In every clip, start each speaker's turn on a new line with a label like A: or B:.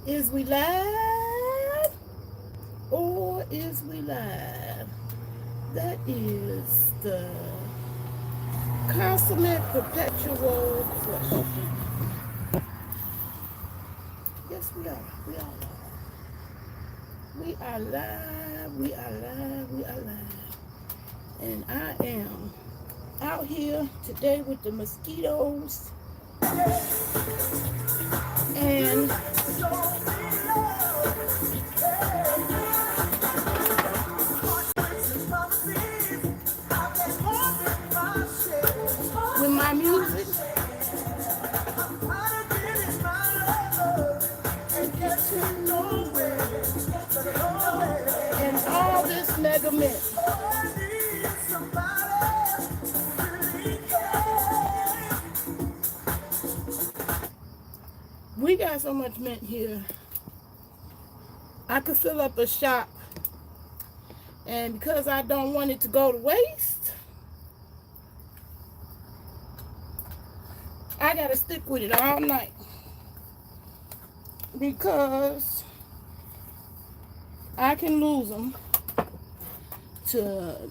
A: Is we live or is we live? That is the consummate perpetual question. Yes, we are. We are live. We are live. We are live. We are live. And I am out here today with the mosquitoes and with my music and all this mega mix. We got so much mint here. I could fill up a shop, and because I don't want it to go to waste, I gotta stick with it all night because I can lose them to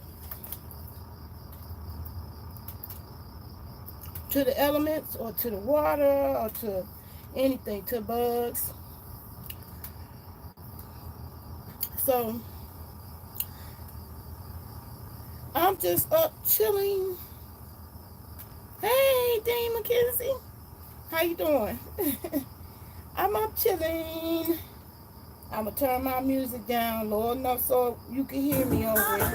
A: the elements or to the water or to anything, to bugs. So I'm just up chilling. Hey, Dean McKenzie, how you doing? I'm up chilling. I'm gonna turn my music down low enough so you can hear me over it.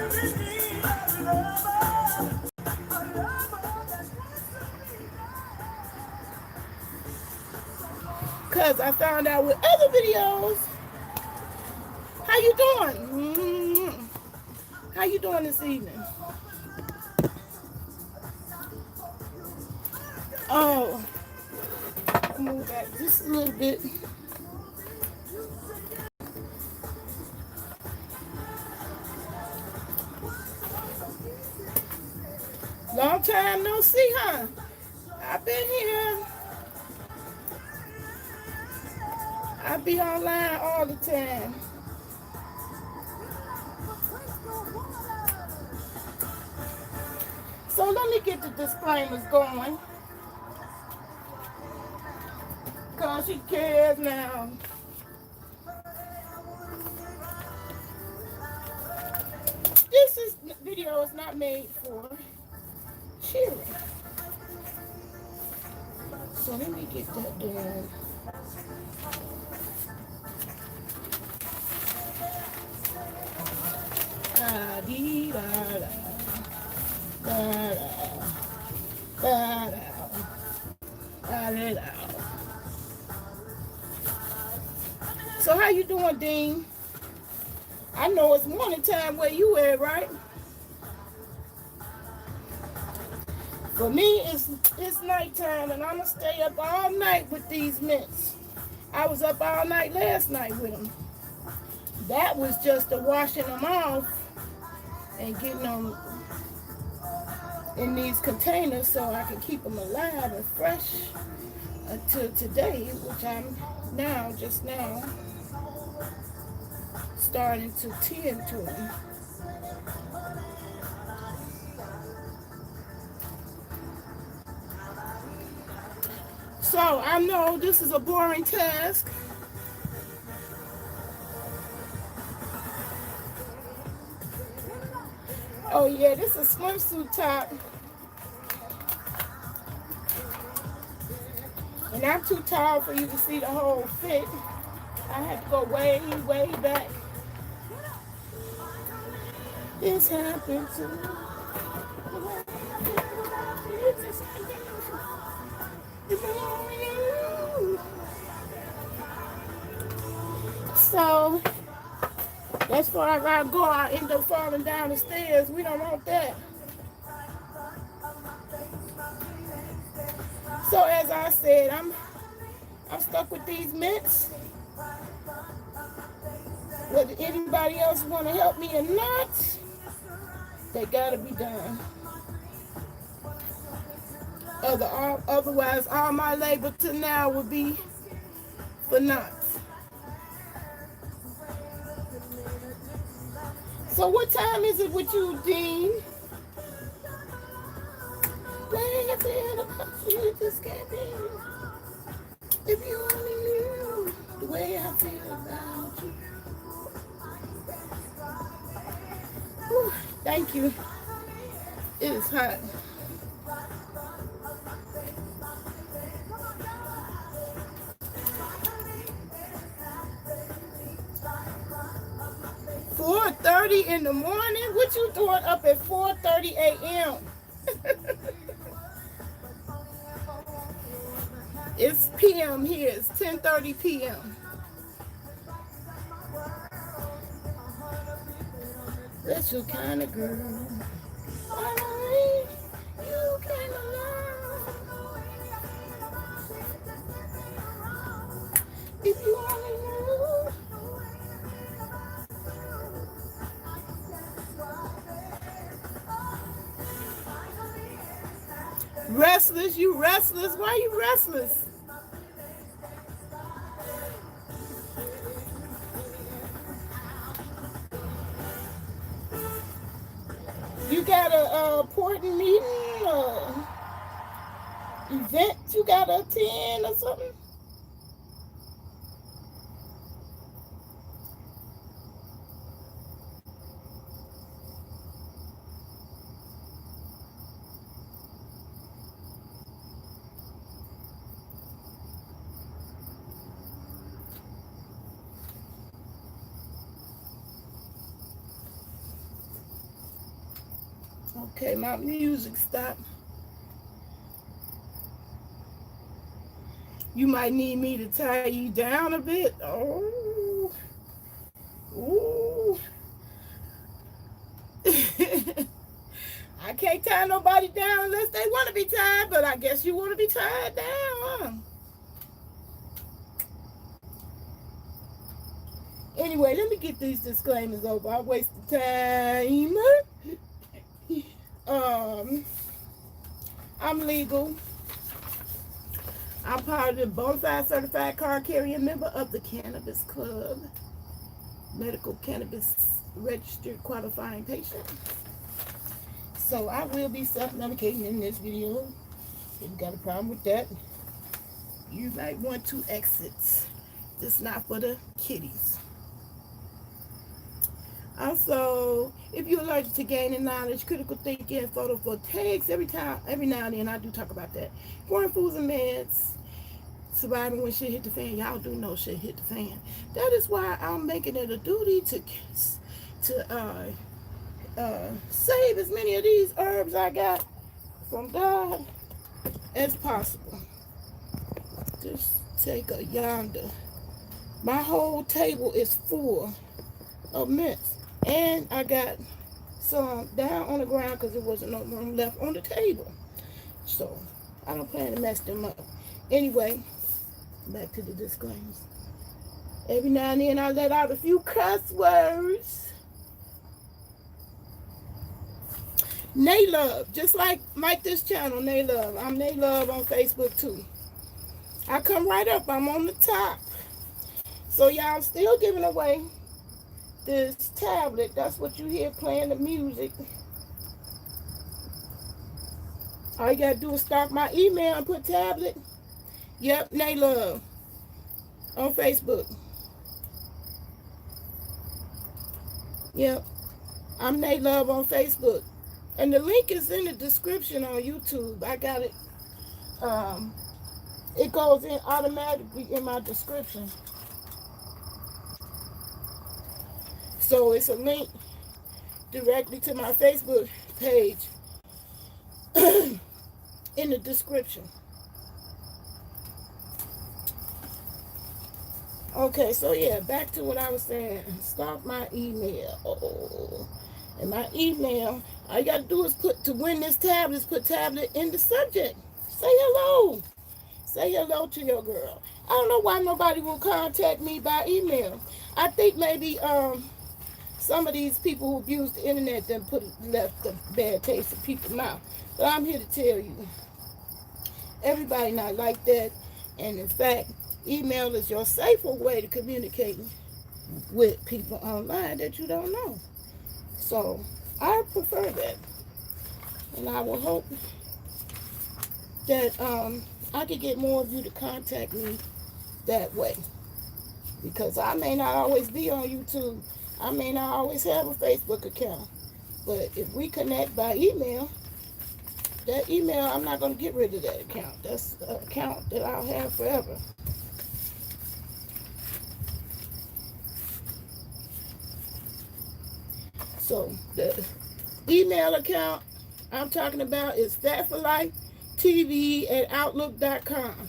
A: Cause I found out with other videos. How you doing? How you doing this evening? Oh, move back just a little bit. Long time no see, huh? I've been here. I be online all the time. So let me get the disclaimers going. Cause she cares now. This video is not made for cheering. So let me get that done. So how you doing, Dean? I know it's morning time where you at, right? For me, it's nighttime, and I'm gonna stay up all night with these mints. I was up all night last night with them. That was just the washing them off and getting them in these containers so I can keep them alive and fresh until today, which I'm just now starting to tend to them. So I know this is a boring task. Oh yeah, this is a swimsuit top. And I'm too tall for you to see the whole fit. I had to go way, way back. This happened to me. So that's why I gotta go. I end up falling down the stairs. We don't want that. So as I said, I'm stuck with these mints. Whether anybody else want to help me or not, they gotta be done. Otherwise, all my labor to now would be for naught. So what time is it with you, Dean? When you feel about you just can't be. If you only knew the way I feel about you. Whew, thank you. It is hot. "4:30 in the morning? What you doing up at 4:30 a.m.? It's p.m. here. It's 10:30 p.m. That's your kind of girl. Finally, you came along. If you only knew. Restless? You restless? Why you restless? You got a important meeting or event you got to attend or something? Okay, my music stopped. You might need me to tie you down a bit. Oh. Ooh. I can't tie nobody down unless they want to be tied, but I guess you want to be tied down, huh? Anyway, let me get these disclaimers over. I wasted time. I'm legal. I'm part of the Bonafide Certified Card Carrying member of the Cannabis Club. Medical cannabis registered qualifying patient. So I will be self-medicating in this video. If you got a problem with that, you might want to exit. It's not for the kiddies. Also, if you're allergic to gaining knowledge, critical thinking, photovoltaics, every now and then I do talk about that. Foreign foods and meds, surviving when shit hit the fan. Y'all do know shit hit the fan. That is why I'm making it a duty to save as many of these herbs I got from God as possible. Just take a yonder. My whole table is full of mints. And I got some down on the ground because there wasn't no room left on the table. So I don't plan to mess them up. Anyway, back to the disclaimers. Every now and then I let out a few cuss words. Naylove, just like this channel, Naylove. I'm Naylove on Facebook too. I come right up. I'm on the top. So y'all still giving away this tablet. That's what you hear playing the music. All you gotta do is start my email and put tablet. Yep, Naylove on Facebook. Yep, I'm Naylove on Facebook. And the link is in the description on YouTube. I got it. It goes in automatically in my description. So it's a link directly to my Facebook page in the description. Okay, so yeah, back to what I was saying. Start my email. Oh, and my email, all you gotta do is to win this tablet, is put tablet in the subject. Say hello. Say hello to your girl. I don't know why nobody will contact me by email. I think maybe some of these people who abuse the internet then left a bad taste in people's mouth. But I'm here to tell you, everybody not like that. And in fact, email is your safer way to communicate with people online that you don't know. So I prefer that. And I will hope that I could get more of you to contact me that way. Because I may not always be on YouTube. I may not always have a Facebook account. But if we connect by email, that email, I'm not going to get rid of that account. That's an account that I'll have forever. So the email account I'm talking about is fatforlifetv@outlook.com.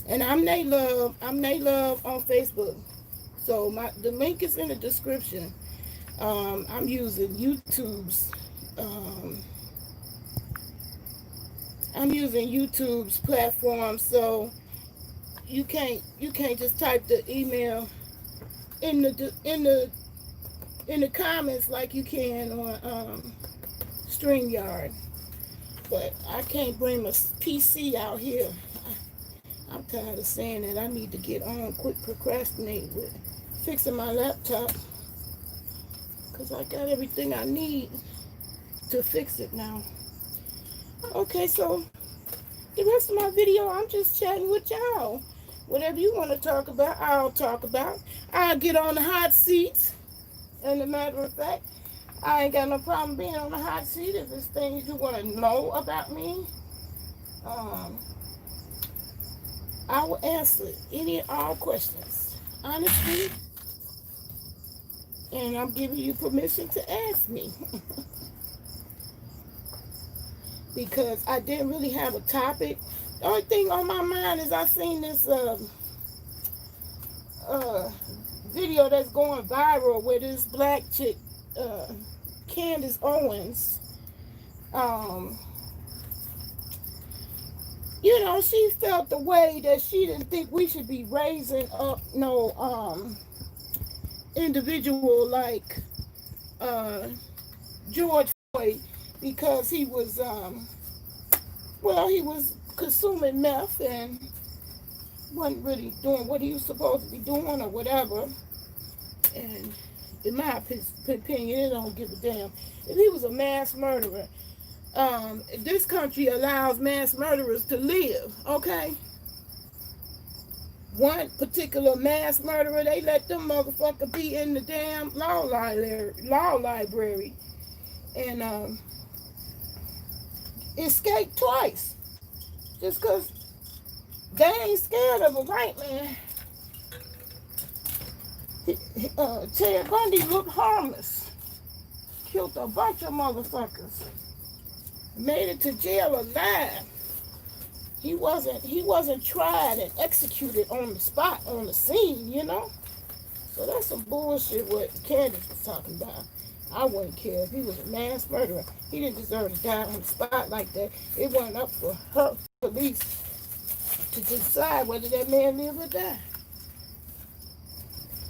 A: And I'm Naylove. I'm Naylove on Facebook. So the link is in the description. I'm using YouTube's platform, so you can't just type the email in the comments like you can on StreamYard. But I can't bring my PC out here. I'm tired of saying that. I need to get on, quit procrastinating with fixing my laptop, because I got everything I need to fix it now. Okay, so the rest of my video, I'm just chatting with y'all. Whatever you want to talk about, I'll talk about. I'll get on the hot seats. And as a matter of fact, I ain't got no problem being on the hot seat. If there's things you want to know about me, I will answer any and all questions honestly, and I'm giving you permission to ask me. Because I didn't really have a topic. The only thing on my mind is I seen this video that's going viral where this black chick, Candace Owens, you know, she felt the way that she didn't think we should be raising up no individual like George Floyd, because he was he was consuming meth and wasn't really doing what he was supposed to be doing or whatever. And in my opinion, it don't give a damn. If he was a mass murderer, this country allows mass murderers to live, okay? One particular mass murderer, they let them motherfucker be in the damn law library and escape twice. Just because they ain't scared of a white man. Ted Bundy looked harmless. Killed a bunch of motherfuckers. Made it to jail alive. He wasn't tried and executed on the spot, on the scene, you know? So that's some bullshit what Candace was talking about. I wouldn't care if he was a mass murderer. He didn't deserve to die on the spot like that. It wasn't up for her police to decide whether that man live or die.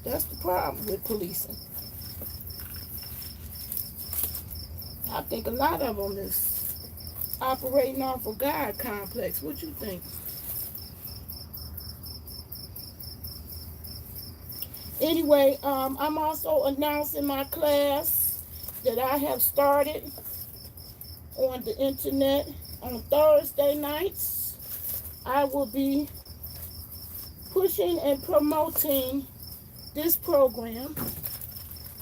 A: That's the problem with policing. I think a lot of them is operating off a God complex. What you think? Anyway, I'm also announcing my class that I have started on the internet on Thursday nights. I will be pushing and promoting this program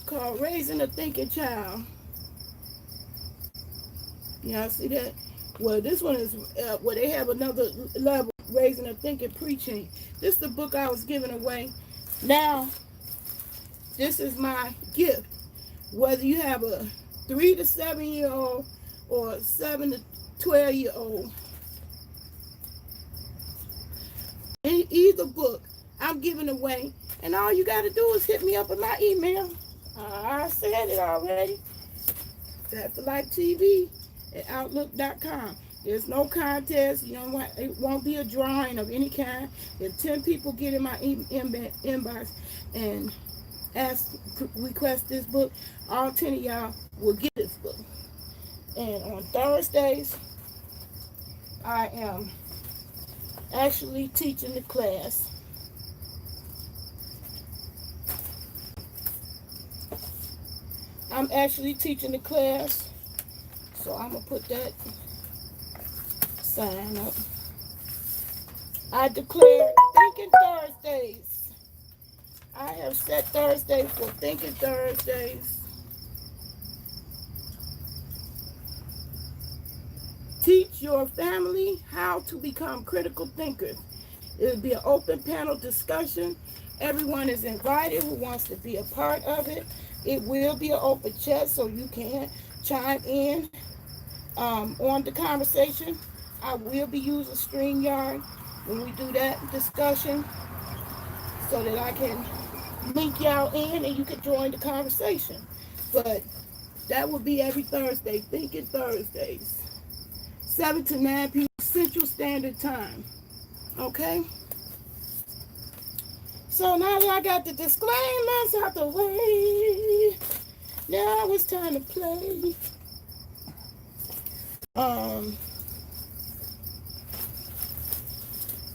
A: called Raising a Thinking Child. Y'all see that? Well, this one is where they have another level, Raising a Thinking Preaching. This is the book I was giving away. Now, this is my gift. Whether you have a 3 to 7 year old or a 7 to 12 year old, either book I'm giving away, and all you got to do is hit me up in my email. I said it already. fatforlifetv@outlook.com. There's no contest. You know what? It won't be a drawing of any kind. If 10 people get in my inbox and request this book, all 10 of y'all will get this book. And on Thursdays, I am actually teaching the class. I'm actually teaching the class, so I'm going to put that sign up. I declare Thinking Thursdays. I have set Thursday for Thinking Thursdays. Teach your family how to become critical thinkers. It will be an open panel discussion. Everyone is invited who wants to be a part of it. It will be an open chat, so you can chime in on the conversation. I will be using StreamYard when we do that discussion so that I can link y'all in and you can join the conversation. But that will be every Thursday, Thinking Thursdays, 7 to 9 p.m. Central Standard Time. Okay? So now that I got the disclaimers out the way, now it's time to play.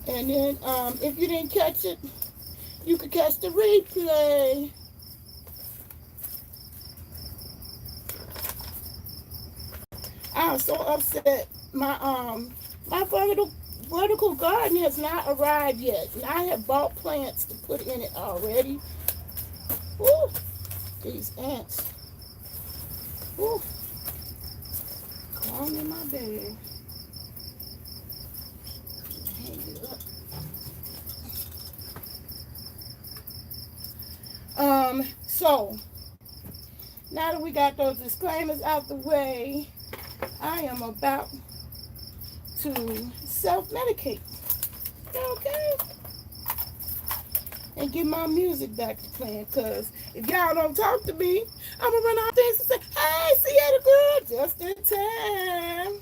A: And then if you didn't catch it, you could catch the replay. I'm so upset. My vertical garden has not arrived yet, and I have bought plants to put in it already. Woo! These ants. Woo! Crawl in my bed. Hang it up. So now that we got those disclaimers out the way, I am about to self-medicate, okay? And get my music back to playing, because if y'all don't talk to me, I'm gonna run out things and say, hey, Seattle girl, just in time.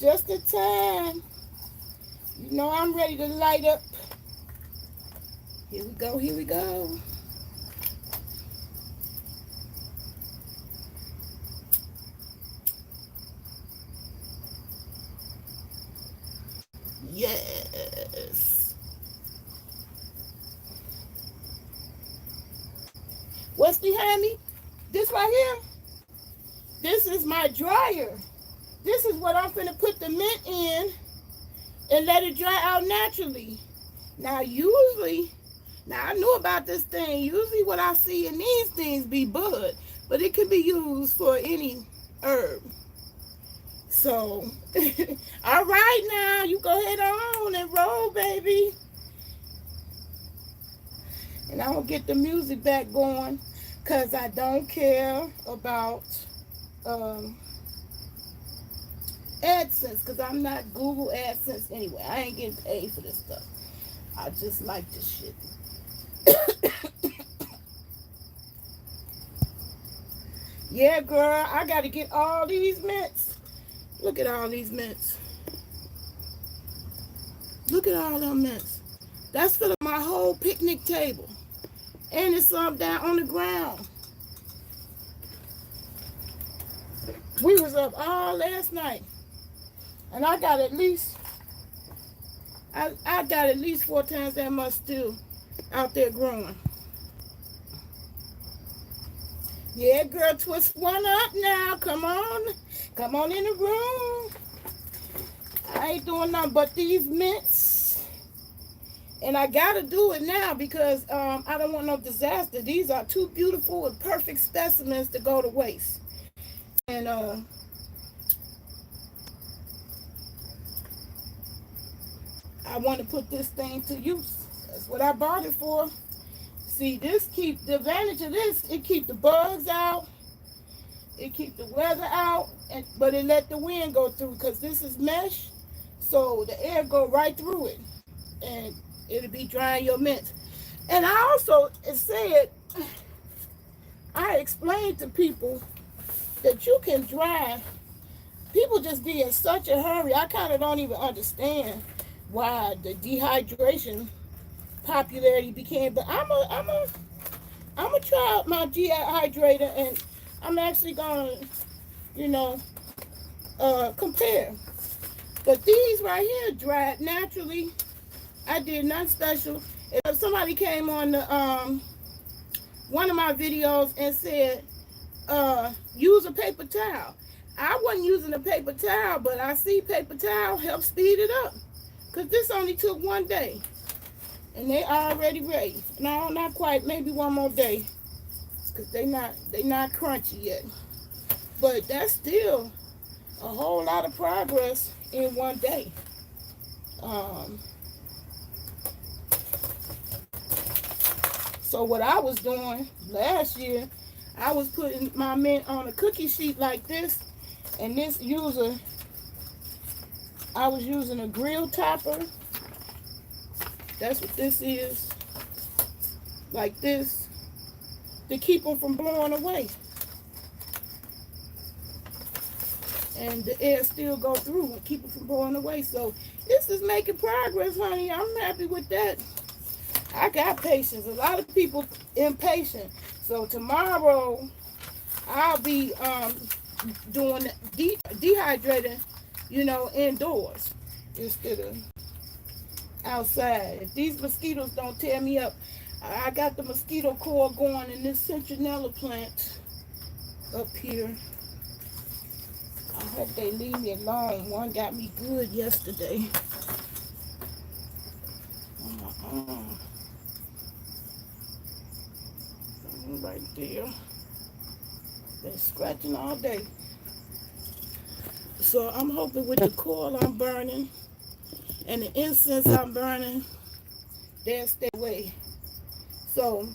A: Just in time. You know I'm ready to light up. Here we go, here we go. Yes. What's behind me? This right here. This is my dryer. This is what I'm finna put the mint in and let it dry out naturally. Now I knew about this thing. Usually what I see in these things be bud, but it can be used for any herb. So, all right now, you go ahead on and roll, baby. And I'm going to get the music back going, because I don't care about AdSense, because I'm not Google AdSense anyway. I ain't getting paid for this stuff. I just like this shit. Yeah, girl, I got to get all these mints. Look at all these mints. Look at all them mints. That's for my whole picnic table. And it's some down on the ground. We was up all last night. And I got at least, I got at least 4 times that much still out there growing. Yeah, girl, twist one up now. Come on. Come on in the room. I ain't doing nothing but these mints. And I got to do it now because I don't want no disaster. These are 2 beautiful and perfect specimens to go to waste. And I want to put this thing to use. That's what I bought it for. See, the advantage of this, it keep the bugs out. It keep the weather out, but it let the wind go through because this is mesh, so the air go right through it, and it'll be drying your mint. And I also said, I explained to people that you can dry. People just be in such a hurry. I kind of don't even understand why the dehydration popularity became. But I'm a try out my dehydrator, and I'm actually gonna, compare. But these right here dried naturally. I did nothing special. If somebody came on the one of my videos and said, use a paper towel. I wasn't using a paper towel, but I see paper towel help speed it up. Because this only took 1 day. And they already ready. No, not quite. Maybe one more day. Because they not crunchy yet. But that's still a whole lot of progress in 1 day. So what I was doing last year, I was putting my mint on a cookie sheet like this, and I was using a grill topper. That's what this is, like this, to keep them from blowing away. And the air still go through and keep it from blowing away. So this is making progress, honey. I'm happy with that. I got patience. A lot of people impatient. So tomorrow I'll be doing dehydrating, indoors instead of outside. If these mosquitoes don't tear me up, I got the mosquito coil going in this citronella plant up here. I hope they leave me alone. One got me good yesterday. Right there. Been scratching all day. So I'm hoping with the coil I'm burning and the incense I'm burning, they'll stay away. So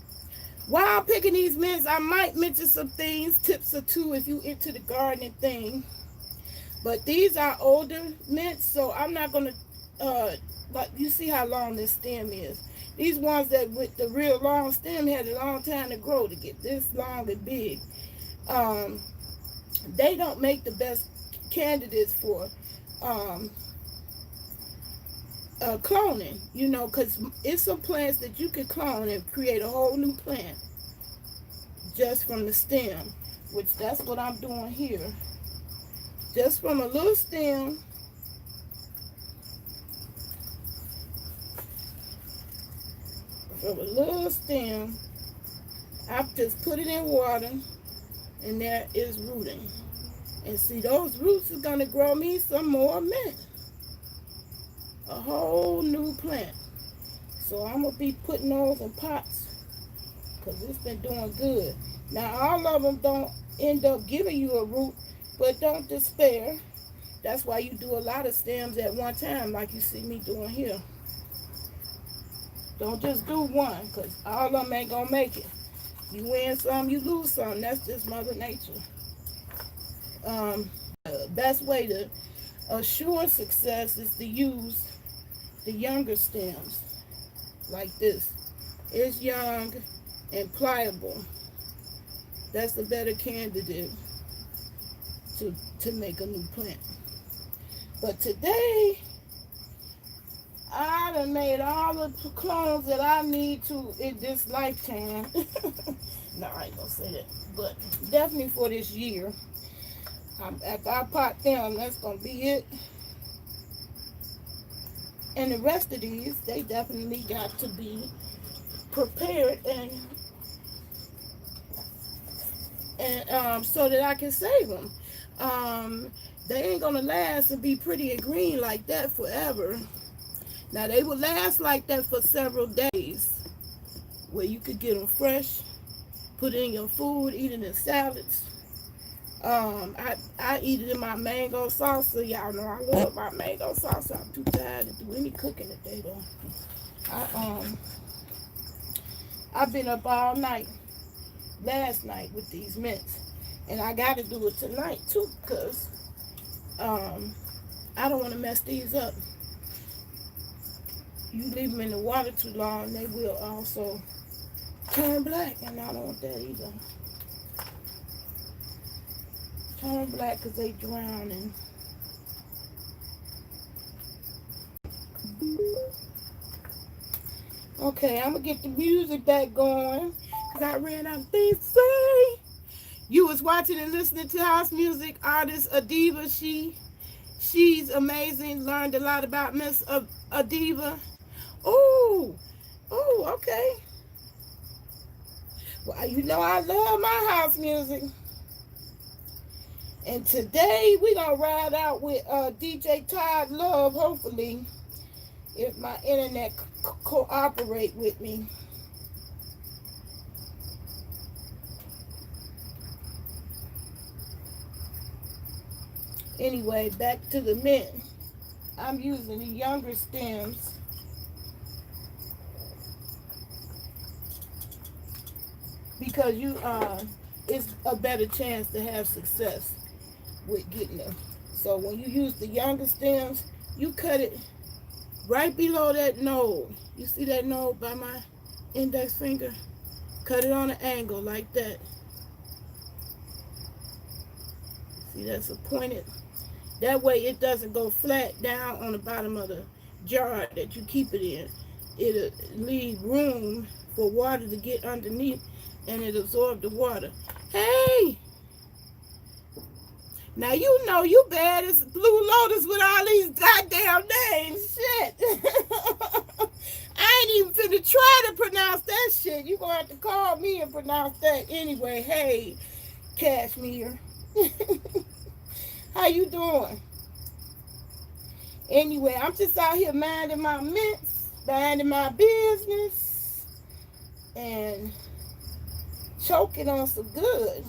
A: while I'm picking these mints, I might mention some things, tips or two if you into the gardening thing. But these are older mints, so I'm not gonna like, you see how long this stem is. These ones that with the real long stem had a long time to grow to get this long and big. They don't make the best candidates for cloning, because it's some plants that you can clone and create a whole new plant just from the stem, which that's what I'm doing here. Just from a little stem. From a little stem, I've just put it in water, and there is rooting. And see, those roots is gonna grow me some more mint, a whole new plant. So I'm gonna be putting those in pots because it's been doing good. Now all of them don't end up giving you a root, but don't despair. That's why you do a lot of stems at one time, like you see me doing here. Don't just do one, because all of them ain't going to make it. You win some, you lose some. That's just Mother Nature. The best way to assure success is to use the younger stems, like this. It's young and pliable. That's a better candidate to make a new plant. But today, I done made all the clones that I need to in this lifetime. No, I ain't gonna say that. But definitely for this year. After I pot them, that's gonna be it. And the rest of these, they definitely got to be prepared and so that I can save them. They ain't gonna last and be pretty and green like that forever. Now, they will last like that for several days, where you could get them fresh, put it in your food, eat it in salads. I eat it in my mango salsa. Y'all know I love my mango salsa. I'm too tired to do any cooking today, though. I've been up all night, last night with these mints. And I got to do it tonight, too, because I don't want to mess these up. You leave them in the water too long, they will also turn black, and I don't want that either. Turn black because they drowning. Okay, I'm going to get the music back going because I ran out of things to say. You was watching and listening to house music artist Adiva. She's amazing. Learned a lot about Miss Adiva. Oh, okay. Well, I love my house music. And today we gonna ride out with DJ Todd Love, hopefully, if my internet cooperate with me. Anyway, back to the mint. I'm using the younger stems because it's a better chance to have success with getting them. So when you use the younger stems, you cut it right below that node. You see that node by my index finger? Cut it on an angle like that. See, that's a pointed. That way it doesn't go flat down on the bottom of the jar that you keep it in. It'll leave room for water to get underneath and it absorb the water. Hey! Now you know you bad as Blue Lotus with all these goddamn names. Shit. I ain't even finna try to pronounce that shit. You gonna have to call me and pronounce that anyway. Hey, Cashmere. How you doing? Anyway, I'm just out here minding my mints, minding my business, and choking on some good.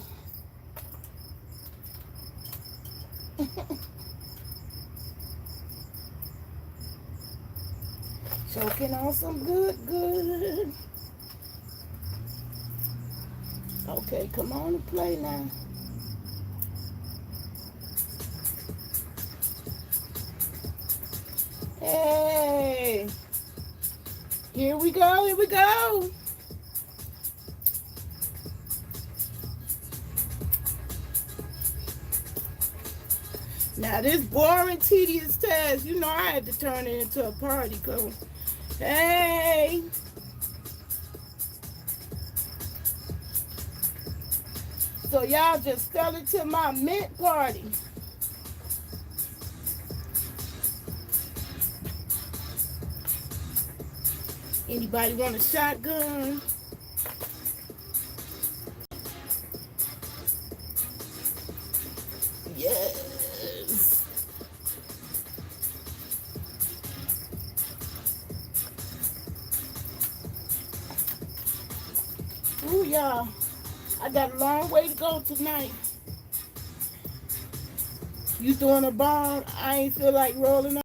A: Choking on some good. Okay, come on and play now. Hey, here we go. Now this boring, tedious task, you know I had to turn it into a party, cause hey. So y'all just fell into my mint party. Anybody want a shotgun? Yes. Ooh, y'all. I got a long way to go tonight. You doing a bomb? I ain't feel like rolling on.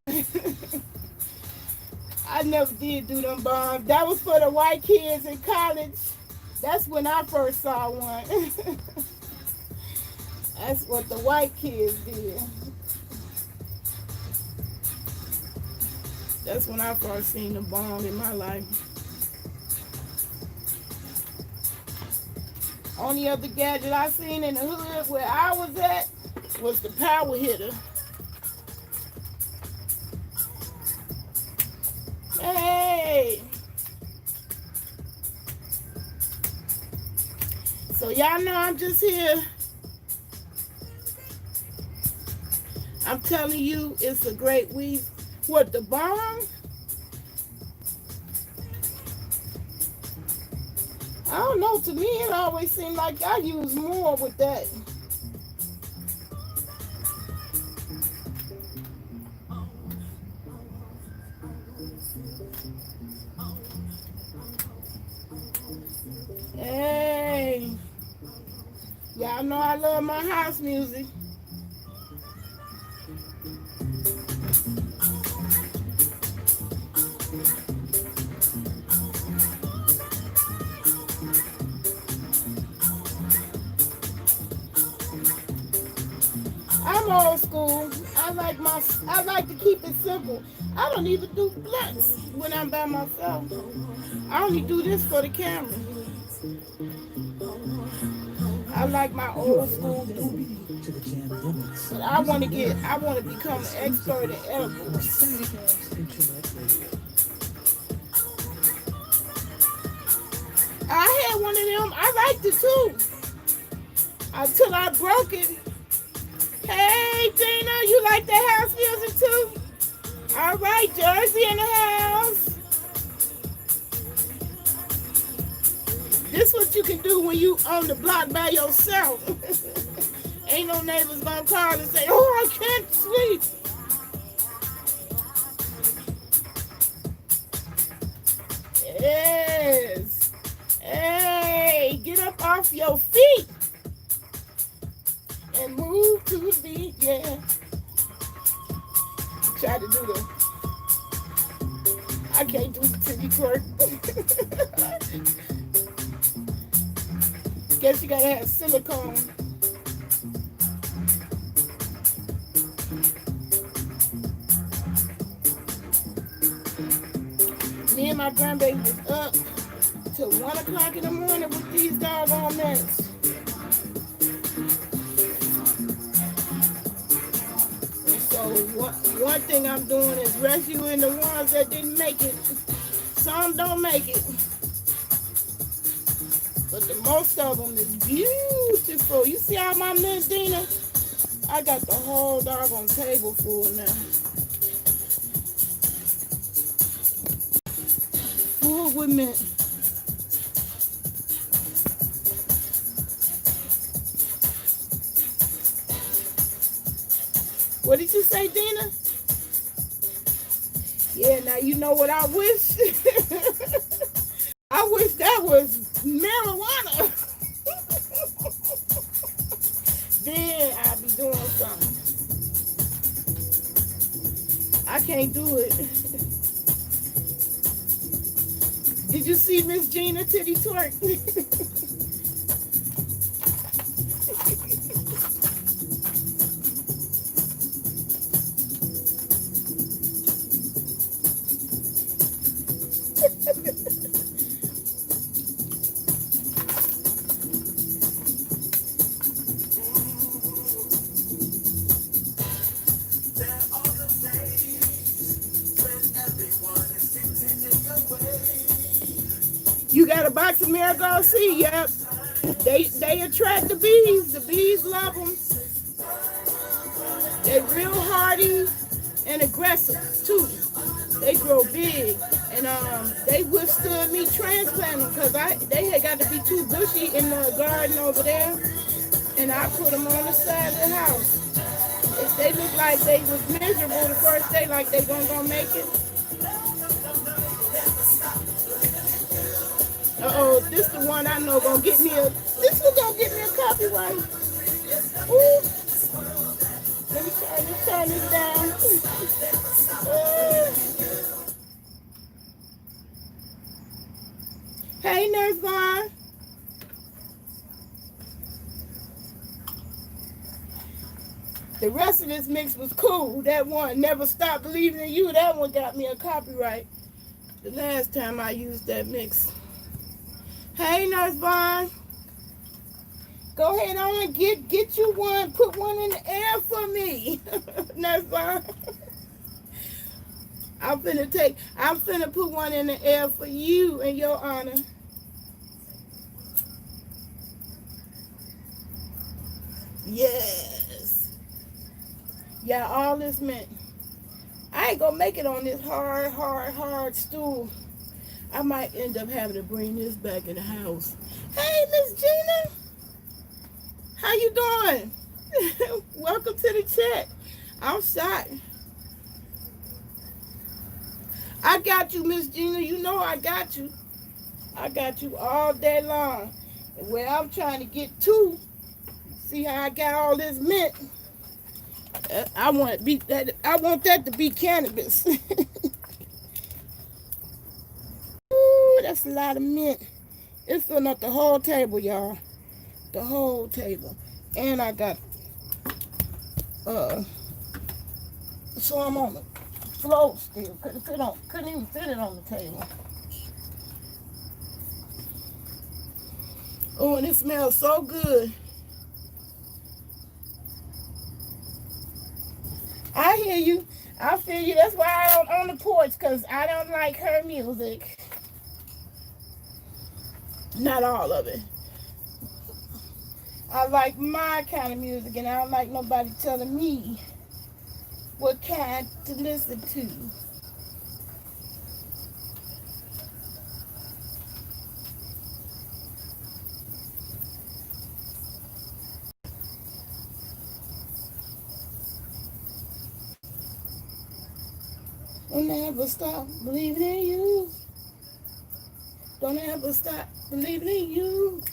A: I never did do them bombs. That was for the white kids in college. That's when I first saw one. That's what the white kids did. That's when I first seen the bomb in my life. Only other gadget I seen in the hood where I was at was the power hitter. Hey! So y'all know I'm just here. I'm telling you, it's a great week. What, the bomb? I don't know. To me, it always seemed like I use more with that. Hey, y'all know I love my house music. I'm old school. I like to keep it simple. I don't even do blunts when I'm by myself. I only do this for the camera. I like my old school doobie. But I want to become an expert in edibles. I had one of them. I liked it too. Until I broke it. Hey, Tina, you like the house music too? All right, Jersey in the house. This what you can do when you on the block by yourself. Ain't no neighbors gonna call and say, oh, I can't sleep. Yes. Hey, get up off your feet and move to the beat. Yeah. Try to do the. I can't do the titty twerk. Guess you gotta have silicone. Me and my grandbaby was up till 1 o'clock in the morning with these doggone mess. And so one thing I'm doing is rescuing the ones that didn't make it. Some don't make it. But the most of them is beautiful. You see how my Miss Dina? I got the whole doggone table full now. Full with mint. What did you say, Dina? Yeah, now you know what I wish? I wish that was marijuana. Then I'd be doing something. I can't do it. Did you see Miss Gina titty twerk? You got a box of marigold seed, yep. They attract the bees. The bees love them. They're real hardy and aggressive too. They grow big, and they withstood me transplanting them because they had got to be too bushy in the garden over there, and I put them on the side of the house. They looked like they was miserable the first day, like they gonna make it. Uh-oh, this the one I know gonna get me a copyright. Ooh. Let me turn this down. Hey, Nurse Vaughn. The rest of this mix was cool. That one, Never Stop Believing in You, that one got me a copyright. The last time I used that mix. Hey, Nurse Vaughn. Go ahead on and get you one. Put one in the air for me. Nurse Vaughn. I'm finna put one in the air for you in your honor. Yes. Yeah, all this mint. I ain't gonna make it on this hard stool. I might end up having to bring this back in the house. Hey, Miss Gina. How you doing? Welcome to the chat. I'm shot. I got you, Miss Gina. You know I got you. I got you all day long. And where I'm trying to get to, see how I got all this mint. I want that to be cannabis. Ooh, that's a lot of mint. It's filling up the whole table, y'all. The whole table. And I got so I'm on the floor still. Couldn't even fit it on the table. Oh, and it smells so good. I hear you. I feel you. That's why I'm on the porch, because I don't like her music. Not all of it. I like my kind of music, and I don't like nobody telling me what kind to listen to. Don't ever stop believing in you. Don't ever stop believing in you.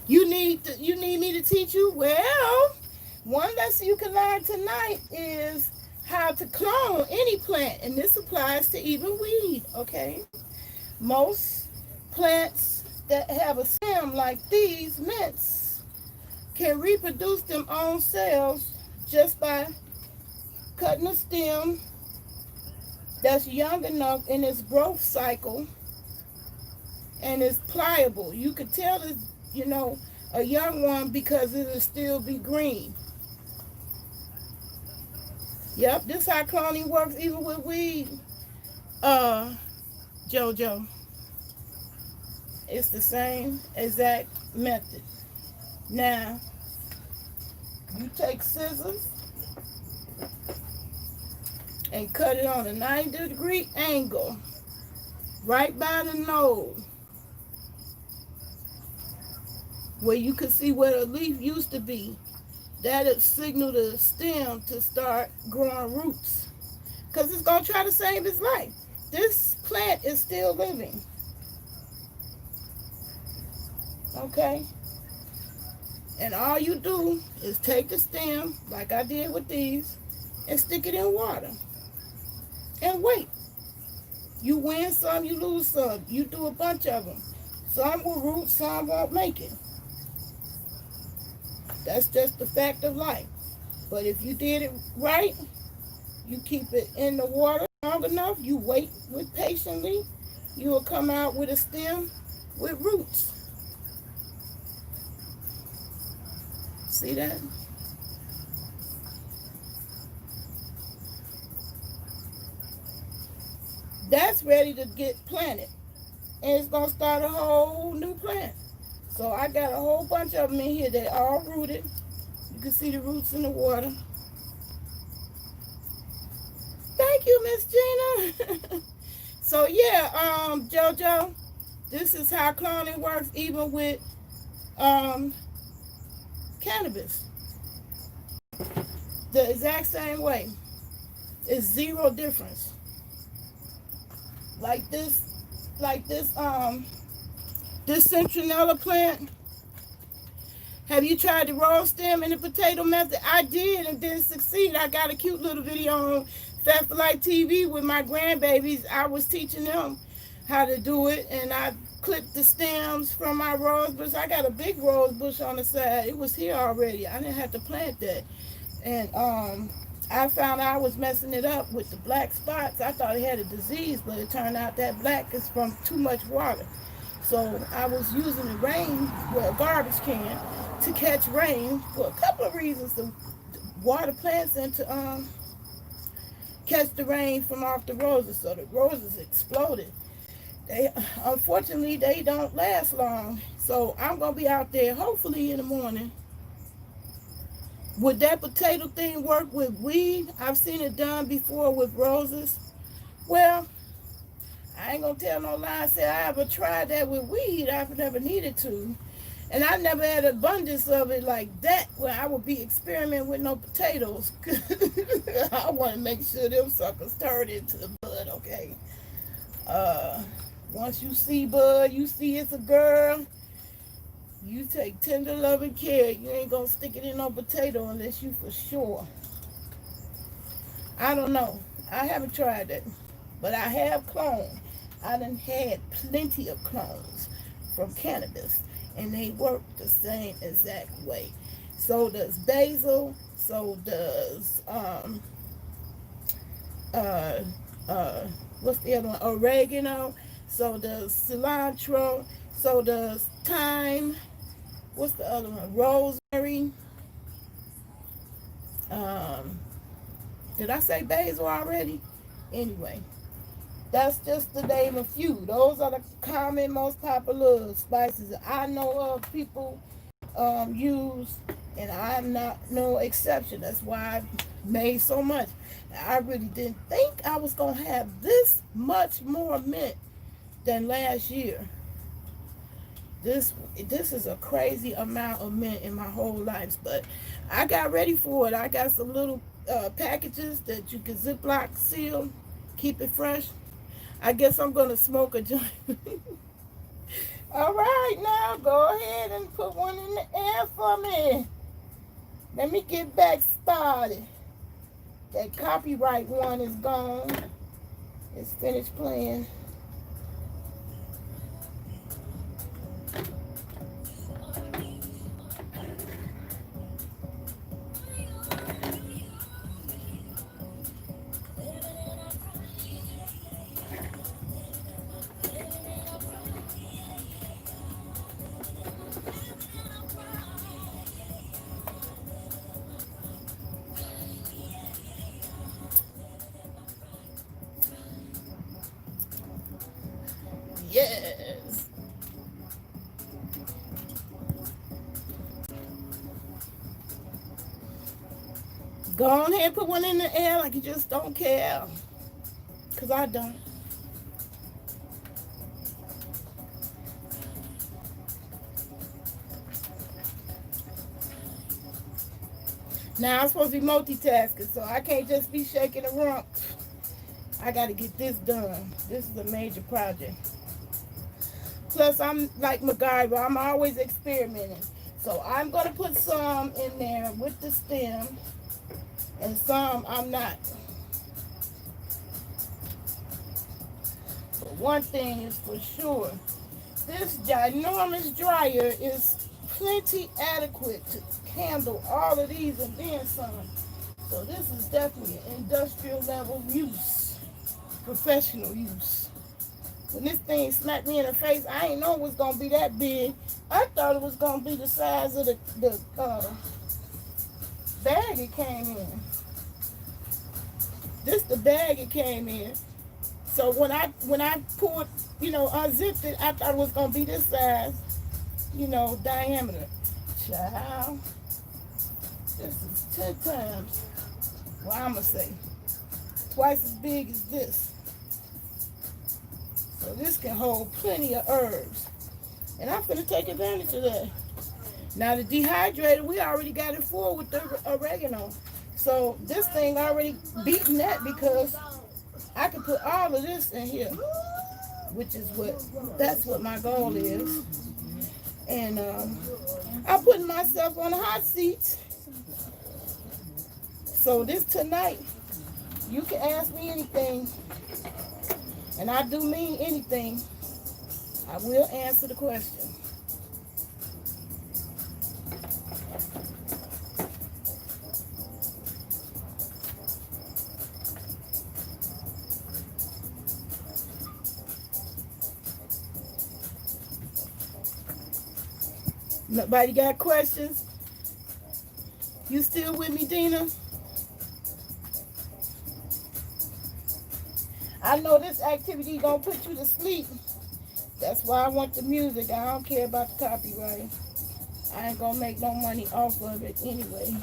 A: You need me to teach you? Well, one lesson you can learn tonight is how to clone any plant, and this applies to even weed, okay? Most plants that have a stem like these mints can reproduce them own cells just by cutting a stem that's young enough in its growth cycle and is pliable. You could tell it's, a young one because it'll still be green. Yep, this is how cloning works even with weed. Jojo. It's the same exact method. Now, you take scissors and cut it on a 90-degree angle right by the node where you can see where the leaf used to be. That'll signal the stem to start growing roots because it's going to try to save its life. This plant is still living. Okay? And all you do is take the stem, like I did with these, and stick it in water. And wait. You win some, you lose some. You do a bunch of them. Some will root, some won't make it. That's just the fact of life. But if you did it right, you keep it in the water long enough, you wait with patiently, you will come out with a stem with roots. See that? That's ready to get planted. And it's going to start a whole new plant. So I got a whole bunch of them in here. They're all rooted. You can see the roots in the water. Thank you, Miss Gina. So yeah, Jojo, this is how cloning works even with cannabis. The exact same way. It's zero difference. Like this citronella plant. Have you tried the roast stem in the potato method? I did and didn't succeed. I got a cute little video on Fat for Life TV with my grandbabies. I was teaching them how to do it, and I clipped the stems from my rose bush. I got a big rose bush on the side. It was here already. I didn't have to plant that. And I found I was messing it up with the black spots. I thought it had a disease, but it turned out that black is from too much water. So I was using the rain, well, a garbage can, to catch rain for a couple of reasons. To water plants and to catch the rain from off the roses. So the roses exploded. Unfortunately, they don't last long. So I'm going to be out there hopefully in the morning. Would that potato thing work with weed? I've seen it done before with roses. Well, I ain't gonna tell no lie and say I ever tried that with weed. I've never needed to. And I never had abundance of it like that where I would be experimenting with no potatoes. I want to make sure them suckers turn into the bud, okay? Once you see bud, you see it's a girl, you take tender loving care. You ain't gonna stick it in no potato unless you for sure. I don't know. I haven't tried that. But I have cloned. I done had plenty of clones from cannabis. And they work the same exact way. So does basil. So does what's the other one? Oregano. So does cilantro. So does thyme. What's the other one? Rosemary. Did I say basil already? Anyway, that's just to name a few. Those are the common, most popular spices I know of people use, and I'm not no exception. That's why I made so much. I really didn't think I was going to have this much more mint than last year. This is a crazy amount of mint in my whole life, but I got ready for it. I got some little packages that you can Ziploc seal, keep it fresh. I guess I'm gonna smoke a joint. All right, now go ahead and put one in the air for me. Let me get back started. That copyright one is gone. It's finished playing. Yes. Go on ahead and put one in the air like you just don't care. Because I don't. Now I'm supposed to be multitasking, so I can't just be shaking the rump. I got to get this done. This is a major project. Plus, I'm like MacGyver. I'm always experimenting. So I'm going to put some in there with the stem, and some I'm not. But one thing is for sure, this ginormous dryer is plenty adequate to handle all of these and then some. So this is definitely an industrial level use, professional use. When this thing smacked me in the face, I didn't know it was gonna be that big. I thought it was gonna be the size of the bag it came in. This the bag it came in. So when I pulled, unzipped it, I thought it was gonna be this size, diameter. Child, this is 10 times. Well, I'm gonna say twice as big as this. So this can hold plenty of herbs. And I'm gonna take advantage of that. Now the dehydrator, we already got it full with the oregano. So this thing already beaten that because I can put all of this in here, which is that's what my goal is. And I'm putting myself on a hot seat. So this tonight, you can ask me anything. And I do mean anything. I will answer the question. Nobody got questions? You still with me, Dina? I know this activity gonna put you to sleep. That's why I want the music. I don't care about the copyright. I ain't gonna make no money off of it anyway.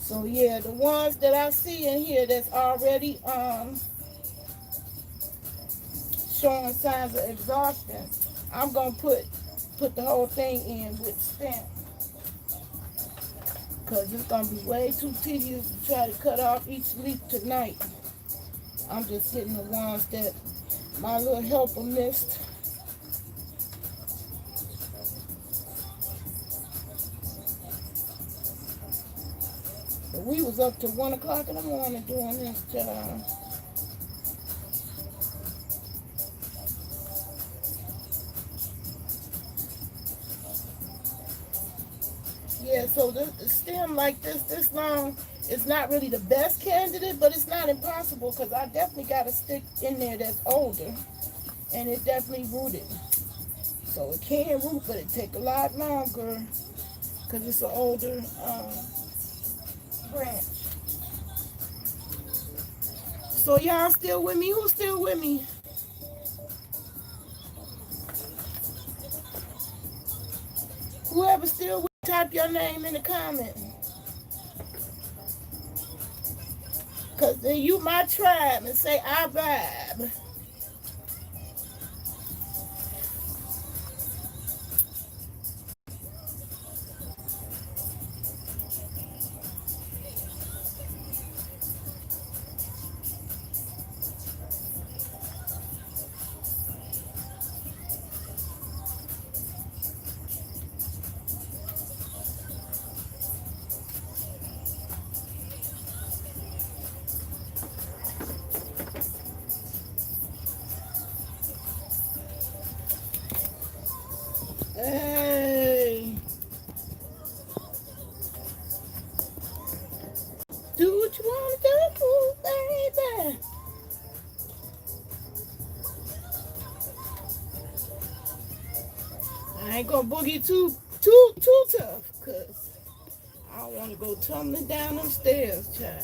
A: So yeah, the ones that I see in here that's already showing signs of exhaustion, I'm gonna put the whole thing in with stamp. Because it's going to be way too tedious to try to cut off each leaf tonight. I'm just hitting the ones that my little helper missed. But we was up to 1 o'clock in the morning doing this job. Yeah, so the stem like this long, is not really the best candidate, but it's not impossible because I definitely got a stick in there that's older, and it definitely rooted. So it can root, but it take a lot longer because it's an older branch. So y'all still with me? Who's still with me? Whoever still with me, type your name in the comment. Because then you my tribe and say I vibe. Hey. Do what you want to do, baby. I ain't gonna boogie too tough, cause I don't want to go tumbling down them stairs, child.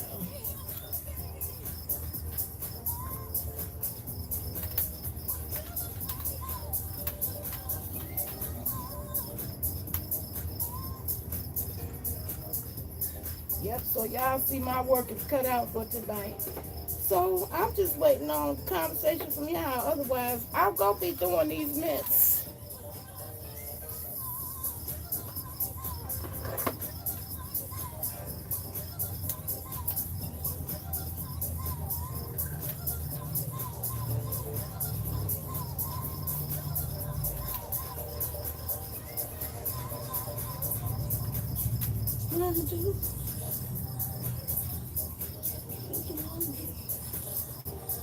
A: Yep, so y'all see my work is cut out for tonight. So I'm just waiting on conversation from y'all. Otherwise, I'll go be doing these mints.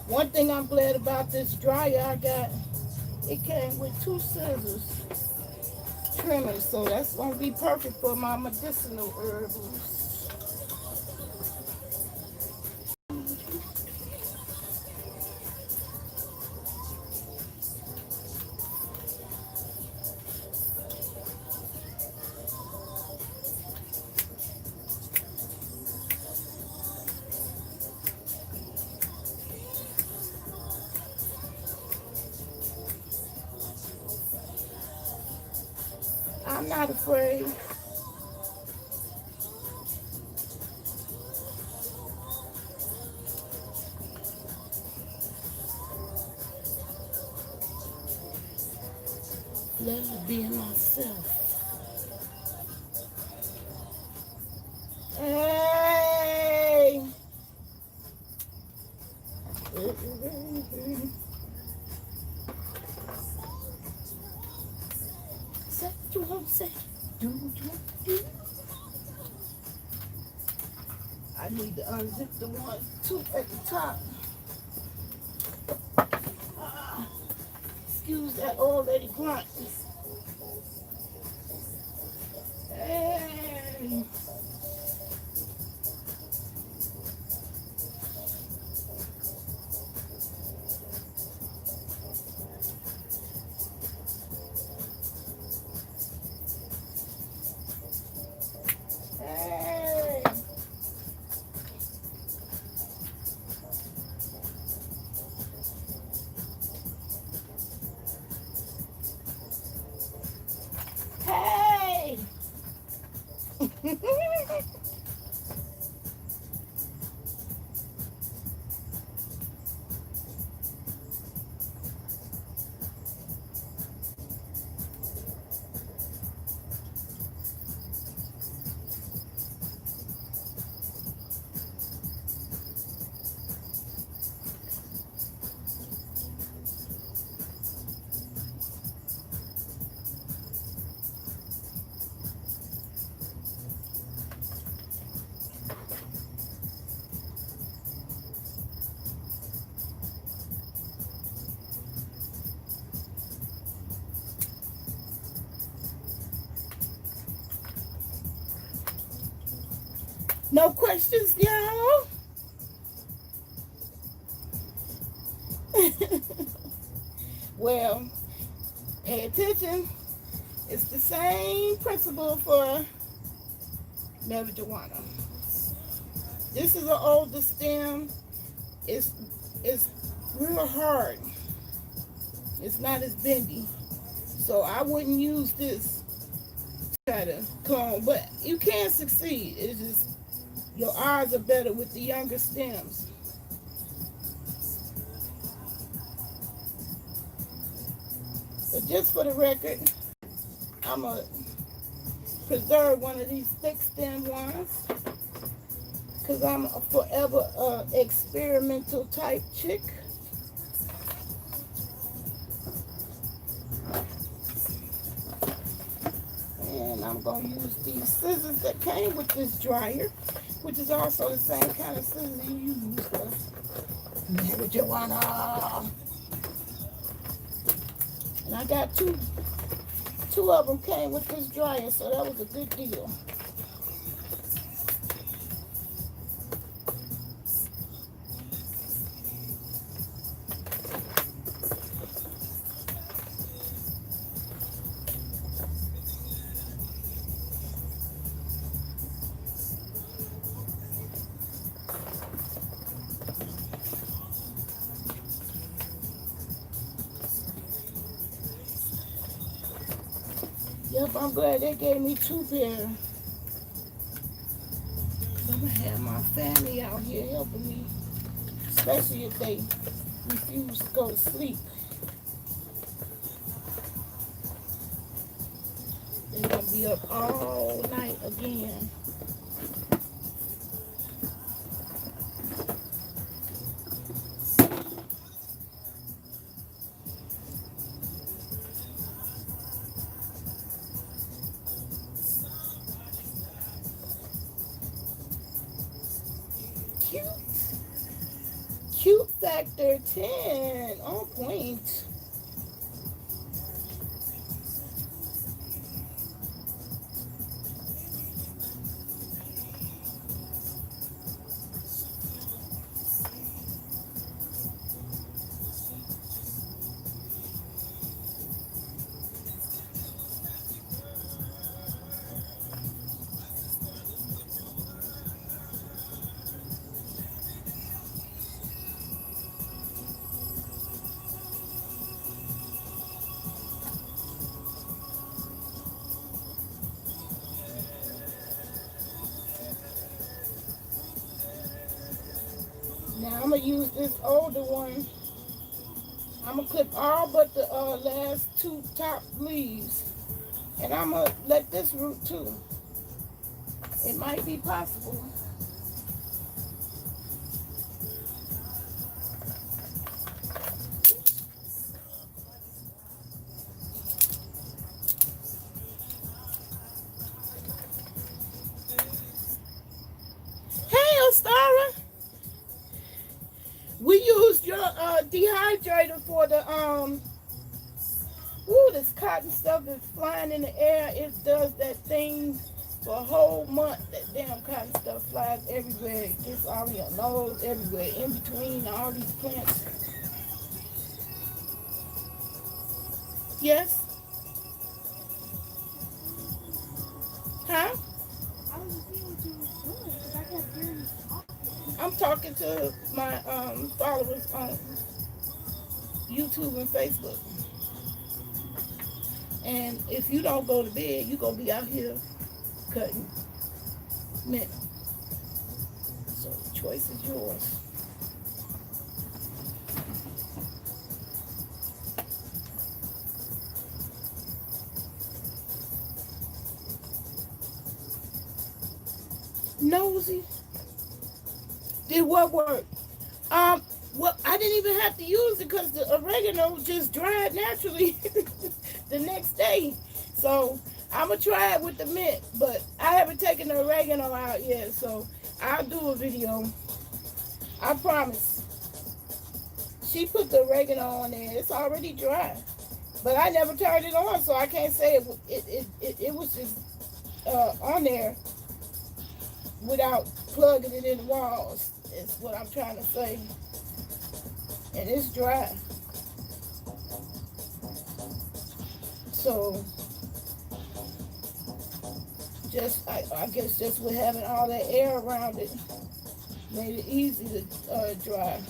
A: One thing I'm glad about this dryer I got, it came with 2 scissors trimmers, so that's gonna be perfect for my medicinal herbs. I'm not afraid. Love being myself. Hey! Say what you want to say. Do what you want to do. I need to unzip the one, 2 at the top. Excuse that old lady grunt. Hey. Hey. Hey. No questions, y'all? Well, pay attention. It's the same principle for marijuana. This is an older stem. It's real hard. It's not as bendy. So I wouldn't use this to try to clone, but you can succeed. It's just your odds are better with the younger stems. But just for the record, I'm going to preserve one of these thick stem ones because I'm a forever experimental type chick. And I'm going to use these scissors that came with this dryer, which is also the same kind of scissors you use for marijuana. And I got 2 2 of them came with this dryer, so that was a good deal. Yep, I'm glad they gave me 2 pairs. I'm gonna have my family out here helping me, especially if they refuse to go to sleep. They're gonna be up all night again. Cute. Cute factor 10. On point. Now I'm gonna use this older one. I'm gonna clip all but the last 2 top leaves, and I'm gonna let this root too. It might be possible. Hey, Ostara, we used your dehydrator for the ooh, this cotton stuff is flying in the air. It does that thing for a whole month. That damn cotton stuff flies everywhere. It gets all in your nose, everywhere, in between all these plants. Yes? Huh?
B: I was just seeing what you were doing because I kept hearing you talking.
A: I'm talking to my followers on YouTube and Facebook. And if you don't go to bed, you're going to be out here cutting mint. So the choice is yours. Nosy. Did what work? Well, I didn't even have to use it because the oregano just dried naturally the next day. So I'm gonna try it with the mint, but I haven't taken the oregano out yet. So I'll do a video. I promise. She put the oregano on there. It's already dry, but I never turned it on, so I can't say it was just on there without plugging it in the walls. Is what I'm trying to say. And it's dry. So just I guess just with having all that air around it made it easy to dry.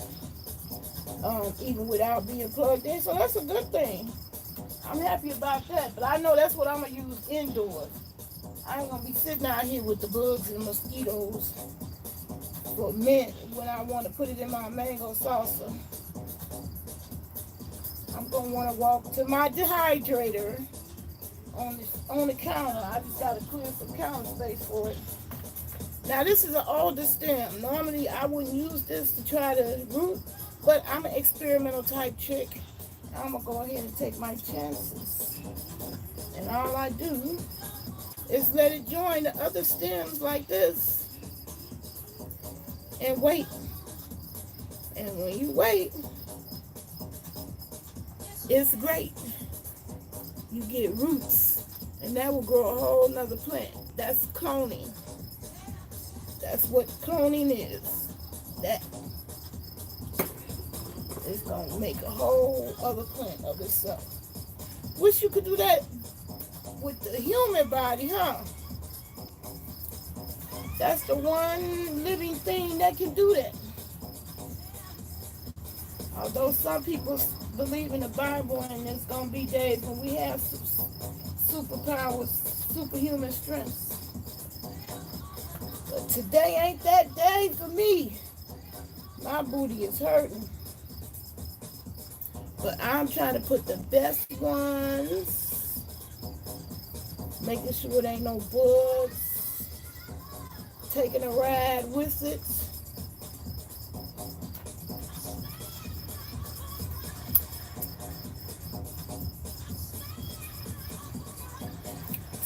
A: Even without being plugged in. So that's a good thing. I'm happy about that. But I know that's what I'm gonna use indoors. I ain't gonna be sitting out here with the bugs and mosquitoes for mint when I want to put it in my mango salsa. I'm gonna want to walk to my dehydrator on the counter. I just gotta clear some counter space for it. Now this is an older stem. Normally I wouldn't use this to try to root, but I'm an experimental type chick. I'm gonna go ahead and take my chances. And all I do is let it join the other stems like this and wait. And when you wait, it's great. You get roots. And that will grow a whole nother plant. That's cloning. That's what cloning is. That is gonna make a whole other plant of itself. Wish you could do that with the human body, huh? That's the one living thing that can do that. Although some people believe in the Bible and there's gonna be days when we have superpowers, superhuman strength. But today ain't that day for me. My booty is hurting. But I'm trying to put the best ones, making sure it ain't no bugs, taking a ride with it.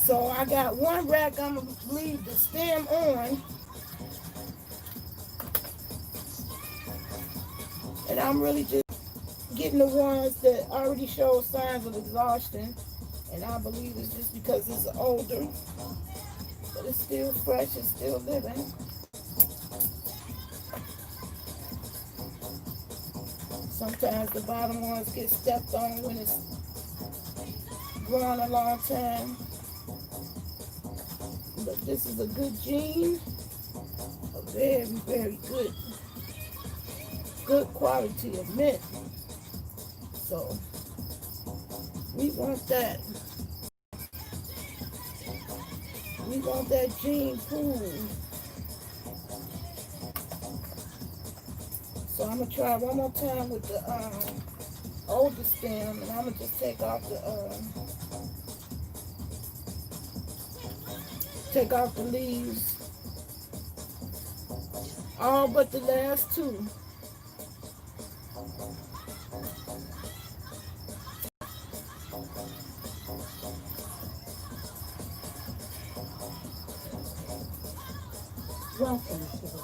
A: So I got one rack I'm gonna leave the stem on, and I'm really just getting the ones that already show signs of exhaustion, and I believe it's just because it's older, but it's still fresh, it's still living. Sometimes the bottom ones get stepped on when it's growing a long time. But this is a good gene, a very, very good quality of mint. So we want that. We want that gene pool. So I'm gonna try one more time with the older stem, and I'm gonna just take off the leaves, all but the last two.
C: Welcome to the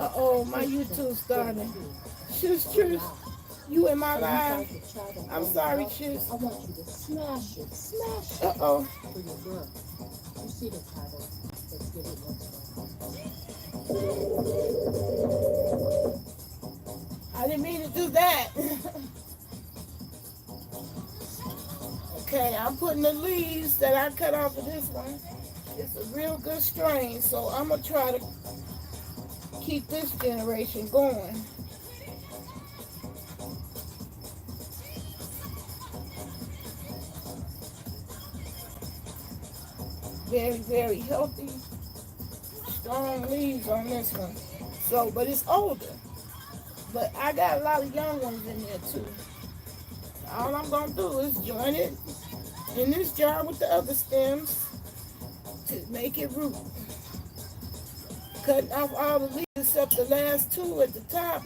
A: Uh-oh, my YouTube started. Shush, you in my live? I'm sorry, Shush.
C: I want you to smash it.
A: Uh-oh.
C: For your girl. You see the title. Let's get it next one.
A: I didn't mean to do that. Okay, I'm putting the leaves that I cut off of this one. It's a real good strain, so I'm going to try to keep this generation going. Very, very healthy, strong leaves on this one. So, but it's older. But I got a lot of young ones in there too. All I'm going to do is join it in this jar with the other stems to make it root. Cutting off all the leaves except the last two at the top.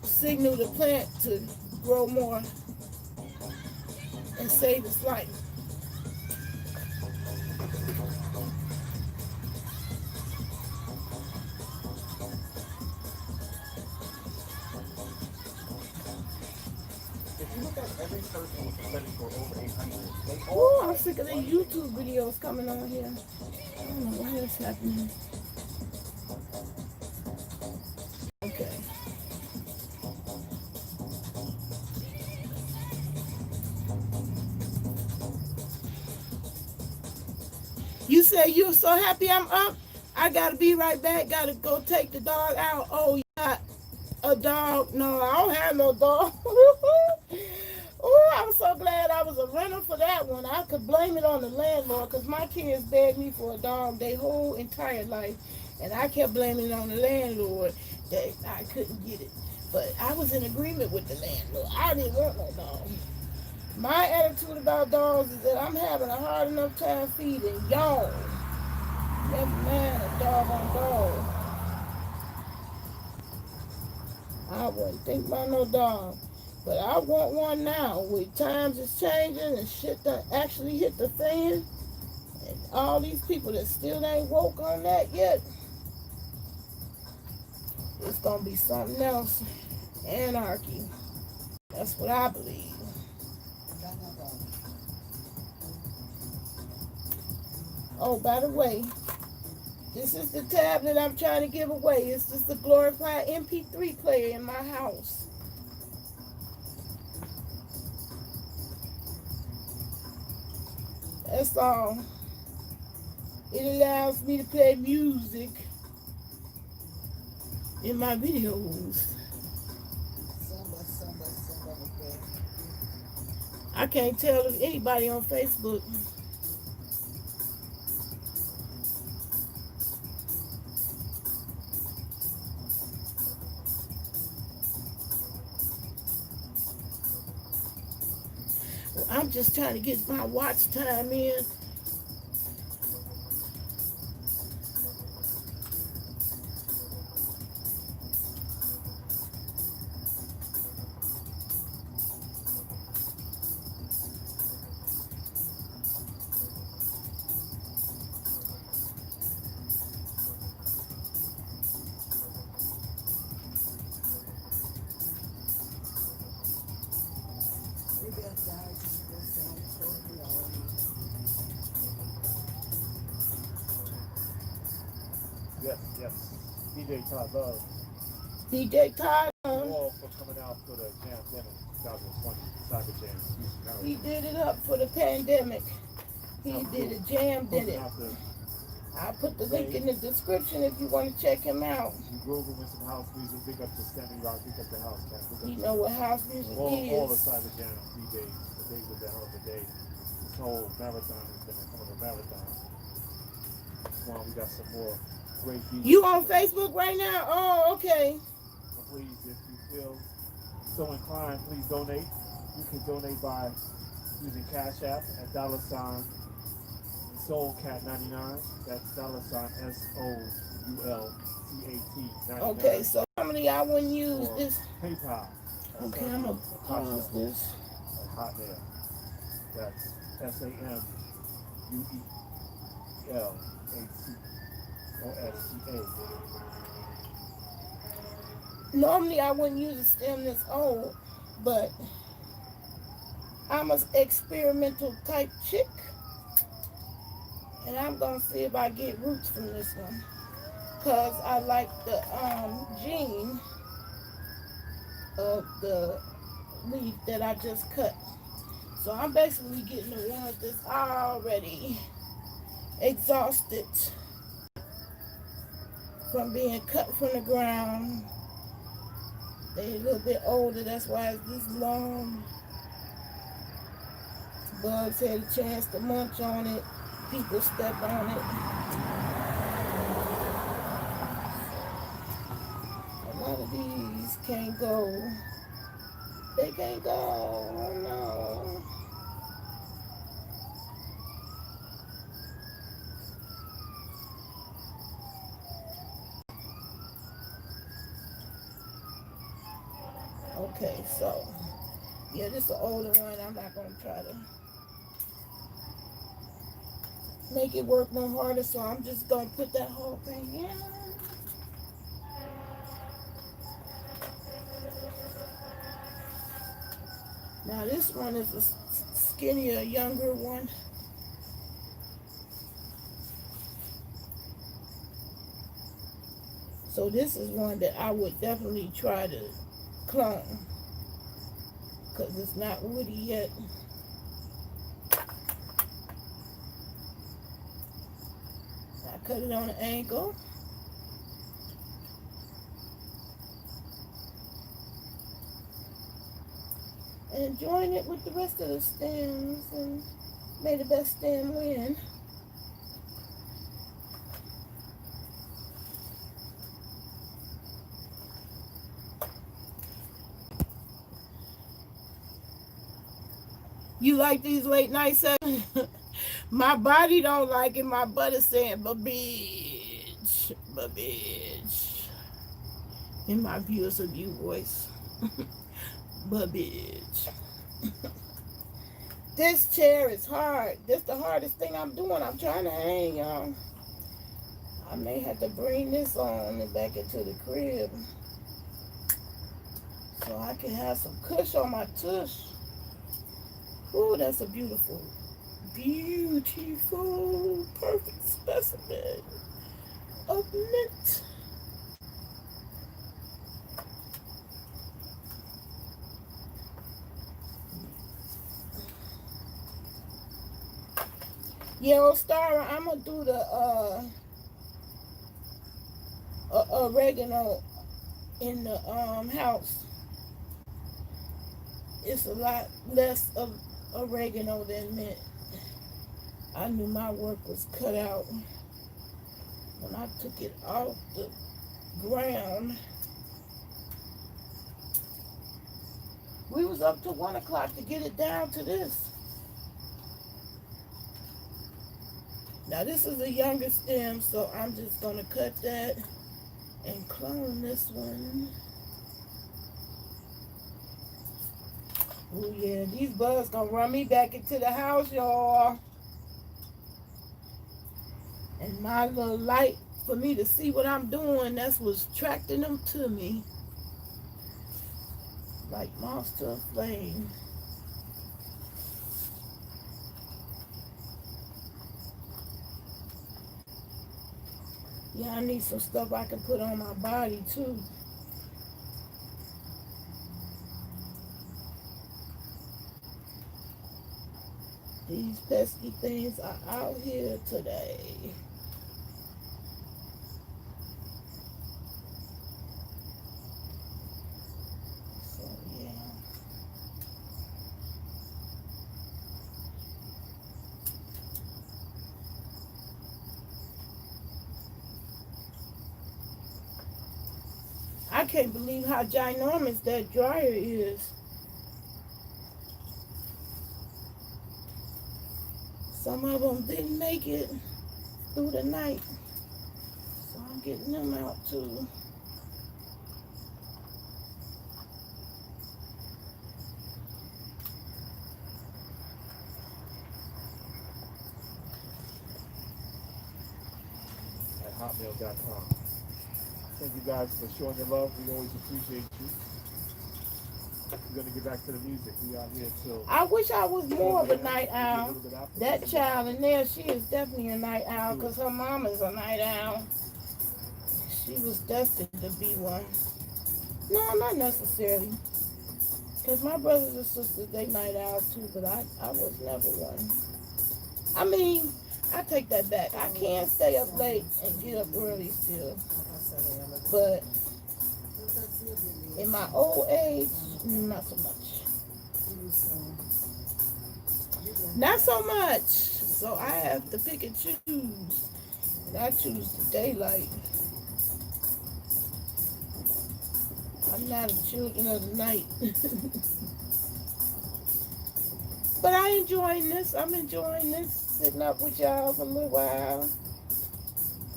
A: Signal the plant to grow more and save its life.
D: Every person with a credit score over 800, they all
A: Oh, I'm sick of the YouTube videos coming on here. I don't know why that's happening. Okay. You say you're so happy I'm up? I gotta be right back. Gotta go take the dog out. Oh, you got a dog? No, I don't have no dog. Oh, I'm so glad I was a renter for that one. I could blame it on the landlord because my kids begged me for a dog their whole entire life. And I kept blaming it on the landlord that I couldn't get it. But I was in agreement with the landlord. I didn't want no dog. My attitude about dogs is that I'm having a hard enough time feeding y'all. Never mind a dog on dog. I wouldn't think about no dog. But I want one now. With times is changing and shit that actually hit the fan. And all these people that still ain't woke on that yet. It's gonna be something else. Anarchy. That's what I believe. Oh, by the way, this is the tablet I'm trying to give away. It's just a glorified MP3 player in my house. That's all. It allows me to play music in my videos. I can't tell if anybody on Facebook. Well, I'm just trying to get my watch time in.
D: Yes, yes. DJ Todd Love.
A: DJ Todd,
D: All for coming out for the Jam Dinner 2020 Cyber Jam. Houston, Maryland.
A: he did it up for the pandemic. He did a jam, did it. I'll put the link in the description if you want to check him out.
D: You Grover with some house music, big up to Sammy Rock, big up the house cat.
A: You know what house music
D: All the
A: is.
D: Cyber Jam DJs, today was the hell of a day. This whole marathon has been a hell of a marathon. Come on, we got some more great DJs.
A: You on Facebook right now? Oh, okay.
D: So please, if you feel so inclined, please donate. You can donate by using Cash App at $SoulCat99. That's $SoulCat99.
A: Okay, so normally I wouldn't use
D: Or
A: this.
D: PayPal.
A: Okay, I'm gonna pause this.
D: Hotmail. That's SAMUELACOSCA.
A: Normally I wouldn't use a stem this old, but I'm an experimental type chick. And I'm gonna see if I get roots from this one. Cause I like the gene of the leaf that I just cut. So I'm basically getting the ones that's already exhausted from being cut from the ground. They're a little bit older, that's why it's this long. Bugs had a chance to munch on it. People step on it. A lot of these can't go. They can't go. Oh no. Okay, so yeah, this is an older one. I'm not gonna try to make it work no harder, so I'm just gonna put that whole thing in. Now this one is a skinnier, younger one. So this is one that I would definitely try to clone, because it's not woody yet. I cut it on an angle. And join it with the rest of the stems, and may the best stem win. You like these late night sessions? My body don't like it. My butt is saying, but bitch, in my viewers of you voice. But bitch. This chair is hard. This the hardest thing I'm doing. I'm trying to hang, y'all. I may have to bring this on and back into the crib so I can have some cush on my tush. Oh, that's a beautiful, beautiful, perfect specimen of mint. Yo, Star, I'm gonna do the oregano in the house. It's a lot less of oregano than mint. I knew my work was cut out when I took it off the ground. We was up to 1 o'clock to get it down to this. Now this is a younger stem, so I'm just gonna cut that and clone this one. Oh yeah, these bugs gonna run me back into the house, y'all. And my little light for me to see what I'm doing, that's what's attracting them to me. Like moths to a flame. Yeah, I need some stuff I can put on my body too. These pesky things are out here today. So yeah. I can't believe how ginormous that dryer is. Some of them didn't make it through the night. So I'm getting them out too.
D: At hotmail.com. Thank you guys for showing your love. We always appreciate you. We're gonna get back to the music. We out here till
A: I wish I was more of a night
D: maybe a
A: owl.
D: little bit after.
A: That child in there, she is definitely a night owl because her mom is a night owl. She was destined to be one. No, not necessarily. Because my brothers and sisters, they night owls too, but I was never one. I mean, I take that back. I can stay up late and get up early still. But in my old age, not so much. Not so much. So I have to pick and choose. And I choose the daylight. I'm not a children of the night. But I enjoying this. I'm enjoying this. Sitting up with y'all for a little while.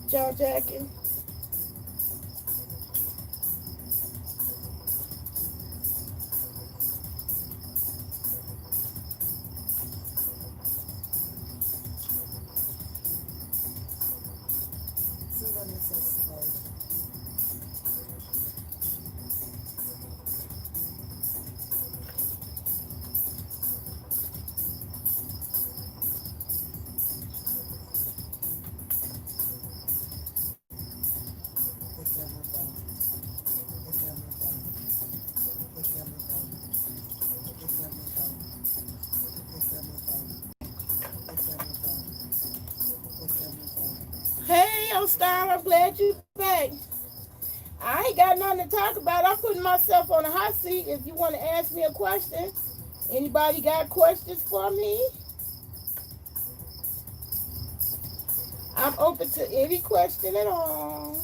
A: Jaw jacking. Hey, Star, I'm glad you back. I ain't got nothing to talk about. I'm putting myself on a hot seat. If you want to ask me a question, anybody got questions for me? I'm open to any question at all.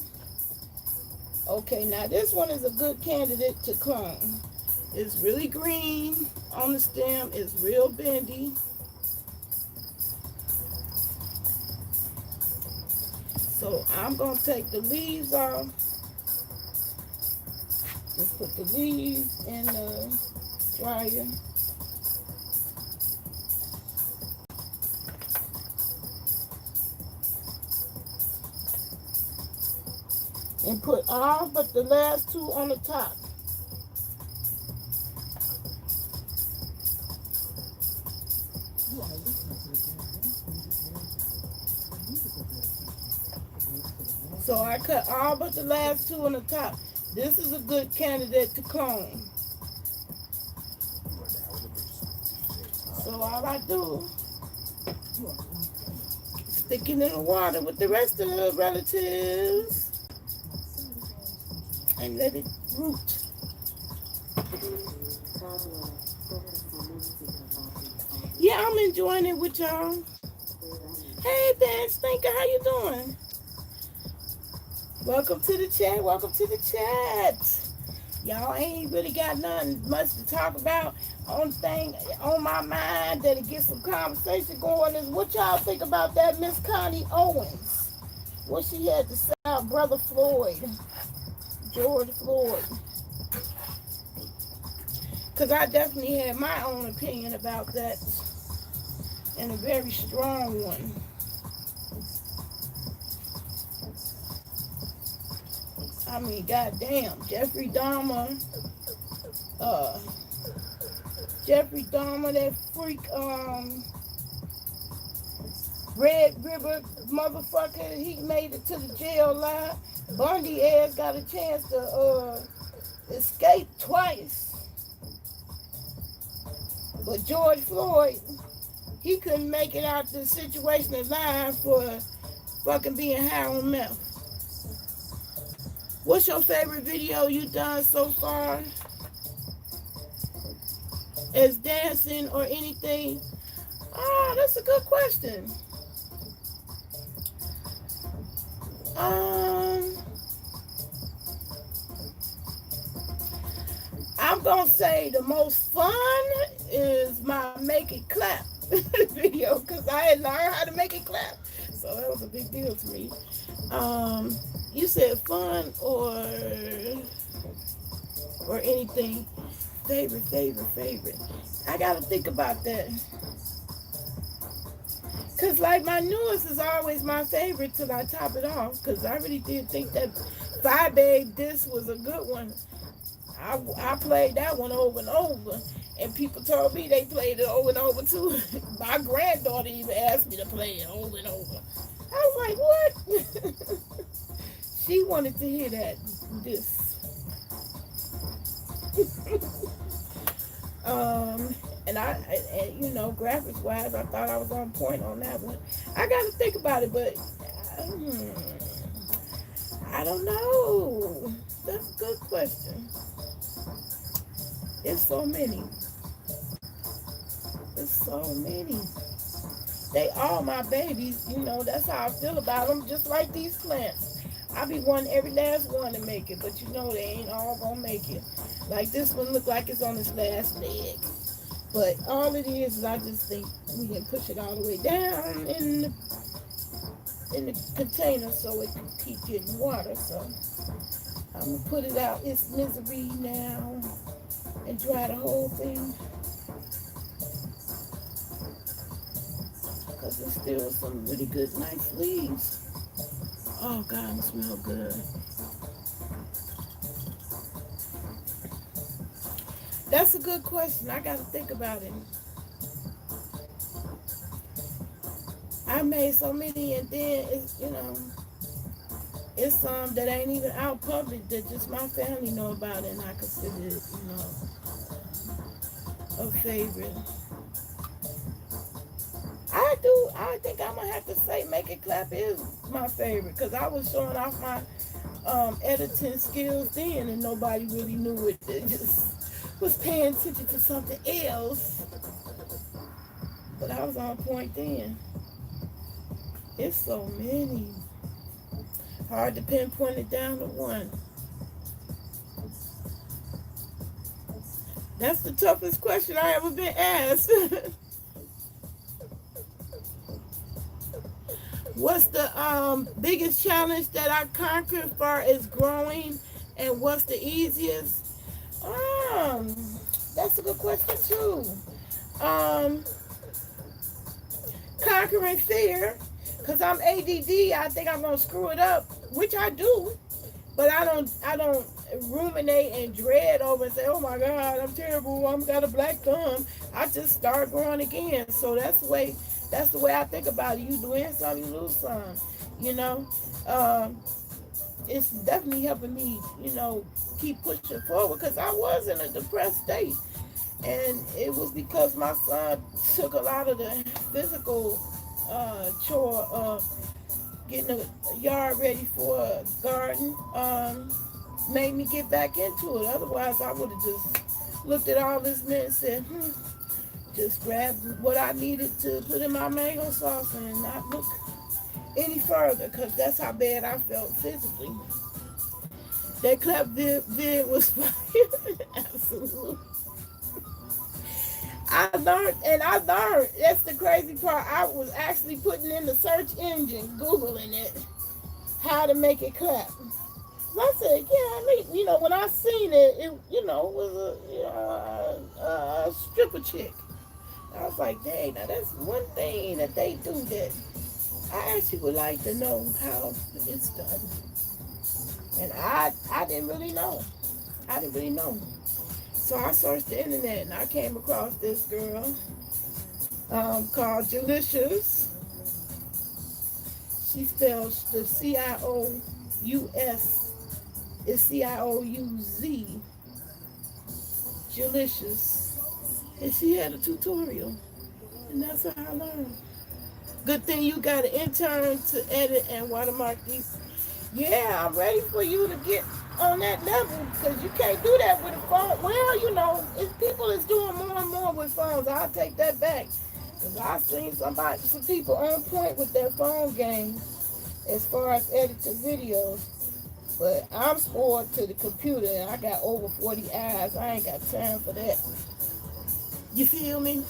A: Okay, now this one is a good candidate to clone. It's really green on the stem. It's real bendy. So I'm going to take the leaves off. Just put the leaves in the dryer. And put all but the last two on the top.
C: You are listening to the Dennis Music Marathon, a musical dedication.
A: So I cut all but the last two on the top. This is a good candidate to clone. So all I do, stick it in the water with the rest of the relatives and let it root. Yeah, I'm enjoying it with y'all. Hey, Dan Stinker, how you doing? Welcome to the chat. Welcome to the chat. Y'all ain't really got nothing much to talk about. Only thing on my mind that'll get some conversation going is what y'all think about that Miss Connie Owens. What she had to say about Brother Floyd, George Floyd. Because I definitely had my own opinion about that, and a very strong one. I mean, goddamn, Jeffrey Dahmer, that freak, Red River motherfucker, he made it to the jail line. Bundy ass got a chance to escape twice. But George Floyd, he couldn't make it out the situation alive for fucking being high on meth. What's your favorite video you done so far? As dancing or anything? Oh, that's a good question. I'm gonna say the most fun is my make it clap video, because I had learned how to make it clap, so that was a big deal to me. You said fun or anything. Favorite. I gotta think about that. Cause like my newest is always my favorite till I top it off. Cause I really did think that Five Babe this was a good one. I played that one over and over, and people told me they played it over and over too. My granddaughter even asked me to play it over and over. I was like, what? She wanted to hear this. And you know, graphics wise, I thought I was on point on that one. I got to think about it, but I don't know. That's a good question. It's so many. They all my babies, you know, that's how I feel about them, just like these plants. I be wanting every last one to make it, but you know they ain't all gonna make it. Like this one look like it's on its last leg. But all it is I just think we can push it all the way down in the container so it can keep getting water. So I'm gonna put it out its misery now and dry the whole thing. Because there's still some really good, nice leaves. Oh, God, it smells good. That's a good question. I got to think about it. I made so many, and then it's, you know, it's some that ain't even out public that just my family know about, and I consider it, you know, a favorite. I think I'm gonna have to say Make It Clap is my favorite, because I was showing off my editing skills then, and nobody really knew it. They just was paying attention to something else. But I was on point then. It's so many. Hard to pinpoint it down to one. That's the toughest question I ever been asked. What's the biggest challenge that I conquered as far as growing, and what's the easiest? That's a good question too. Conquering fear, because I'm ADD. I think I'm gonna screw it up, which I do, but I don't ruminate and dread over and say, oh my God, I'm terrible, I'm got a black thumb, I just start growing again. So that's the way I think about it. You win some, you lose some. You know, it's definitely helping me, keep pushing forward because I was in a depressed state. And it was because my son took a lot of the physical chore of getting a yard ready for a garden, made me get back into it. Otherwise, I would have just looked at all this mint and said, just grabbed what I needed to put in my mango sauce and not look any further because that's how bad I felt physically. That clap vid was fire. Absolutely. I learned, that's the crazy part. I was actually putting in the search engine, Googling it, how to make it clap. So I said, when I seen it, was a stripper chick. I was like, dang, now that's one thing that they do that I actually would like to know how it's done. And I didn't really know. So I searched the internet and I came across this girl called Jalicious. She spells the C-I-O-U-S. It's C-I-O-U-Z. Jalicious. And she had a tutorial. And that's how I learned. Good thing you got an intern to edit and watermark these. Yeah, I'm ready for you to get on that level because you can't do that with a phone. Well, it's people that's doing more and more with phones. I'll take that back because I've seen some people on point with their phone game as far as editing videos. But I'm spoiled to the computer and I got over 40 eyes. I ain't got time for that. You feel me?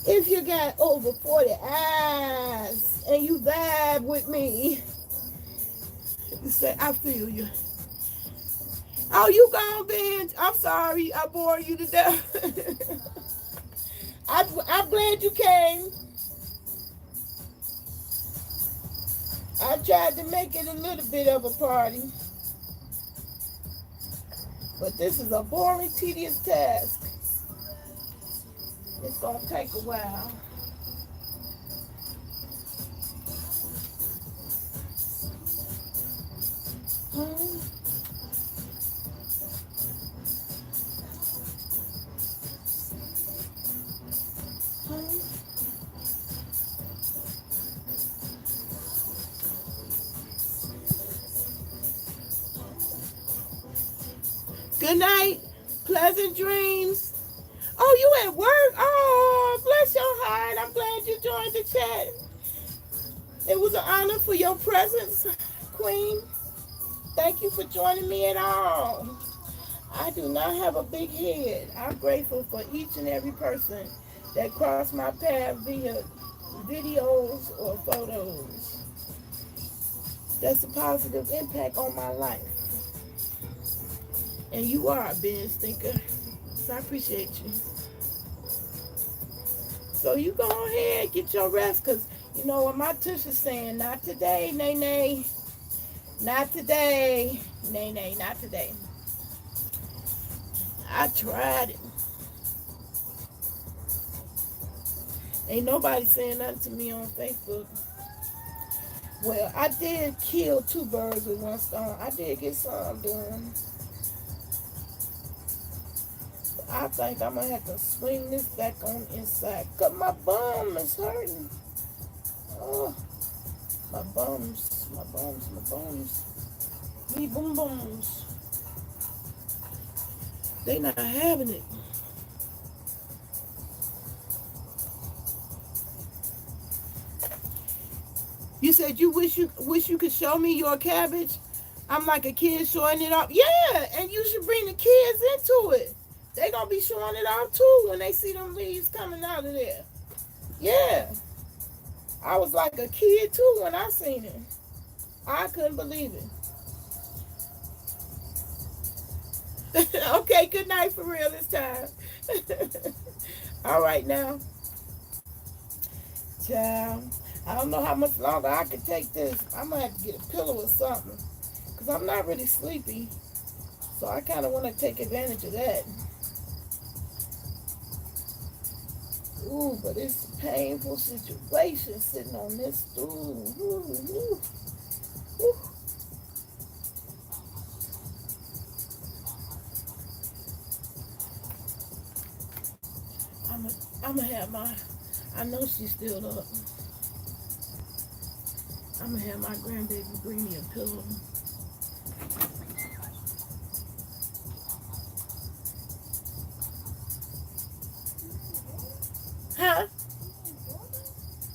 A: If you got over 40 eyes and you vibe with me, you say, I feel you. Oh, you gone, Ben? I'm sorry, I bore you to death. I'm glad you came. I tried to make it a little bit of a party. But this is a boring, tedious task. It's going to take a while. Good night. Pleasant dreams. Oh, you at work? Oh, bless your heart. I'm glad you joined the chat. It was an honor for your presence, Queen. Thank you for joining me at all. I do not have a big head. I'm grateful for each and every person that crossed my path via videos or photos. That's a positive impact on my life. And you are a Ben Stinker. So I appreciate you. So you go ahead, get your rest, because you know what my tush is saying, not today, nay. Not today. Nay, not today. I tried it. Ain't nobody saying nothing to me on Facebook. Well, I did kill 2 birds with 1 stone. I did get some done. I think I'm going to have to swing this back on inside. Because my bum is hurting. Oh, my bums. Me boom booms. They not having it. You said you wish you could show me your cabbage. I'm like a kid showing it off. Yeah, and you should bring the kids into it. They gonna be showing it off too when they see them leaves coming out of there. Yeah. I was like a kid too when I seen it. I couldn't believe it. Okay, good night for real this time. All right now. Ciao. I don't know how much longer I can take this. I'm going to have to get a pillow or something. Because because I'm not really sleepy. So I kind of want to take advantage of that. Ooh, but it's a painful situation sitting on this stool. Ooh, ooh, ooh. I'm gonna have my, I know she's still up. I'm gonna have my grandbaby bring me a pillow. Huh?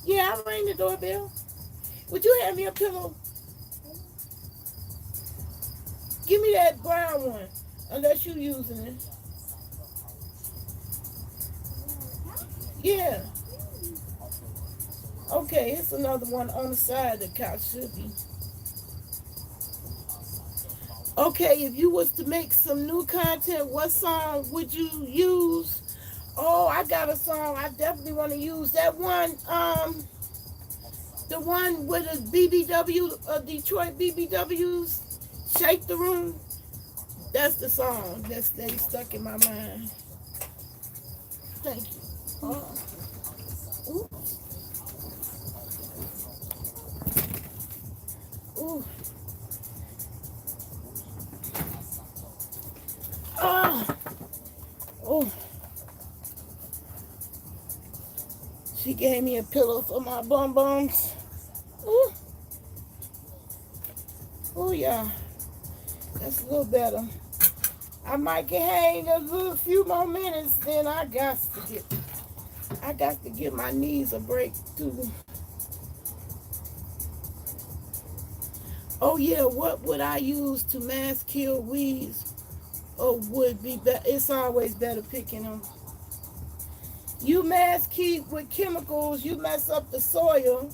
A: Yeah, I rang the doorbell. Would you hand me a pillow? Give me that brown one, unless you using it. Yeah. Okay, it's another one on the side of the couch, should be. Okay, if you was to make some new content, what song would you use? Oh, I got a song I definitely want to use. That one, the one with the BBW, Detroit BBWs, Shake the Room. That's the song that stays stuck in my mind. Thank you. Ooh. Ooh. Ah. Oh. She gave me a pillow for my bum bums. Ooh. Oh yeah. That's a little better. I might get hang a little few more minutes, then I got to give my knees a break too. Oh yeah, what would I use to mass kill weeds? Or would be better? It's always better picking them. You mass keep with chemicals, you mess up the soil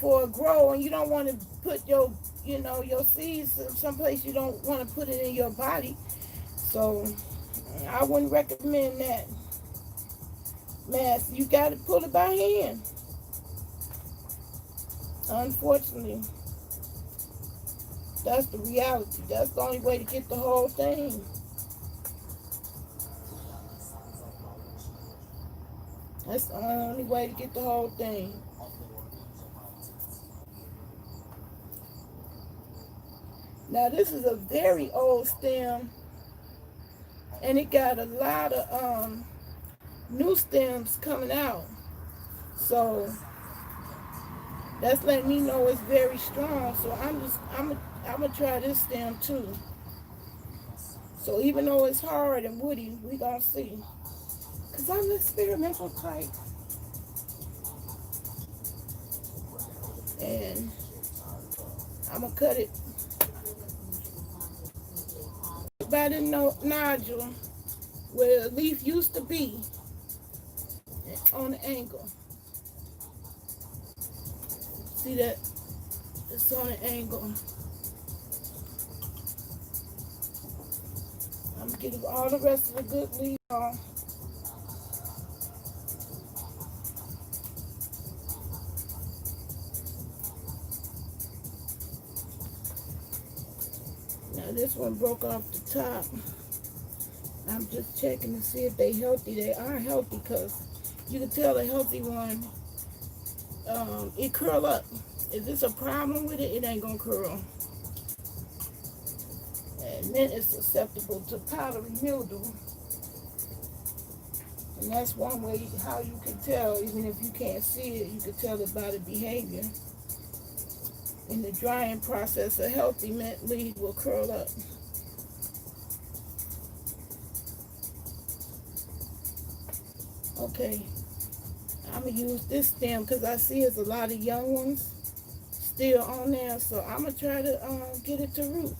A: for a grow, and you don't want to put your, your seeds someplace you don't want to put it in your body. So I wouldn't recommend that. Mass, you got to pull it by hand. Unfortunately, that's the reality. That's the only way to get the whole thing. That's the only way to get the whole thing. Now this is a very old stem, and it got a lot of new stems coming out. So that's letting me know it's very strong. So I'm gonna try this stem too. So even though it's hard and woody, we gonna see. Cause I'm the experimental type. And I'm gonna cut it by the nodule where the leaf used to be on the angle. See that? It's on an angle. I'm gonna get all the rest of the good leaves off. Now this one broke off the top. I'm just checking to see if they healthy. They are healthy because you can tell a healthy one, it curl up. If it's a problem with it, it ain't gonna curl. And then it's susceptible to powdery mildew. And that's one way how you can tell, even if you can't see it, you can tell it by the behavior. In the drying process, a healthy mint leaf will curl up. Okay, I'm gonna use this stem because I see there's a lot of young ones still on there, so I'm gonna try to get it to root.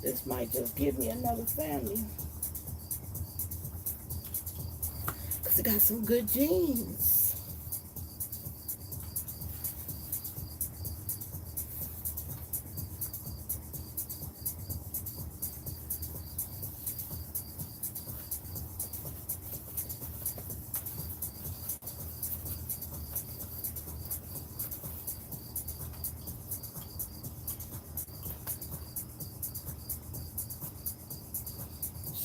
A: This might just give me another family because it got some good genes.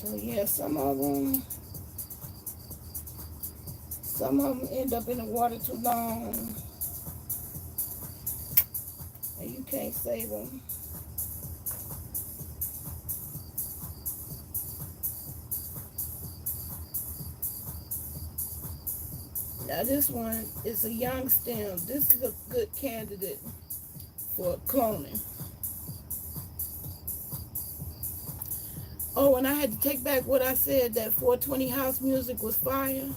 A: So yeah, some of them end up in the water too long, and you can't save them. Now this one is a young stem. This is a good candidate for cloning. Oh, and I had to take back what I said, that 420 house music was fire.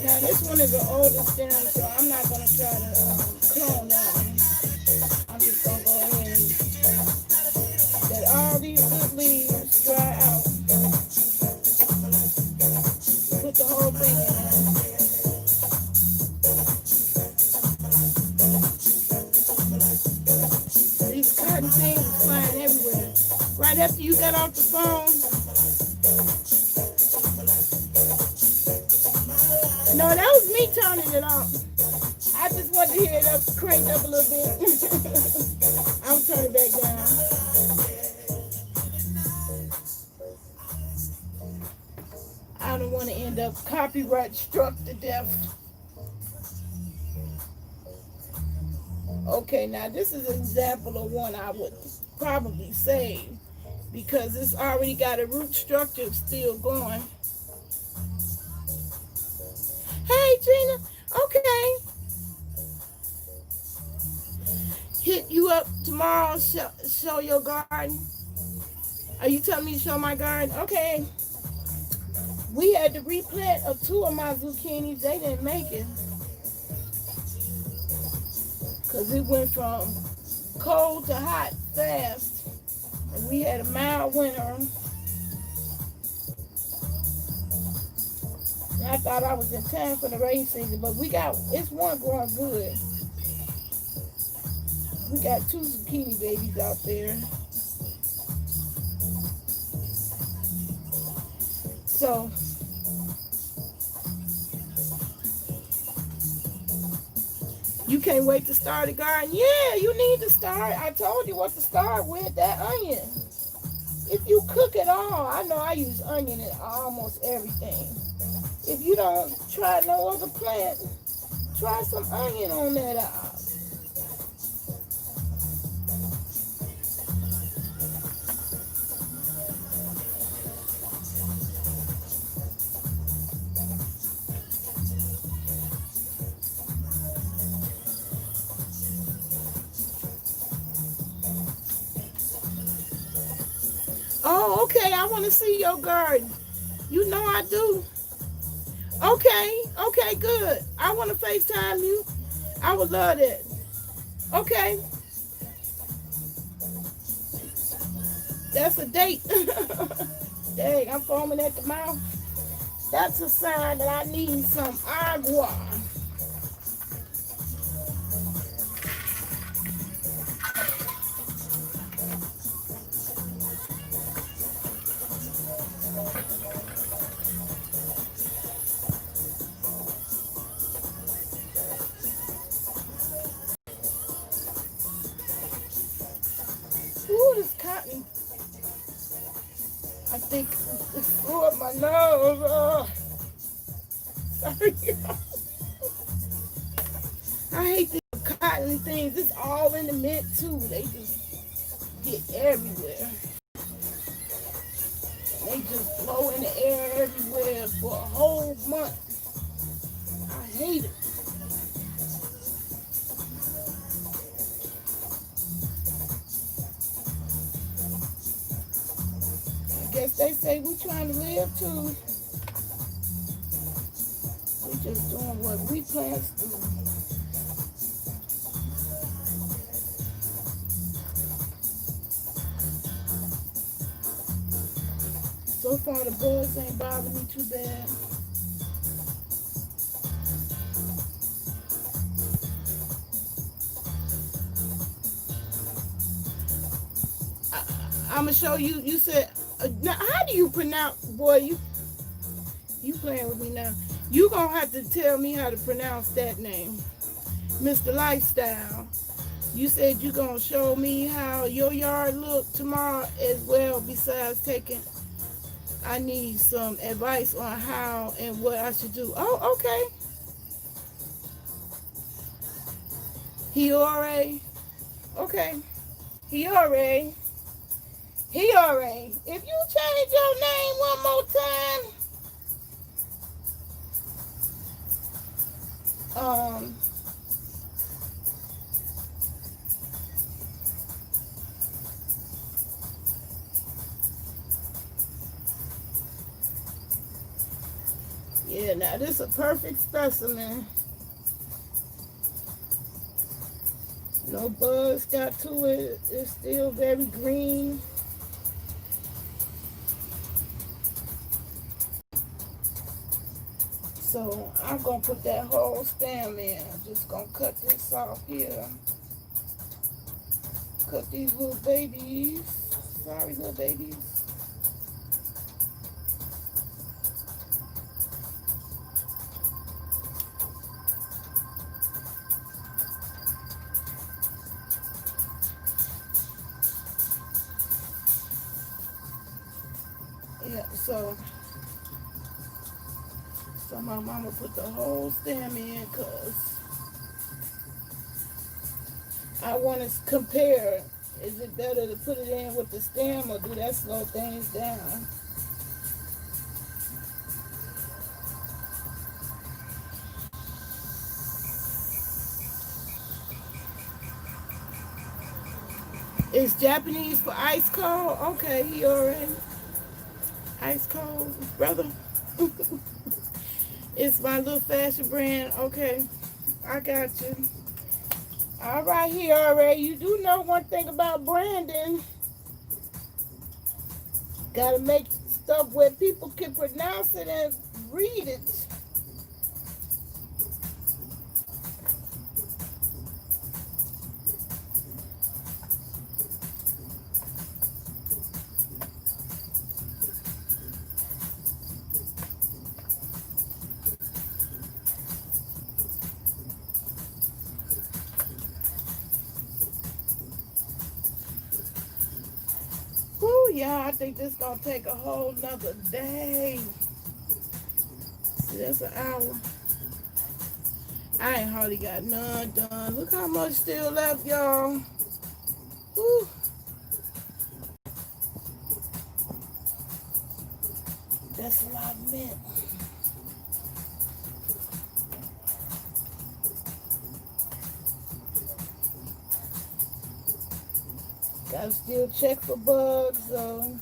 A: Now this one is an older stem, so I'm not gonna try to clone that one. I'm just gonna go ahead and let all these good leaves dry out. Put the whole thing in there. These cotton things is flying everywhere. Right after you got off the phone. No, that was me turning it off. I just wanted to hear it up, cranked up a little bit. I'll turn it back down. I don't want to end up copyright struck to death. Okay, now this is an example of one I would probably save because it's already got a root structure still going. Hey, Gina. Okay. Hit you up tomorrow, show your garden. Are you telling me to show my garden? Okay. We had to replant two of my zucchinis. They didn't make it. Because it went from cold to hot fast. And we had a mild winter. I thought I was in time for the rain season, but it's one growing good. We got 2 zucchini babies out there. So, you can't wait to start a garden? Yeah, you need to start. I told you what to start with, that onion. If you cook it all, I know I use onion in almost everything. If you don't try no other plant, try some onion on that. Oh, okay, I want to see your garden. You know I do. Okay, good. I want to FaceTime you. I would love that. Okay. That's a date. Dang, I'm foaming at the mouth. That's a sign that I need some agua. Ooh, this cotton. I think it's through my nose. Sorry. I hate these cotton things. It's all in the mint too. They just get everywhere. They just blow in the air everywhere for a whole month. I hate it. I guess they say we trying to live too. We just doing what we plan to do. So far the bugs ain't bothering me too bad. I'm gonna show you. You said, now how do you pronounce? Boy, you playing with me now. You gonna have to tell me how to pronounce that name, Mr. Lifestyle. You said you gonna show me how your yard look tomorrow as well. Besides taking, I need some advice on how and what I should do. Oh, okay. Hiore. Okay. Hiore. Hiore. If you change your name one more time, yeah, now this is a perfect specimen. No bugs got to it. It's still very green. So I'm gonna put that whole stem in. I'm just gonna cut this off here. Cut these little babies. Sorry, little babies. Yeah, so my mama put the whole stem in because I want to compare. Is it better to put it in with the stem or do that slow things down? It's Japanese for ice cold? Okay, you already ice cold, brother. It's my little fashion brand. Okay, I got you. All right, here already. You do know one thing about branding. Gotta make stuff where people can pronounce it and read it. Ooh, yeah, I think this gonna take a whole nother day. See, that's an hour. I ain't hardly got none done. Look how much still left, y'all. Ooh. That's a lot of mint. Gotta still check for bugs, though.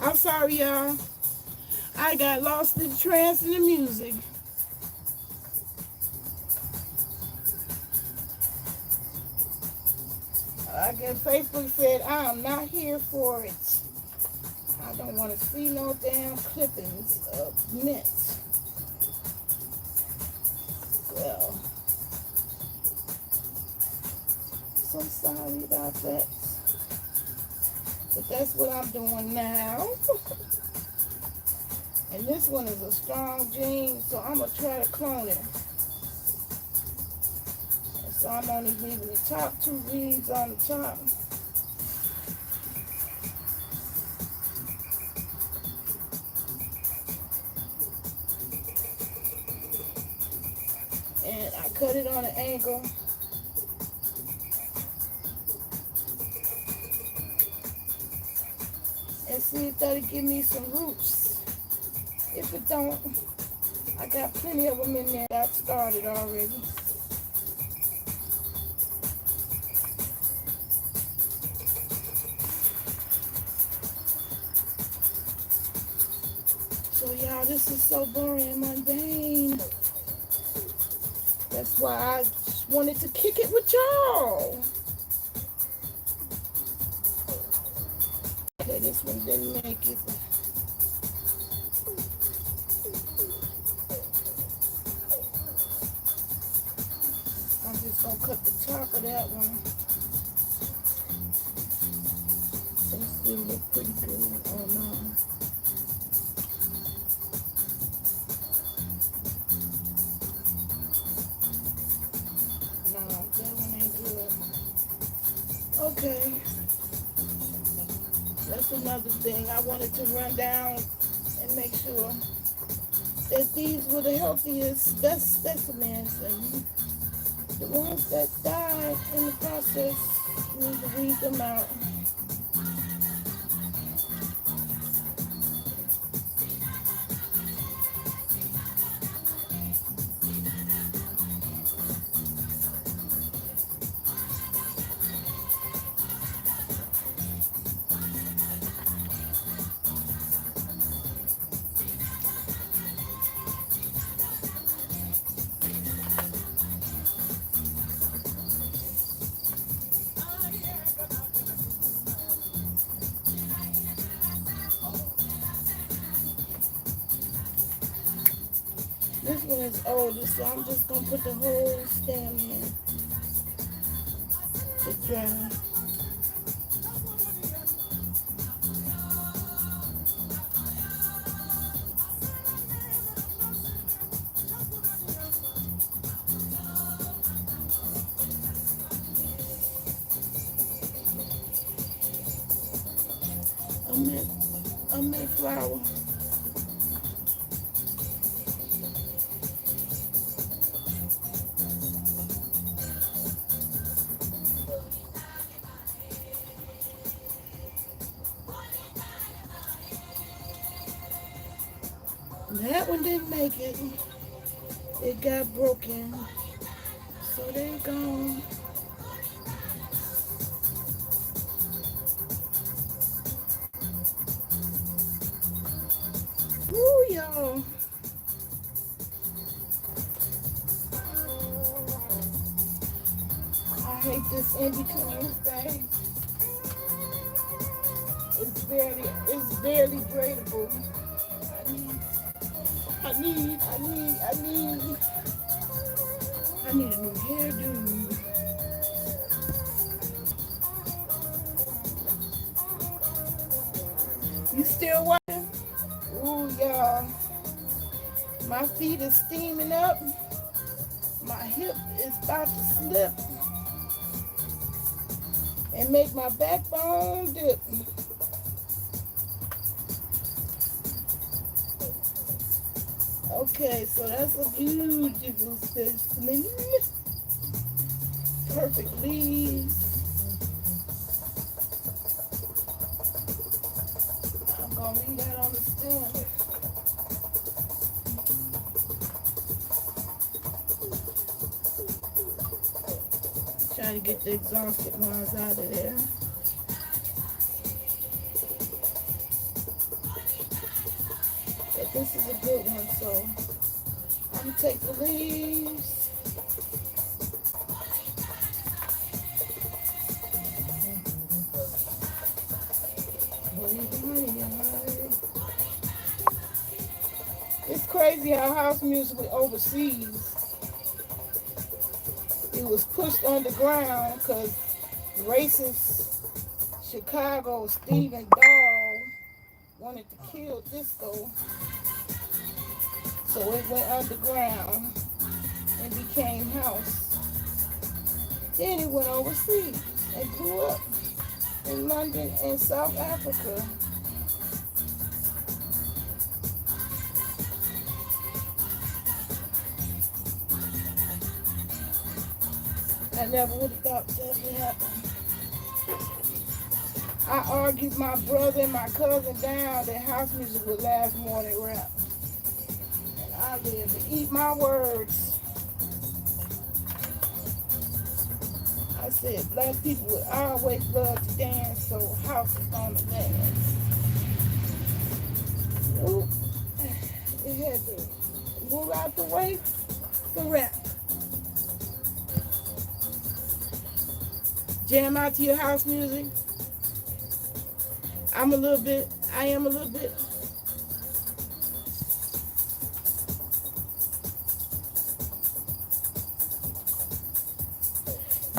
A: I'm sorry, y'all. I got lost in the trance in the music. Like Facebook said, I am not here for it. I don't want to see no damn clippings of mints. Well, so sorry about that. But that's what I'm doing now. And this one is a strong gene, so I'm going to try to clone it. And so I'm only leaving the top 2 leaves on the top. And I cut it on an angle. And see if that'll give me some roots. If it don't, I got plenty of them in there that I've started already. So y'all, this is so boring and mundane. That's why I just wanted to kick it with y'all. Okay, this one didn't make it. I'm just gonna cut the top of that one. They still look pretty good. Oh no. No, that one ain't good. Okay. That's another thing. I wanted to run down and make sure that these were the healthiest specimens, and the ones that died in the process, need to weed them out. This one is older, so I'm just gonna put the whole stem in to dry. A mint flower. That one didn't make it. It got broken. So they're gone. Woo, y'all. I hate this in-between thing. It's barely braidable. I need a new hairdo. You still watching? Ooh, y'all. My feet is steaming up. My hip is about to slip and make my backbone dip. Okay, so that's a beautiful specimen. Perfect leaves. I'm gonna leave that on the stem. Try to get the exhausted ones out of there. This is a good one, so I'm gonna take the leaves. It's crazy how house music overseas, it was pushed underground because racist Chicago Stephen Dahl wanted to kill disco, so it went underground and became house. Then it went overseas and grew up in London and South Africa. I never would have thought that would happen. I argued my brother and my cousin down that house music would last more than rap. And I live to eat my words. I said black people would always love to dance, so house is on the dance. Oop. It had to move out the way for rap. Jam out to your house music. I am a little bit.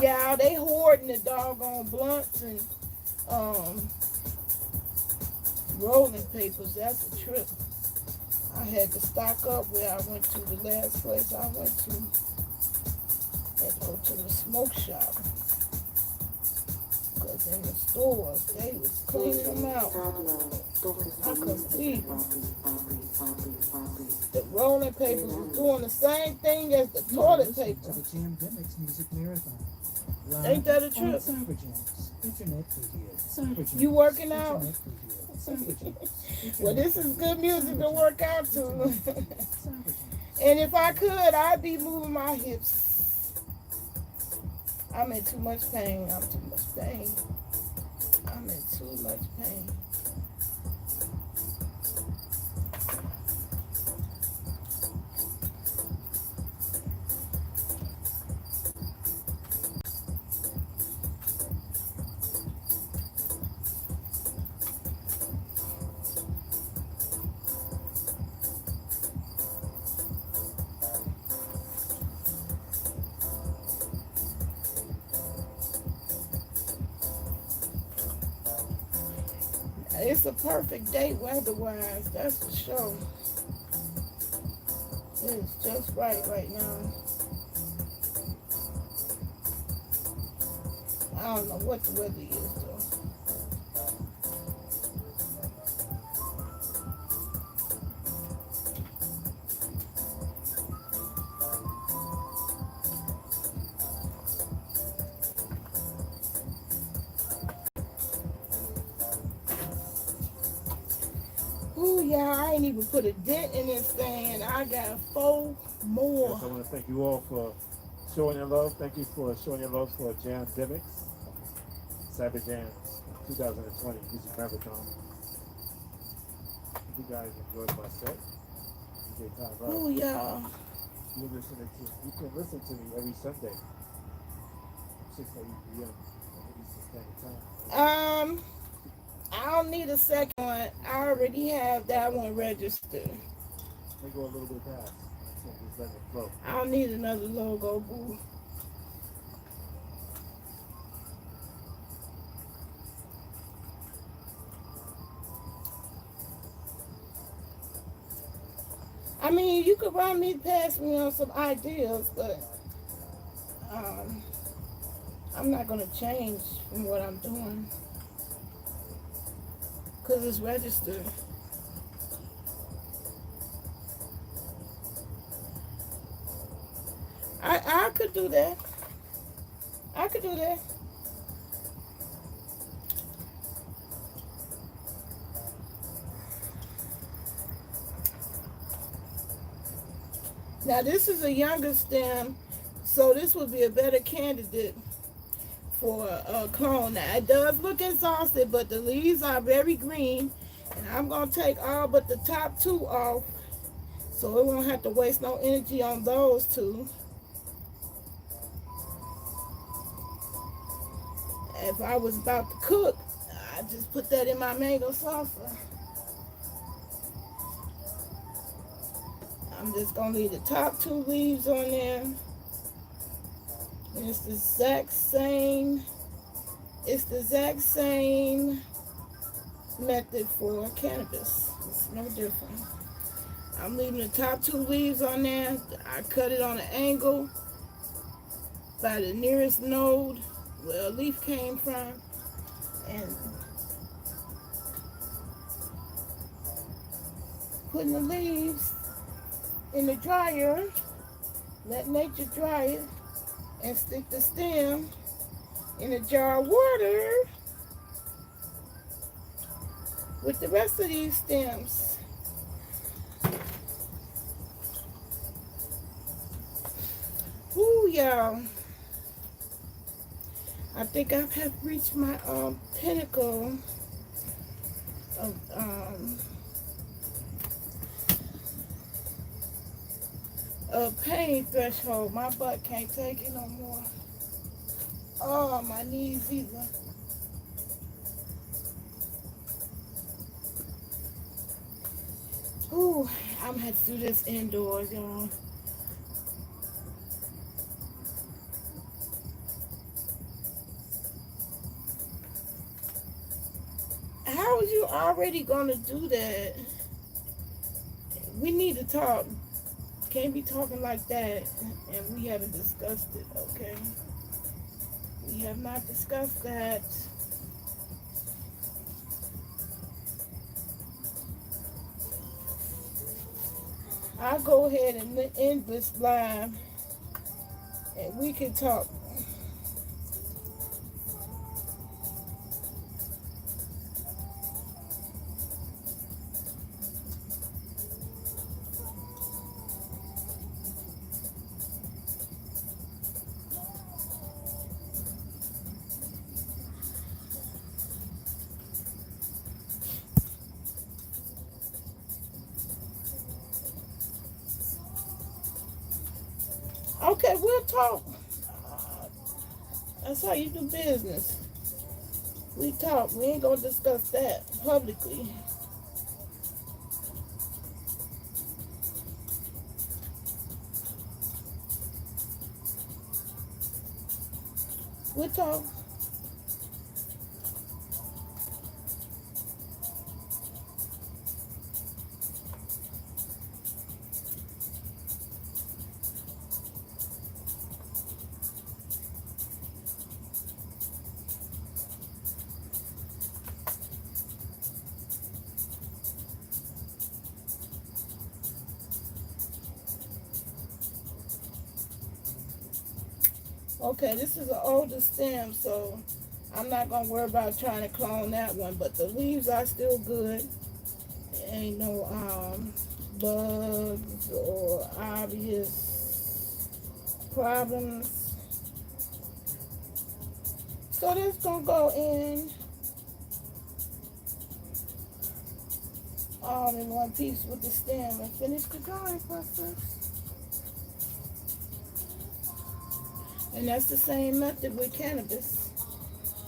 A: Yeah, they hoarding the doggone blunts and rolling papers. That's a trip. I had to stock up where I went to the last place I went to. And go to the smoke shop. Because in the stores, they was cleaning them out. I couldn't believe it. The rolling papers was doing the same thing as the toilet paper.
C: To the Jamdemics Music Marathon.
A: Ain't that a trip?
C: Cyberjams, Internet Radio. Cyberjams,
A: You working out?
C: Internet Radio. Cyberjams,
A: Well, this is good music to work out to.
C: Cyberjams.
A: And if I could, I'd be moving my hips. I'm in too much pain. I'm in too much pain. It's a perfect day weather-wise, that's for sure. It's just right now. I don't know what the weather is though. Ooh, yeah, I ain't even put a dent in this thing, and I got 4 more.
D: Yes, I want to thank you all for showing your love. Thank you for showing your love for Jamdemics, Cyberjams 2020 Music Marathon. You guys enjoyed my set. DJ Time Love.
A: Ooh, yeah.
D: You can listen to me every Sunday, 6:30 p.m. Eastern Standard Time.
A: I don't need a second one. I already have that one registered.
D: They go a little bit past. So just let it flow.
A: I don't need another logo, boo. I mean, you could run me past me on some ideas, but I'm not going to change from what I'm doing. Because it's registered. I could do that. I could do that. Now this is a younger stem, so this would be a better candidate for a clone. Now it does look exhausted, but the leaves are very green, And I'm gonna take all but the top two off so it won't have to waste no energy on those two. If I was about to cook, I just put that in my mango salsa. I'm just gonna leave the top two leaves on there. And it's the exact same. It's the exact same method for cannabis. It's no different. I'm leaving the top two leaves on there. I cut it on an angle by the nearest node where a leaf came from. And putting the leaves in the dryer, let nature dry it, and stick the stem in a jar of water with the rest of these stems. Ooh, y'all. I think I have reached my pinnacle of pain threshold. My butt can't take it no more. Oh, my knees either. Ooh, I'm gonna have to do this indoors, y'all. How are you already gonna do that? We need to talk. Can't be talking like that, and we haven't discussed it, okay? We have not discussed that. I'll go ahead and end this live, and we can talk. Okay, we'll talk. That's how you do business. We talk. We ain't gonna discuss that publicly. We'll talk. Okay, this is an older stem, so I'm not gonna worry about trying to clone that one, but the leaves are still good. Ain't no bugs or obvious problems. So that's gonna go in all in one piece with the stem and finish the drawing process. And that's the same method with cannabis.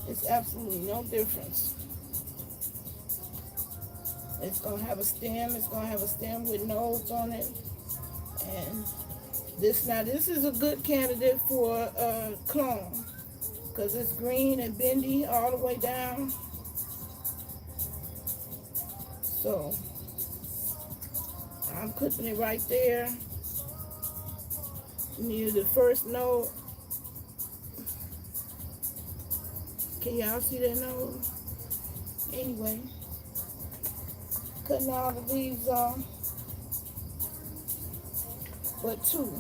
A: It's absolutely no difference. It's gonna have a stem. It's gonna have a stem with nodes on it. And this is a good candidate for a clone because it's green and bendy all the way down. So I'm putting it right there near the first node. Can y'all see that node? Anyway, cutting all the leaves off, but two.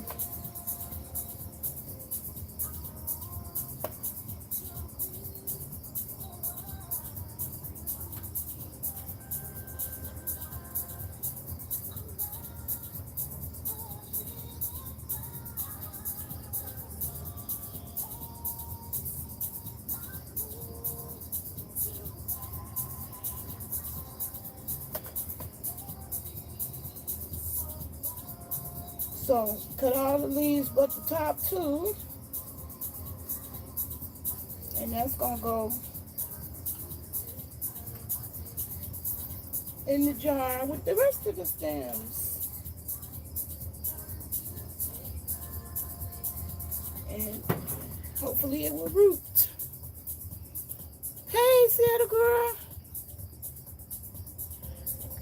A: So cut all the leaves but the top two. And that's gonna go in the jar with the rest of the stems. And hopefully it will root. Hey, Seattle girl.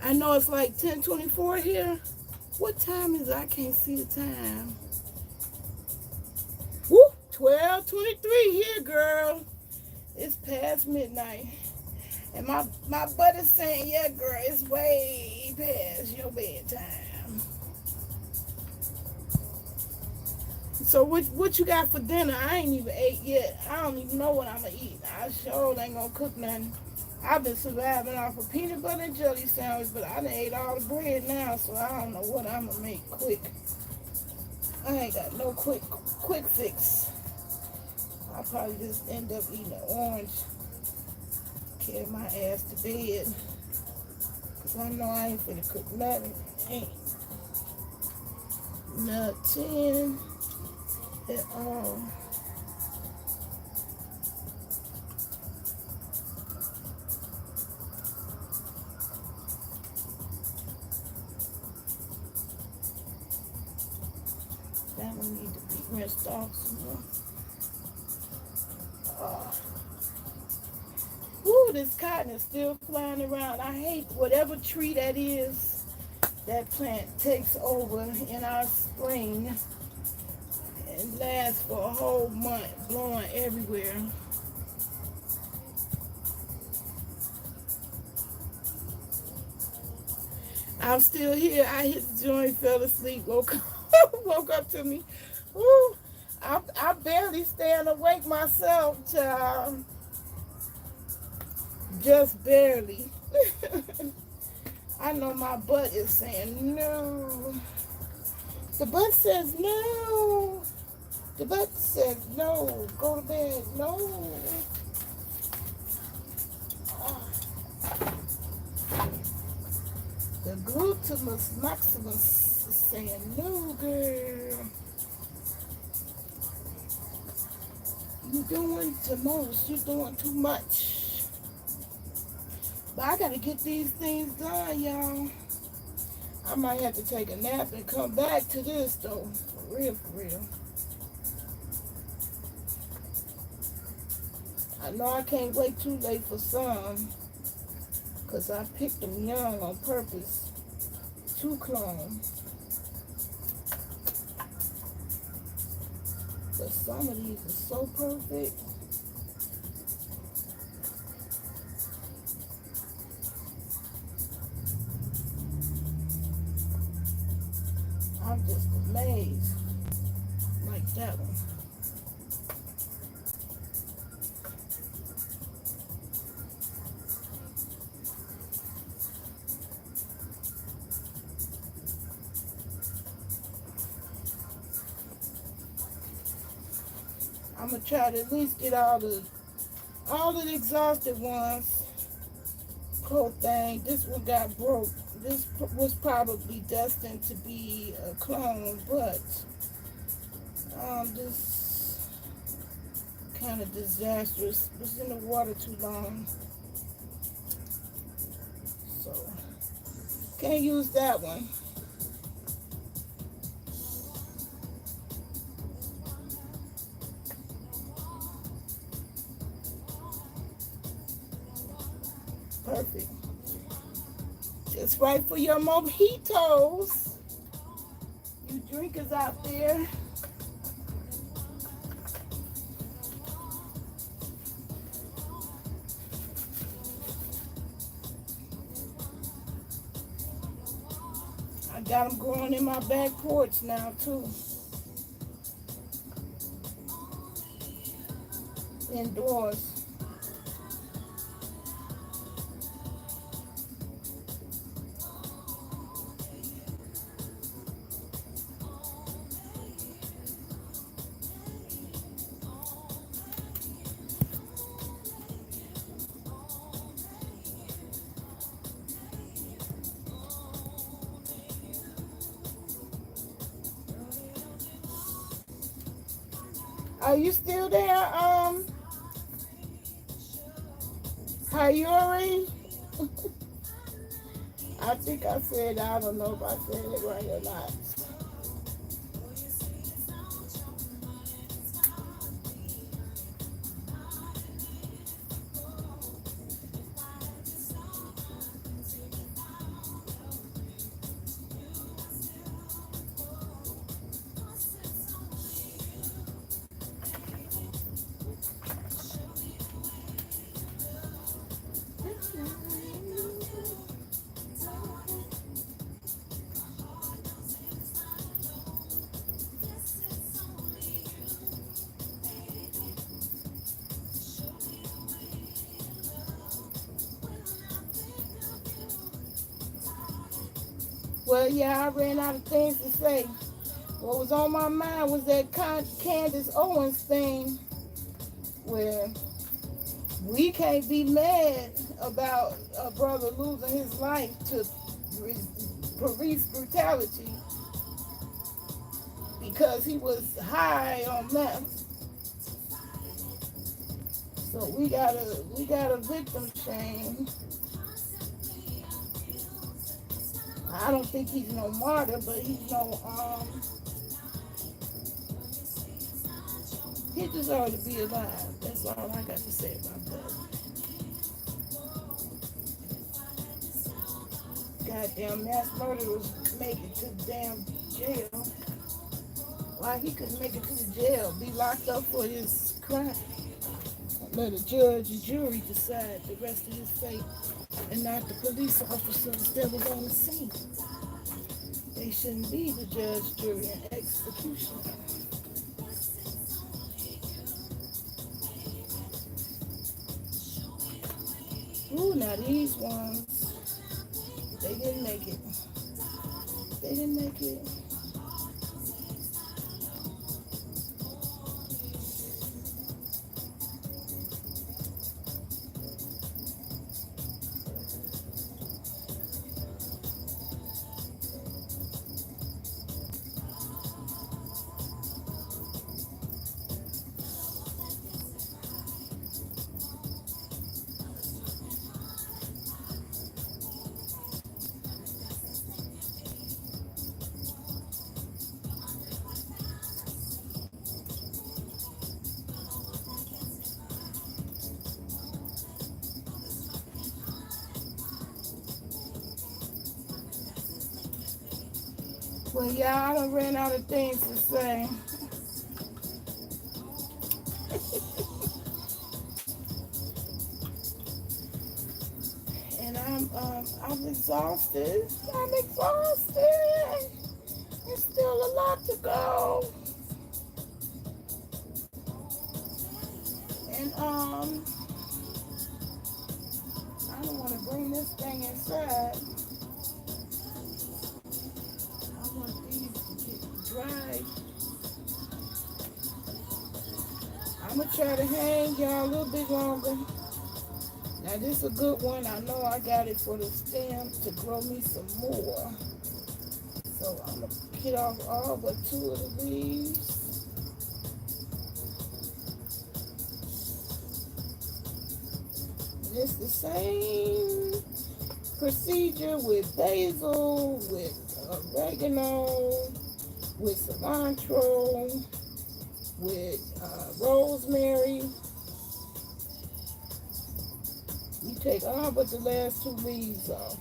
A: I know it's like 10:24 here. What time is it? I can't see the time. Woo! 12:23 here, girl. It's past midnight. And my butt is saying, yeah, girl, it's way past your bedtime. So what you got for dinner? I ain't even ate yet. I don't even know what I'm going to eat. I sure ain't going to cook nothing. I've been surviving off a peanut butter and jelly sandwich, but I done ate all the bread now, so I don't know what I'm going to make quick. I ain't got no quick fix. I'll probably just end up eating an orange. Carry my ass to bed. Because I know I ain't finna cook nothing. Ain't nothing at all. That one need to be rinsed off some more. Ooh, this cotton is still flying around. I hate whatever tree that is. That plant takes over in our spring and lasts for a whole month, blowing everywhere. I'm still here. I hit the joint, fell asleep, woke up to me. Ooh, I barely staying awake myself, child. Just barely. I know my butt is saying no. The butt says no. The butt says no. Go to bed. No. The gluteus maximus is saying no, girl. You're doing too much. You're doing too much. But I gotta get these things done, y'all. I might have to take a nap and come back to this, though. For real, for real. I know I can't wait too late for some. Because I picked them young on purpose. 2 clones. But some of these are so perfect. I'm just amazed. Like that one. I'm gonna try to at least get all the exhausted ones. Cool thing. This one got broke. This was probably destined to be a clone, but this kind of disastrous. It was in the water too long, so can't use that one. Perfect. Just right for your mojitos. You drinkers out there. I got them growing in my back porch now too. Indoors. Are you still there? Hayuri? I think I said, I don't know if I said it right or not. Well, yeah, I ran out of things to say. What was on my mind was that Candace Owens thing where we can't be mad about a brother losing his life to police brutality because he was high on meth. So we gotta victim shame. I don't think he's no martyr, but he's no he deserves to be alive. That's all I got to say about that. Goddamn mass murderers make it to the damn jail. Why he couldn't make it to the jail, be locked up for his crime. Let a judge and jury decide the rest of his fate and not the police officers that was on the scene. They shouldn't be the judge, jury, and executioner. Ooh, now these ones, they didn't make it. They didn't make it. Well, yeah, I done ran out of things to say. And I'm exhausted. I'm exhausted. There's still a lot to go. And I don't want to bring this thing inside. I want these to get dried. I'm gonna try to hang y'all a little bit longer. Now this is a good one. I know I got it for the stem to grow me some more. So I'm gonna get off all but 2 of the leaves. And it's the same procedure with basil, with oregano, with cilantro, with rosemary. You take all but the last 2 leaves off.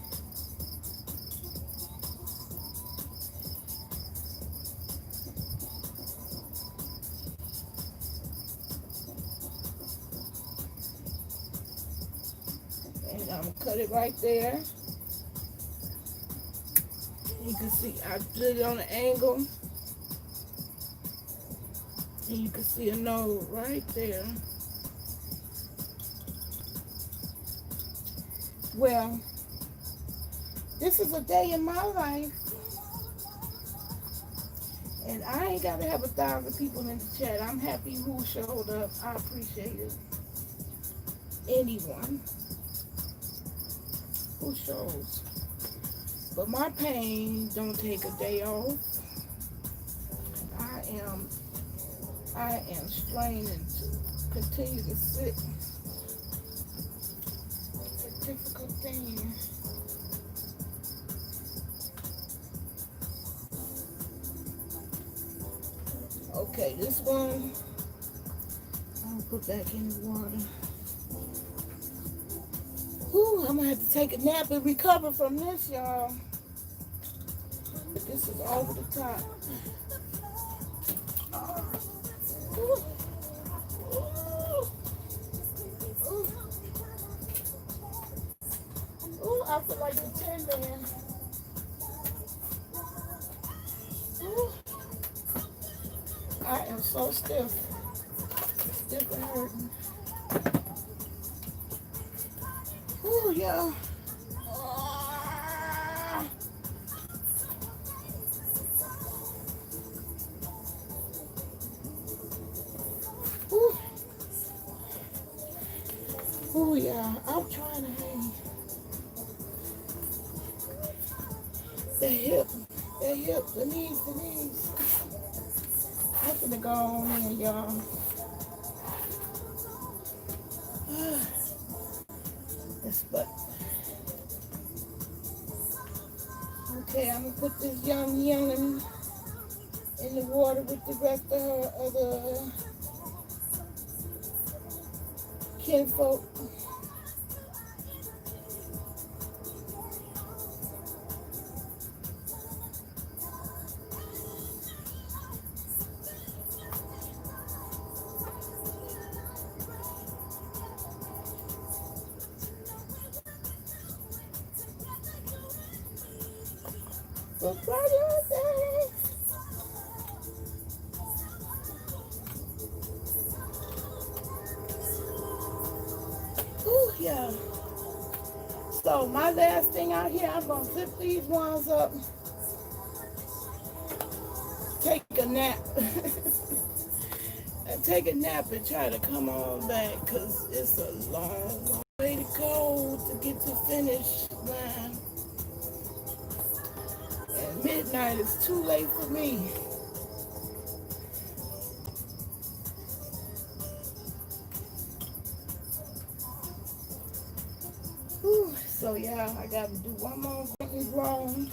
A: And I'm gonna cut it right there. You can see I did it on an angle. And you can see a node right there. Well, this is a day in my life. And I ain't got to have 1,000 people in the chat. I'm happy who showed up. I appreciate it. Anyone who shows. But my pain don't take a day off. I am I am straining to continue to sit. It's a difficult thing. Okay, this one I'll put back in the water. Ooh, I'm gonna have to take a nap and recover from this, y'all. This is over the top. Ooh. Ooh. Ooh. Ooh, I feel like the Tin Man. Ooh. I am so stiff. Stiff and hurting. Ooh, yeah. Ooh. Ooh, yeah. I'm trying to hang. The hip, the knees. I'm gonna go on in, y'all. This butt. Okay, I'm gonna put this youngin' in the water with the rest of her other kinfolk. For Father's Day. Ooh, yeah. So my last thing out here, I'm gonna flip these ones up, take a nap, and take a nap and try to come on back, cause it's a long way to go to get to finish line. And midnight is too late for me. Whew. So yeah, I gotta do one more round.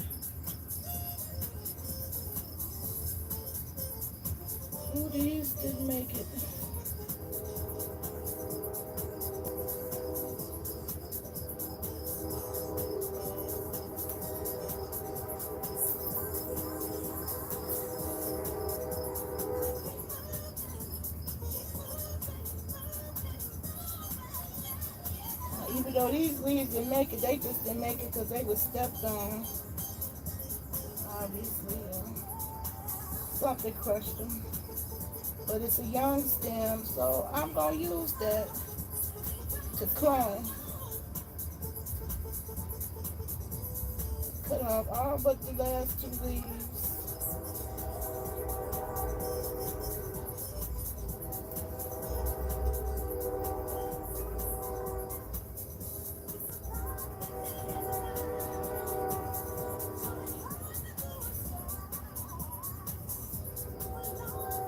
A: Ooh, these didn't make it. Even though these leaves didn't make it, they just didn't make it because they were stepped on. Obviously, something crushed them. But it's a young stem, so I'm going to use that to clone. Cut off all but the last two leaves.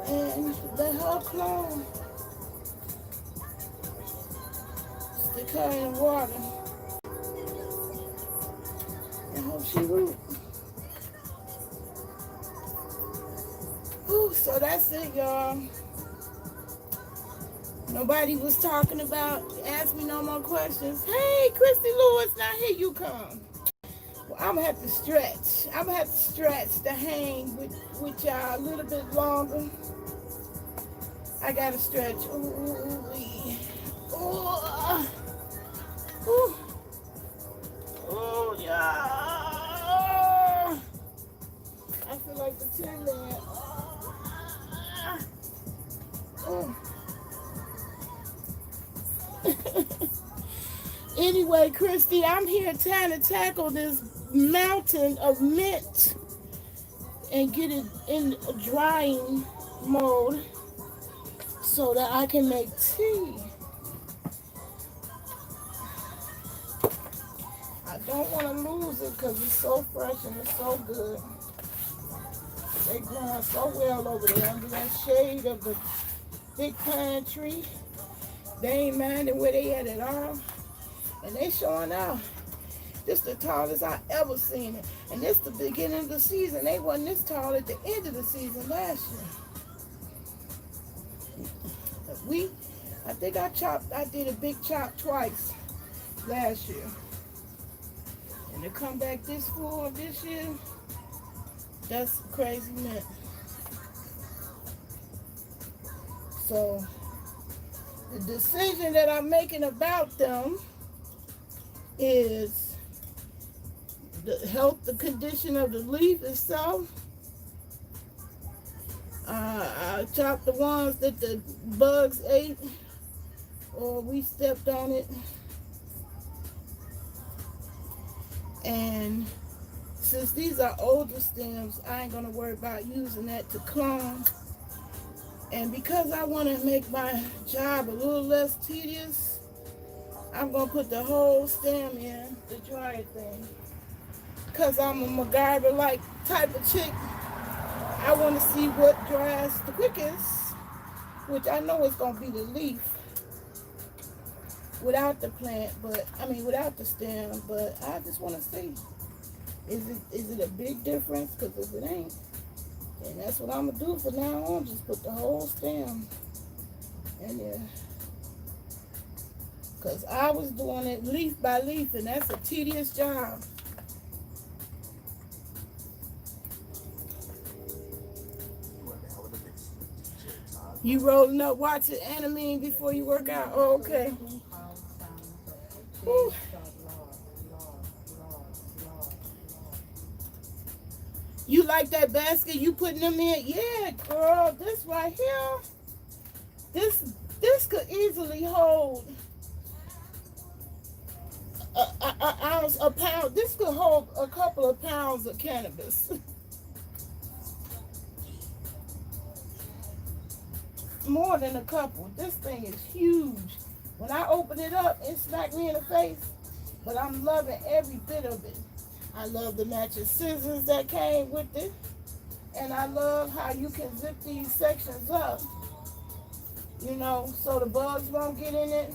A: And let her clone. Stick her in the water. And hope she root. Ooh, so that's it, y'all. Nobody was talking about, ask me no more questions. Hey, Christy Lewis, now here you come. Well, I'm gonna have to stretch. I'm gonna have to stretch to hang with y'all a little bit longer. I gotta stretch. Ooh, ooh, ooh, ooh, yeah. I feel like the Tin Man. Oh. Anyway, Christy, I'm here trying to tackle this mountain of mint and get it in a drying mode so that I can make tea. I don't want to lose it because it's so fresh and it's so good. They growing so well over there under that shade of the big pine tree. They ain't minding where they at all. And they showing out. This the tallest I ever seen it. And this the beginning of the season. They wasn't this tall at the end of the season last year. I think I did a big chop twice last year. And to come back this full this year, that's crazy mint. So the decision that I'm making about them is the condition of the leaf itself. I chopped the ones that the bugs ate or we stepped on it. And since these are older stems, I ain't gonna worry about using that to clone. And because I want to make my job a little less tedious, I'm gonna put the whole stem in the dryer thing. Cause I'm a MacGyver-like type of chick. I want to see what dries the quickest, which I know it's gonna be the leaf without the plant, without the stem. But I just want to see, is it a big difference? Cause if it ain't, then that's what I'm gonna do from now on. Just put the whole stem in there. Cause I was doing it leaf by leaf, and that's a tedious job. You rolling up watching anime before you work out? Oh, okay. Whew. You like that basket you putting them in? Yeah, girl. This right here. This could easily hold a pound. This could hold a couple of pounds of cannabis. More than a couple. This thing is huge. When I open it up, it smacked me in the face. But I'm loving every bit of it. I love the matching scissors that came with it. And I love how you can zip these sections up. You know, so the bugs won't get in it.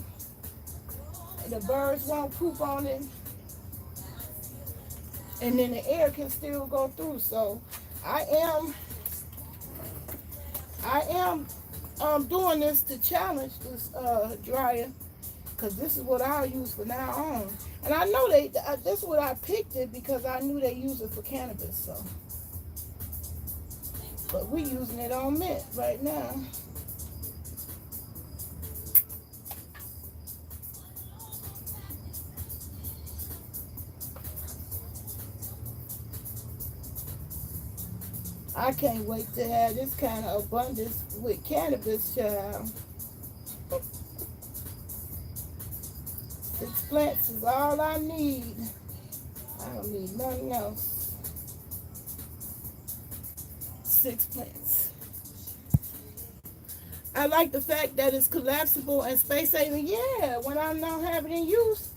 A: And the birds won't poop on it. And then the air can still go through. So I am doing this to challenge this dryer, because this is what I'll use from now on. And I know that's what I picked it, because I knew they use it for cannabis. So, but we using it on mint right now. I can't wait to have this kind of abundance with cannabis, child. 6 plants is all I need. I don't need nothing else. 6 plants. I like the fact that it's collapsible and space saving. Yeah, when I now have it in use,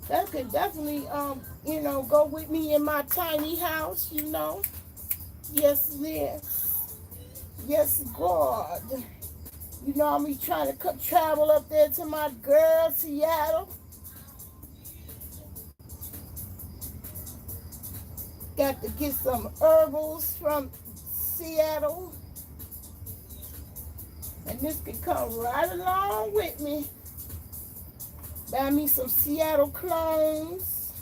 A: that could definitely, go with me in my tiny house, Yes, yes. Yes, God. You know, I'm trying to travel up there to my girl, Seattle. Got to get some herbals from Seattle. And this could come right along with me. Buy me some Seattle clones.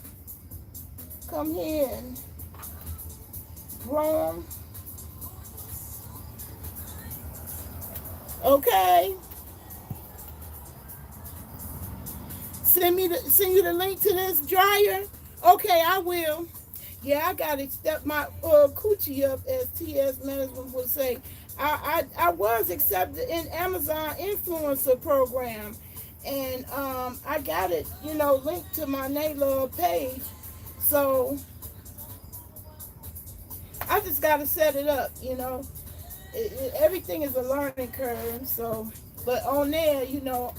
A: Come here and grow them. Okay. Send you the link to this dryer. Okay, I will. Yeah, I gotta step my coochie up, as TS Management would say. I was accepted in Amazon influencer program, and I got it, linked to my Naylor page. So I just gotta set it up, everything is a learning curve. So, but on there,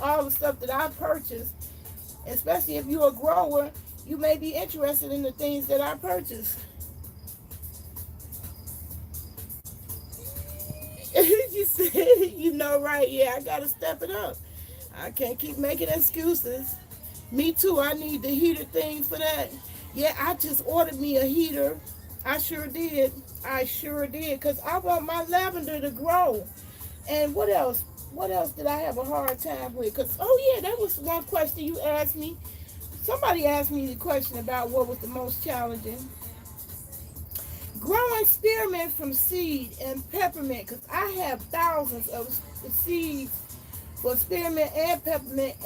A: all the stuff that I purchased, especially if you're a grower, you may be interested in the things that I purchased. she said, you know, right? Yeah, I gotta step it up. I can't keep making excuses. Me too. I need the heater thing for that. Yeah, I just ordered me a heater. I sure did. I sure did. Because I want my lavender to grow. And what else? What else did I have a hard time with? Because, oh, yeah, that was one question you asked me. Somebody asked me the question about what was the most challenging. Growing spearmint from seed and peppermint. Because I have thousands of seeds for spearmint and peppermint,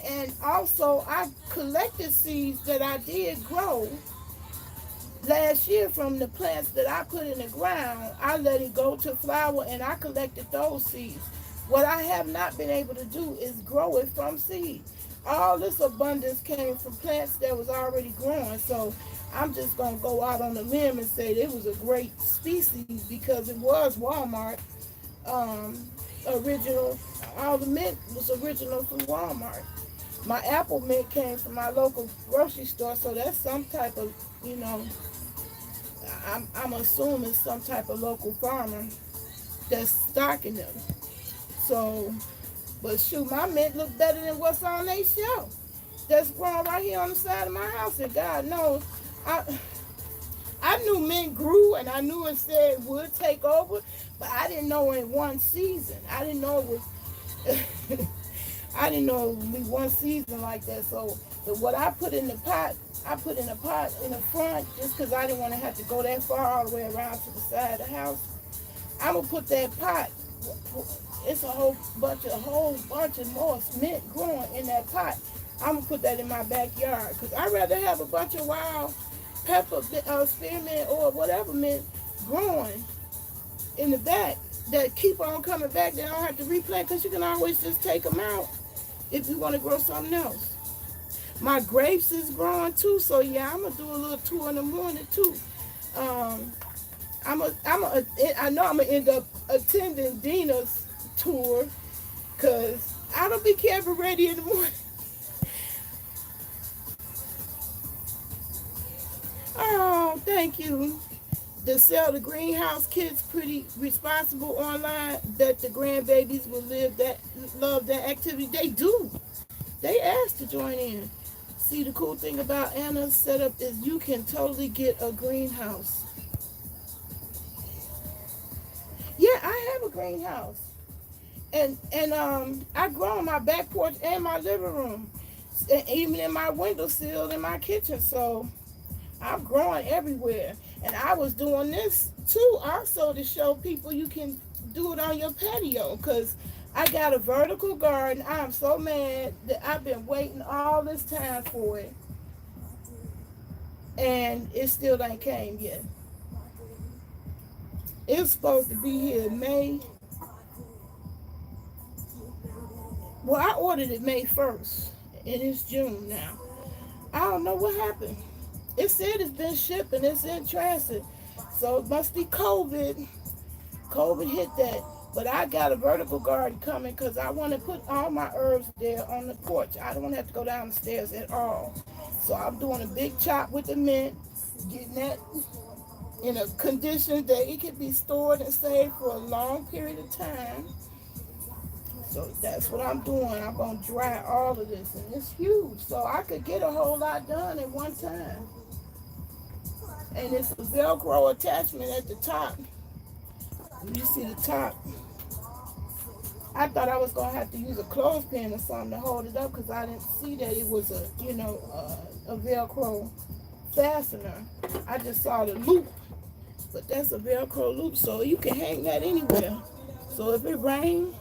A: and also I collected seeds that I did grow last year from the plants that I put in the ground. I let it go to flower and I collected those seeds. What I have not been able to do is grow it from seed. All this abundance came from plants that was already growing, so I'm just gonna go out on a limb and say it was a great species because it was Walmart original. All the mint was original from Walmart. My apple mint came from my local grocery store, so that's some type of, you know, I'm assuming some type of local farmer that's stocking them. So, but shoot, my mint look better than what's on their shelf. That's growing right here on the side of my house, and God knows, I knew mint grew and I knew it said it would take over, but I didn't know in one season. I didn't know it was I didn't know it would be one season like that. So but what I put in the pot, I put in a pot in the front just because I didn't want to have to go that far all the way around to the side of the house. I'm gonna put that pot. It's a whole bunch of more mint growing in that pot. I'm gonna put that in my backyard because I'd rather have a bunch of wild pepper, spearmint, or whatever mint growing in the back that keep on coming back. They don't have to replant because you can always just take them out if you want to grow something else. My grapes is growing too, so yeah, I'm gonna do a little tour in the morning too. I know I'm gonna end up attending Dina's tour because I don't be careful ready in the morning. Oh, thank you. To sell the greenhouse kits pretty responsible online that the grandbabies will love that activity. They do. They asked to join in. See, the cool thing about Anna's setup is you can totally get a greenhouse. Yeah, I have a greenhouse. And I grow on my back porch and my living room. And even in my windowsill in my kitchen. So I'm growing everywhere. And I was doing this too also to show people you can do it on your patio because I got a vertical garden. I'm so mad that I've been waiting all this time for it. And it still ain't came yet. It's supposed to be here in May. Well, I ordered it May 1st. And it's June now. I don't know what happened. It said it's been shipped and it's in transit. So it must be COVID. COVID hit that. But I got a vertical garden coming because I want to put all my herbs there on the porch. I don't want to have to go down the stairs at all. So I'm doing a big chop with the mint, getting that in a condition that it can be stored and saved for a long period of time. So that's what I'm doing. I'm going to dry all of this. And it's huge. So I could get a whole lot done at one time. And it's a Velcro attachment at the top. You see the top. I thought I was going to have to use a clothespin or something to hold it up because I didn't see that it was a Velcro fastener. I just saw the loop. But that's a Velcro loop, so you can hang that anywhere. So if it rains,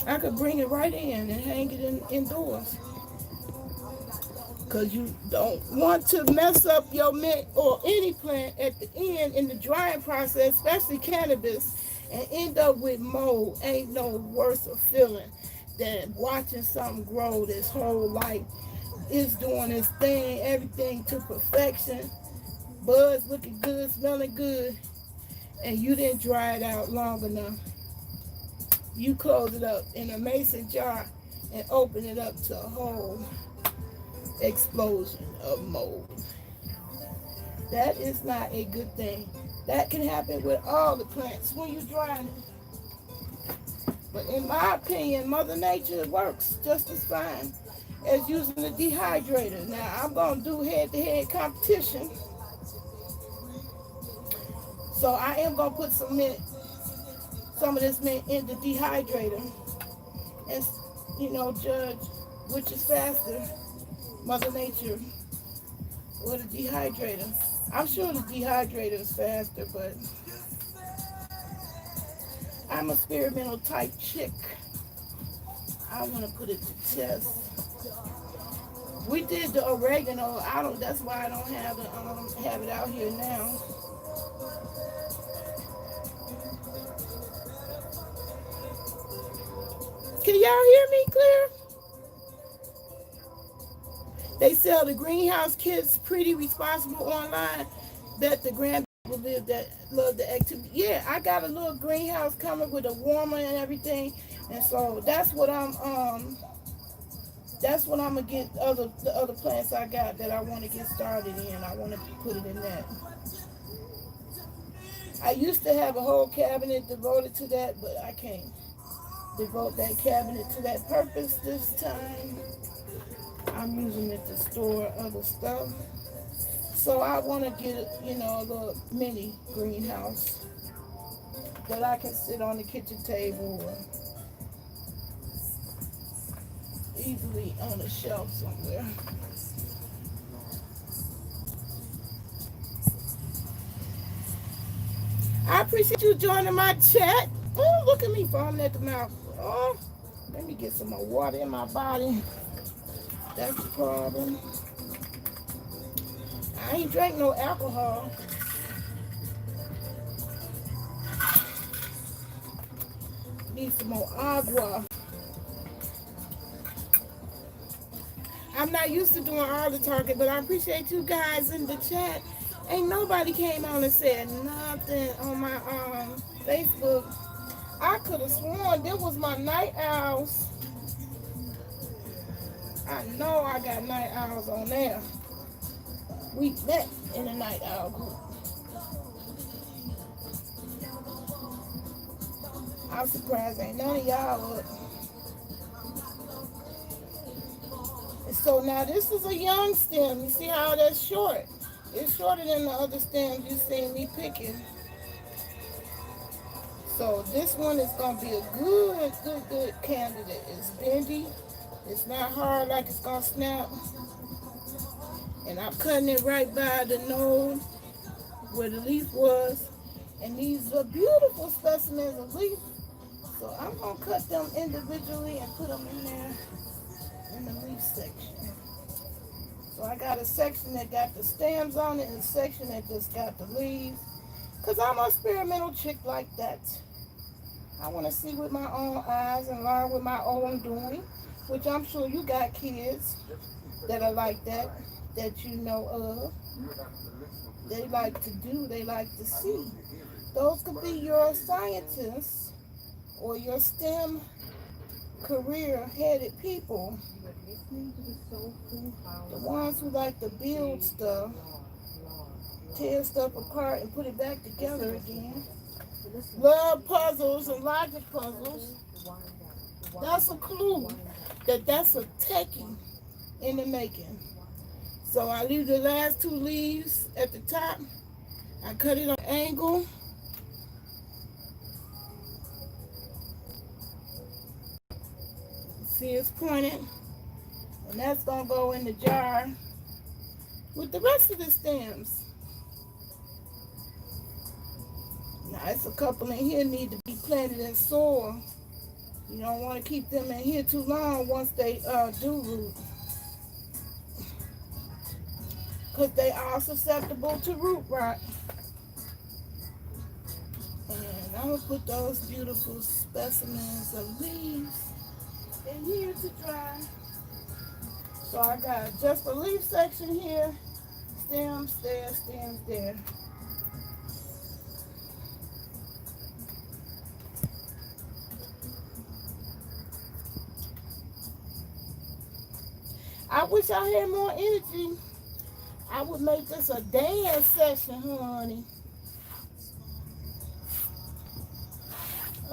A: I could bring it right in and hang it indoors. Because you don't want to mess up your mint or any plant at the end in the drying process, especially cannabis, and end up with mold. Ain't no worse a feeling than watching something grow this whole life. It's doing its thing, everything to perfection. Buds looking good, smelling good, and you didn't dry it out long enough. You close it up in a mason jar and open it up to a whole explosion of mold. That is not a good thing. That can happen with all the plants when you're drying it. But in my opinion, Mother Nature works just as fine as using the dehydrator. Now, I'm going to do head-to-head competition. So I am going to put some of this mint in the dehydrator and, judge which is faster, Mother Nature or the dehydrator. I'm sure the dehydrator is faster, but I'm a experimental type chick. I want to put it to test. We did the oregano. That's why I don't have it out here now. Can y'all hear me clear? They sell the greenhouse kits pretty responsible online. Bet the grandbaby will love the activity. Yeah, I got a little greenhouse coming with a warmer and everything. And so that's what I'm gonna get the other plants I got that I want to get started in. I want to put it in that. I used to have a whole cabinet devoted to that, but I can't devote that cabinet to that purpose this time. I'm using it to store other stuff. So I want to get, a little mini greenhouse that I can sit on the kitchen table or easily on a shelf somewhere. I appreciate you joining my chat. Oh, look at me foaming at the mouth. Oh, let me get some more water in my body. That's the problem. I ain't drank no alcohol. Need some more agua. I'm not used to doing all the talking, but I appreciate you guys in the chat. Ain't nobody came on and said nothing on my Facebook. I could have sworn there was my night owls. I know I got night owls on there. We met in a night owl group. I'm surprised ain't none of y'all up. And so now this is a young stem. You see how that's short? It's shorter than the other stems you seen me picking. So this one is gonna be a good candidate. It's bendy. It's not hard like it's gonna snap. And I'm cutting it right by the node where the leaf was. And these are beautiful specimens of leaf. So I'm gonna cut them individually and put them in there in the leaf section. So I got a section that got the stems on it and a section that just got the leaves. Cause I'm an experimental chick like that. I want to see with my own eyes and learn with my own doing, which I'm sure you got kids that are like that you know of. They like to do, they like to see. Those could be your scientists or your STEM career-headed people. The ones who like to build stuff, tear stuff apart and put it back together again. Love puzzles and logic puzzles. That's a clue that that's a techie in the making. So I leave the last two leaves at the top. I cut it on an angle. See, it's pointed. And that's going to go in the jar with the rest of the stems. Now, it's a couple in here need to be planted in soil. You don't want to keep them in here too long once they do root. Because they are susceptible to root rot. And I'm going to put those beautiful specimens of leaves in here to dry. So I got just a leaf section here, stems there, stems there. I wish I had more energy. I would make this a dance session, honey.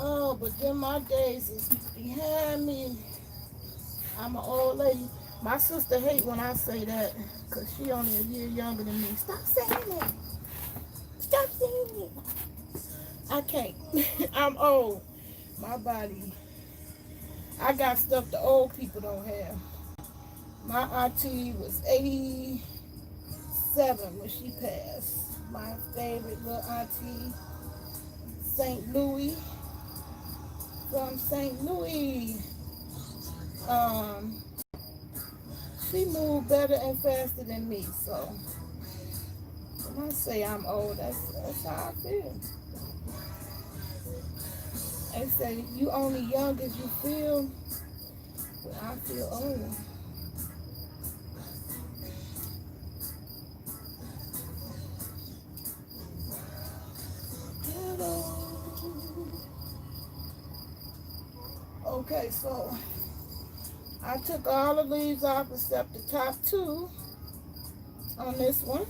A: Oh, but then my days is behind me. I'm an old lady. My sister hate when I say that because she only a year younger than me. Stop saying it. Stop saying it. I can't. I'm old. My body. I got stuff the old people don't have. My auntie was 87 when she passed. My favorite little auntie, St. Louis, from St. Louis. She moved better and faster than me, so when I say I'm old, that's how I feel. They say you only young as you feel, but I feel old. Okay, so I took all the leaves off except the top two on this one.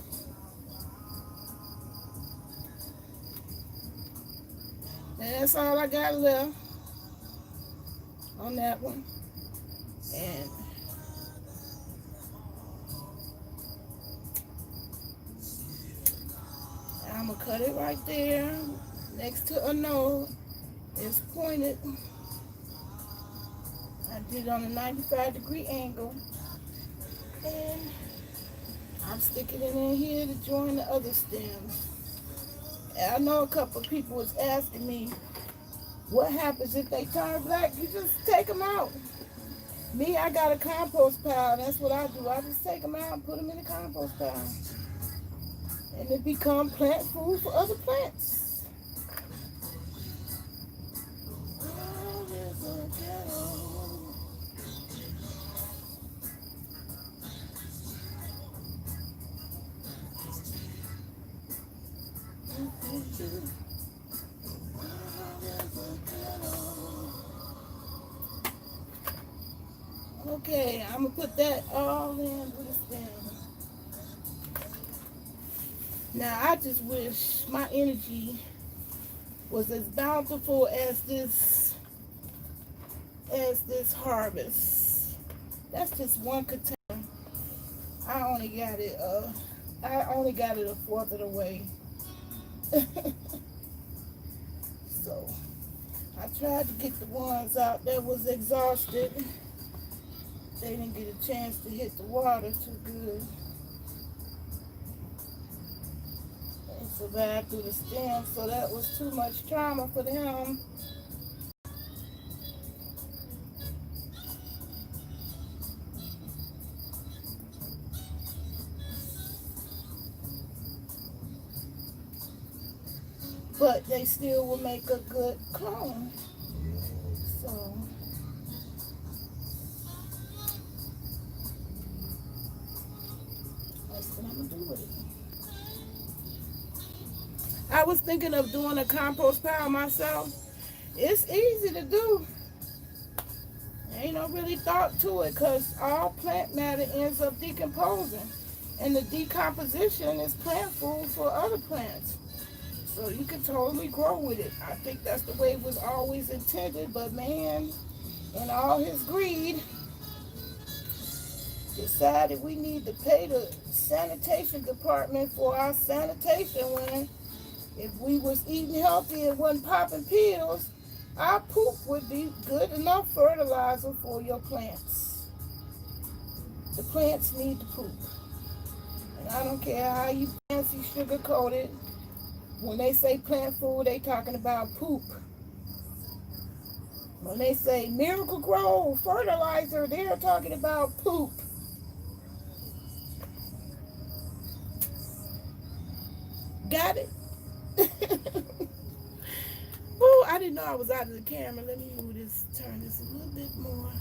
A: And that's all I got left on that one. And I'm going to cut it right there next to a node. It's pointed. I did it on a 95-degree angle. And I'm sticking it in here to join the other stems. And I know a couple of people was asking me, what happens if they turn black? You just take them out. Me, I got a compost pile. That's what I do. I just take them out and put them in the compost pile. And it become plant food for other plants. Okay, I'm gonna put that all in with a stem. Now I just wish my energy was as bountiful as this harvest. That's just one container. I only got it a fourth of the way. So I tried to get the ones out that was exhausted. They didn't get a chance to hit the water too good. They survived through the stem, so that was too much trauma for them. But they still will make a good clone. So that's what I'm gonna do with it. I was thinking of doing a compost pile myself. It's easy to do. Ain't no really thought to it because all plant matter ends up decomposing. And the decomposition is plant food for other plants. So you can totally grow with it. I think that's the way it was always intended, but man, in all his greed, decided we need to pay the sanitation department for our sanitation when if we was eating healthy and wasn't popping pills, our poop would be good enough fertilizer for your plants. The plants need the poop. And I don't care how you fancy sugarcoat it. When they say plant food, they talking about poop. When they say Miracle Grow fertilizer, they're talking about poop. Got it? Oh, I didn't know I was out of the camera. Let me move this, turn this a little bit more.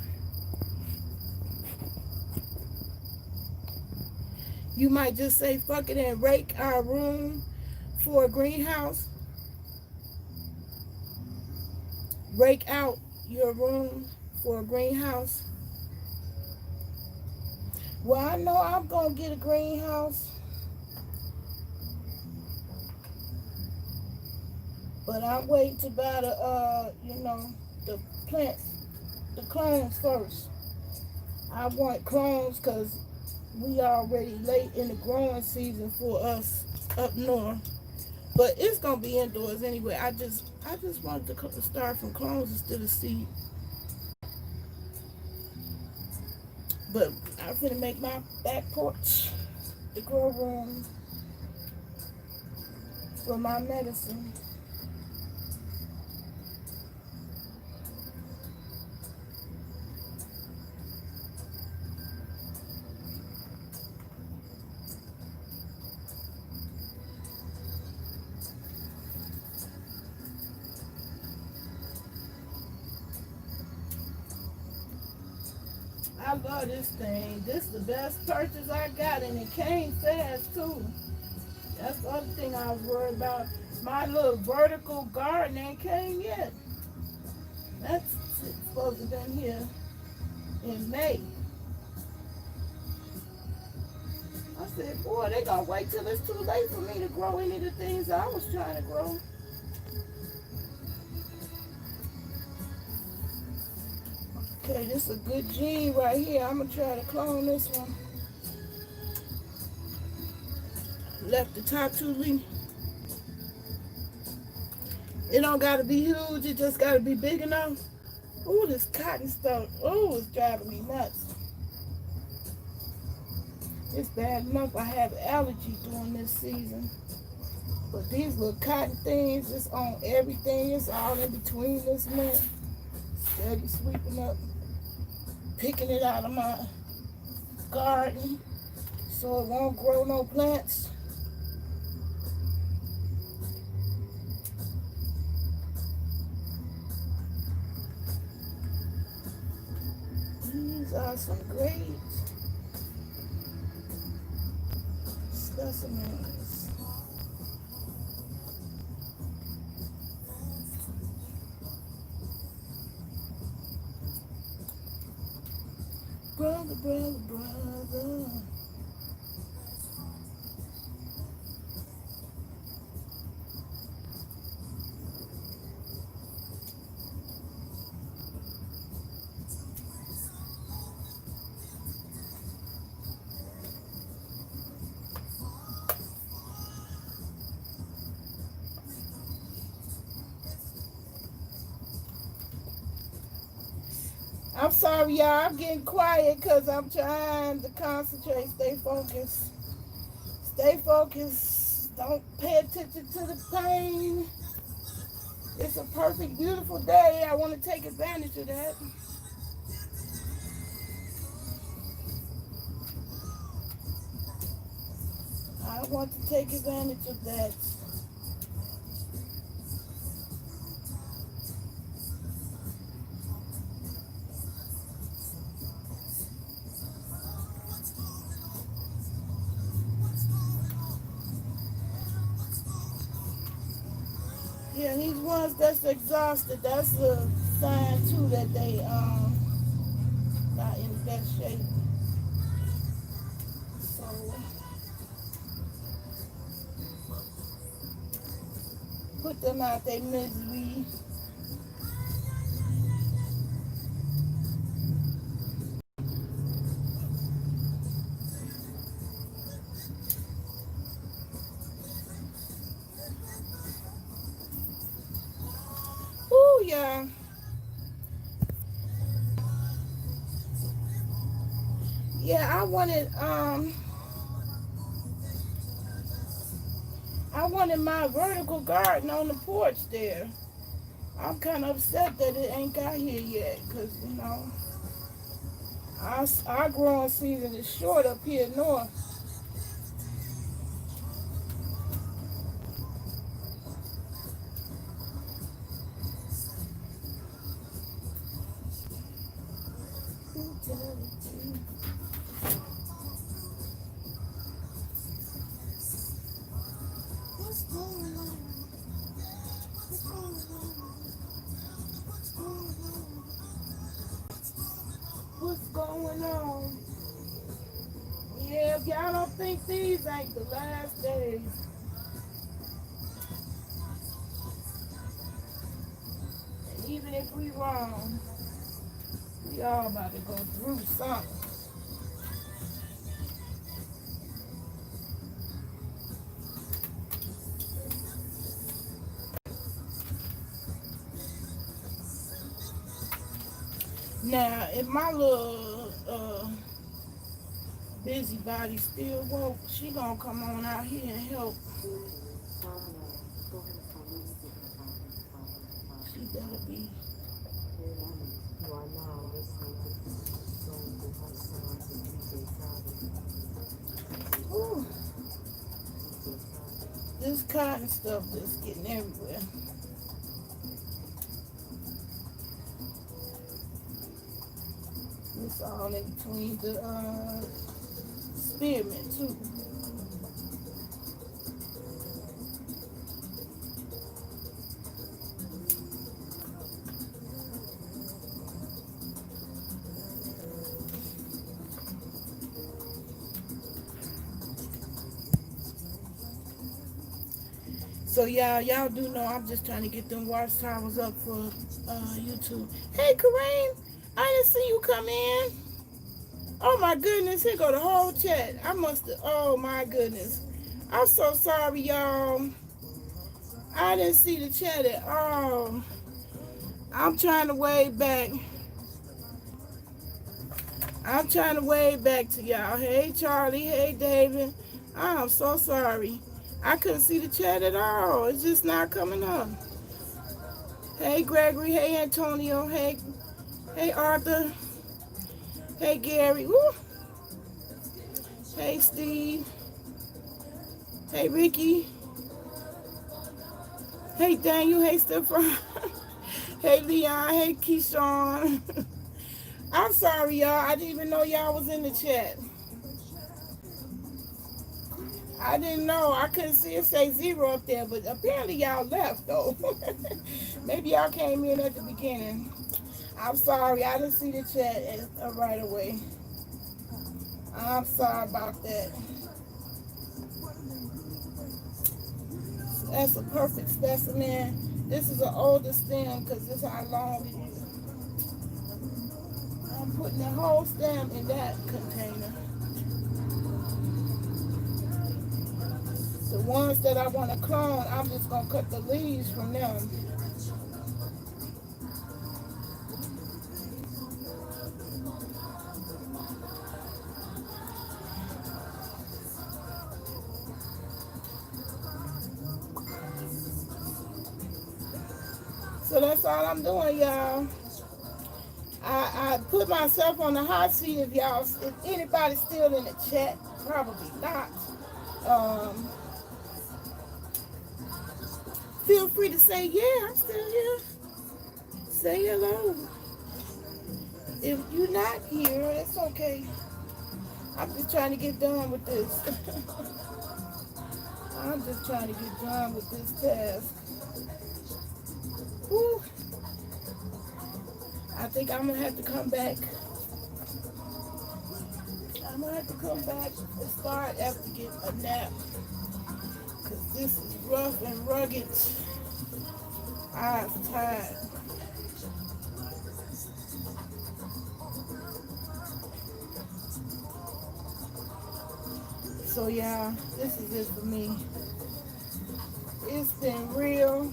A: You might just say, fuck it and rake our room for a greenhouse. Rake out your room for a greenhouse. Well, I know I'm going to get a greenhouse. But I'm waiting to buy the the plants, the clones first. I want clones because we already late in the growing season for us up north. But it's gonna be indoors anyway. I just wanted to start from clones instead of seed. But I'm finna make my back porch the grow room for my medicine. I love this thing. This is the best purchase I got, and it came fast too. That's the other thing I was worried about. My little vertical garden ain't came yet. That's supposed to have been here in May. I said, boy, they gonna wait till it's too late for me to grow any of the things I was trying to grow. Okay, this is a good gene right here. I'm gonna try to clone this one. Left the top two leaf. It don't gotta be huge, it just gotta be big enough. Ooh, this cotton stuff, ooh, it's driving me nuts. It's bad enough I have allergy during this season. But these little cotton things, it's on everything. It's all in between this mint. Steady sweeping up, picking it out of my garden so it won't grow no plants. These are some great specimens. Brother, brother, brother. I'm sorry, y'all. I'm getting quiet because I'm trying to concentrate, stay focused. Stay focused. Don't pay attention to the pain. It's a perfect, beautiful day. I want to take advantage of that. I want to take advantage of that. Yeah, these ones that's exhausted, that's a sign too that they not in the best shape. So put them out their misery. Ooh, yeah. Yeah, I wanted my vertical garden on the porch there. I'm kind of upset that it ain't got here yet, because, our growing season is short up here north.
B: What's going on? What's going on?
A: What's going on? Yeah, if y'all don't think these ain't the last days. we wrong. We all about to go through something. Now, if my little busybody still woke, she gonna come on out here and help. She better be.
C: You are now listening to songs of her songs and DJ Khaled.
A: Ooh, this cotton stuff just getting everywhere. It's all in between the spearmint too. So y'all do know I'm just trying to get them watchtowers up for YouTube. Hey Kareem, I didn't see you come in. Oh my goodness, here go the whole chat. I must have, oh my goodness. I'm so sorry, y'all. I didn't see the chat at all. I'm trying to wave back. I'm trying to wave back to y'all. Hey Charlie, hey David. I'm so sorry. I couldn't see the chat at all. It's just not coming up. Hey Gregory, hey Antonio, hey Arthur. Hey Gary, woo. Hey Steve. Hey Ricky. Hey Daniel, hey Stefan. Hey Leon, hey Keyshawn. I'm sorry y'all, I didn't even know y'all was in the chat. I didn't know, I couldn't see it say 0 up there, but apparently y'all left though. Maybe y'all came in at the beginning. I'm sorry, I didn't see the chat right away. I'm sorry about that. That's a perfect specimen. This is an older stem because this is how long it is. I'm putting the whole stem in that container. The ones that I want to clone, I'm just going to cut the leaves from them. So that's all I'm doing, y'all. I put myself on the hot seat if anybody's still in the chat. Probably not. Feel free to say, yeah, I'm still here. Say hello. If you're not here, it's okay. I'm just trying to get done with this. I'm just trying to get done with this task. Whew. I think I'm going to have to come back. I'm going to have to come back and start after getting a nap. Because this is rough and rugged. I'm tired. So yeah, this is it for me. It's been real.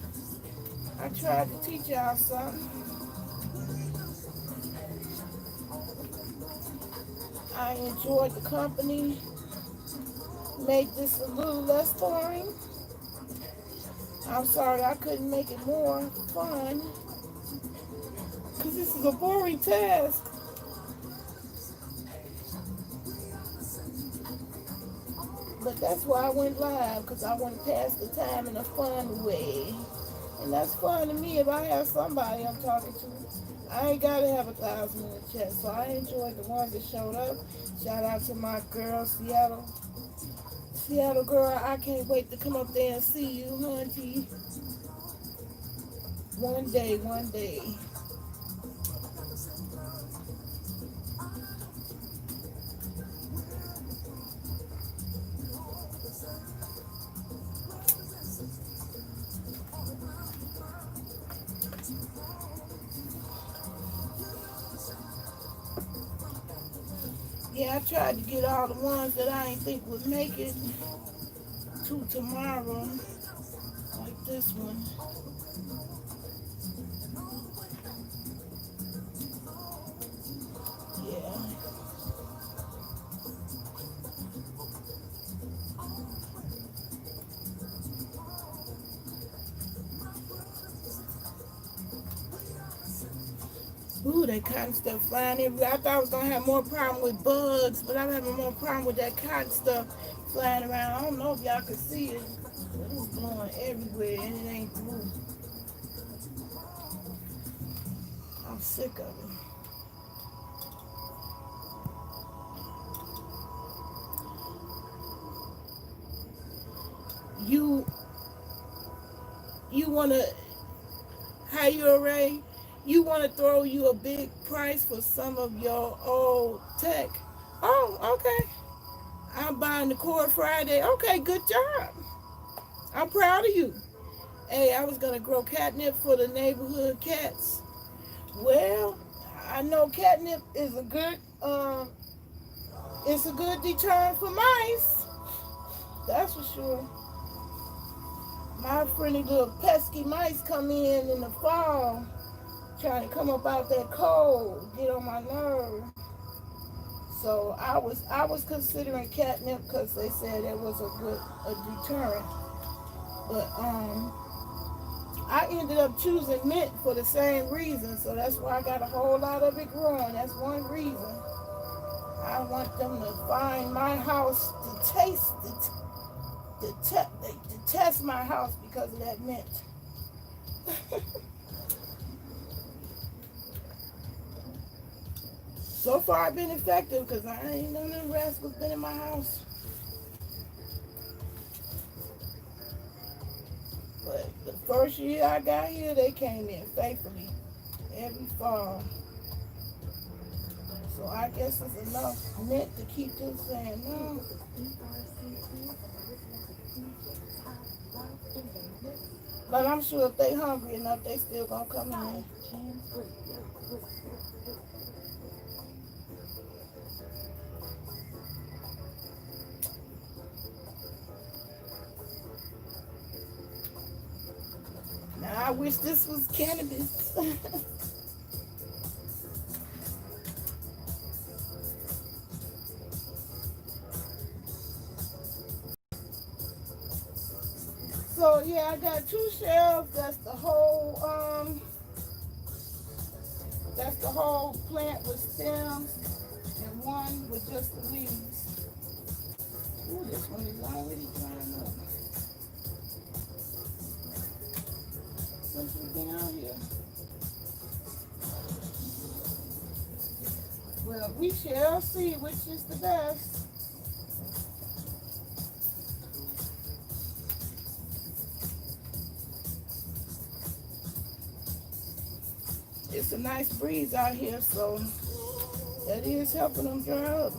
A: I tried to teach y'all something. I enjoyed the company. Made this a little less boring. I'm sorry I couldn't make it more fun. Because this is a boring task. But that's why I went live, because I want to pass the time in a fun way. And that's fun to me if I have somebody I'm talking to. I ain't got to have 1,000 in the chat, so I enjoyed the ones that showed up. Shout out to my girl, Seattle. Seattle girl, I can't wait to come up there and see you, hunty. One day, one day. Yeah, I tried to get all the ones that I didn't think would make it to tomorrow, like this one. Yeah. Ooh, that cotton stuff flying everywhere. I thought I was gonna have more problem with bugs, but I'm having more problem with that cotton stuff flying around. I don't know if y'all can see it, but it's blowing everywhere and it ain't through. I'm sick of it. You wanna, how you array? You wanna throw you a big price for some of your old tech? Oh, okay. I'm buying the cord Friday. Okay, good job. I'm proud of you. Hey, I was gonna grow catnip for the neighborhood cats. Well, I know catnip is a good it's a good deterrent for mice. That's for sure. My friendly little pesky mice come in the fall, trying to come up out that cold, get on my nerve. So I was considering catnip because they said it was a deterrent. But I ended up choosing mint for the same reason. So that's why I got a whole lot of it growing. That's one reason. I want them to find my house to taste it, to test my house because of that mint. So far I've been effective because I ain't none of them rascals been in my house. But the first year I got here, they came in faithfully every fall. So I guess it's enough mint to keep them saying no. But I'm sure if they hungry enough, they still gonna come in. Now I wish this was cannabis. So yeah, I got 2 shelves. That's the whole plant with stems, and one with just the leaves. Ooh, this one is already drying up. Since we've been out here. Well, we shall see which is the best. It's a nice breeze out here, so that is helping them dry up.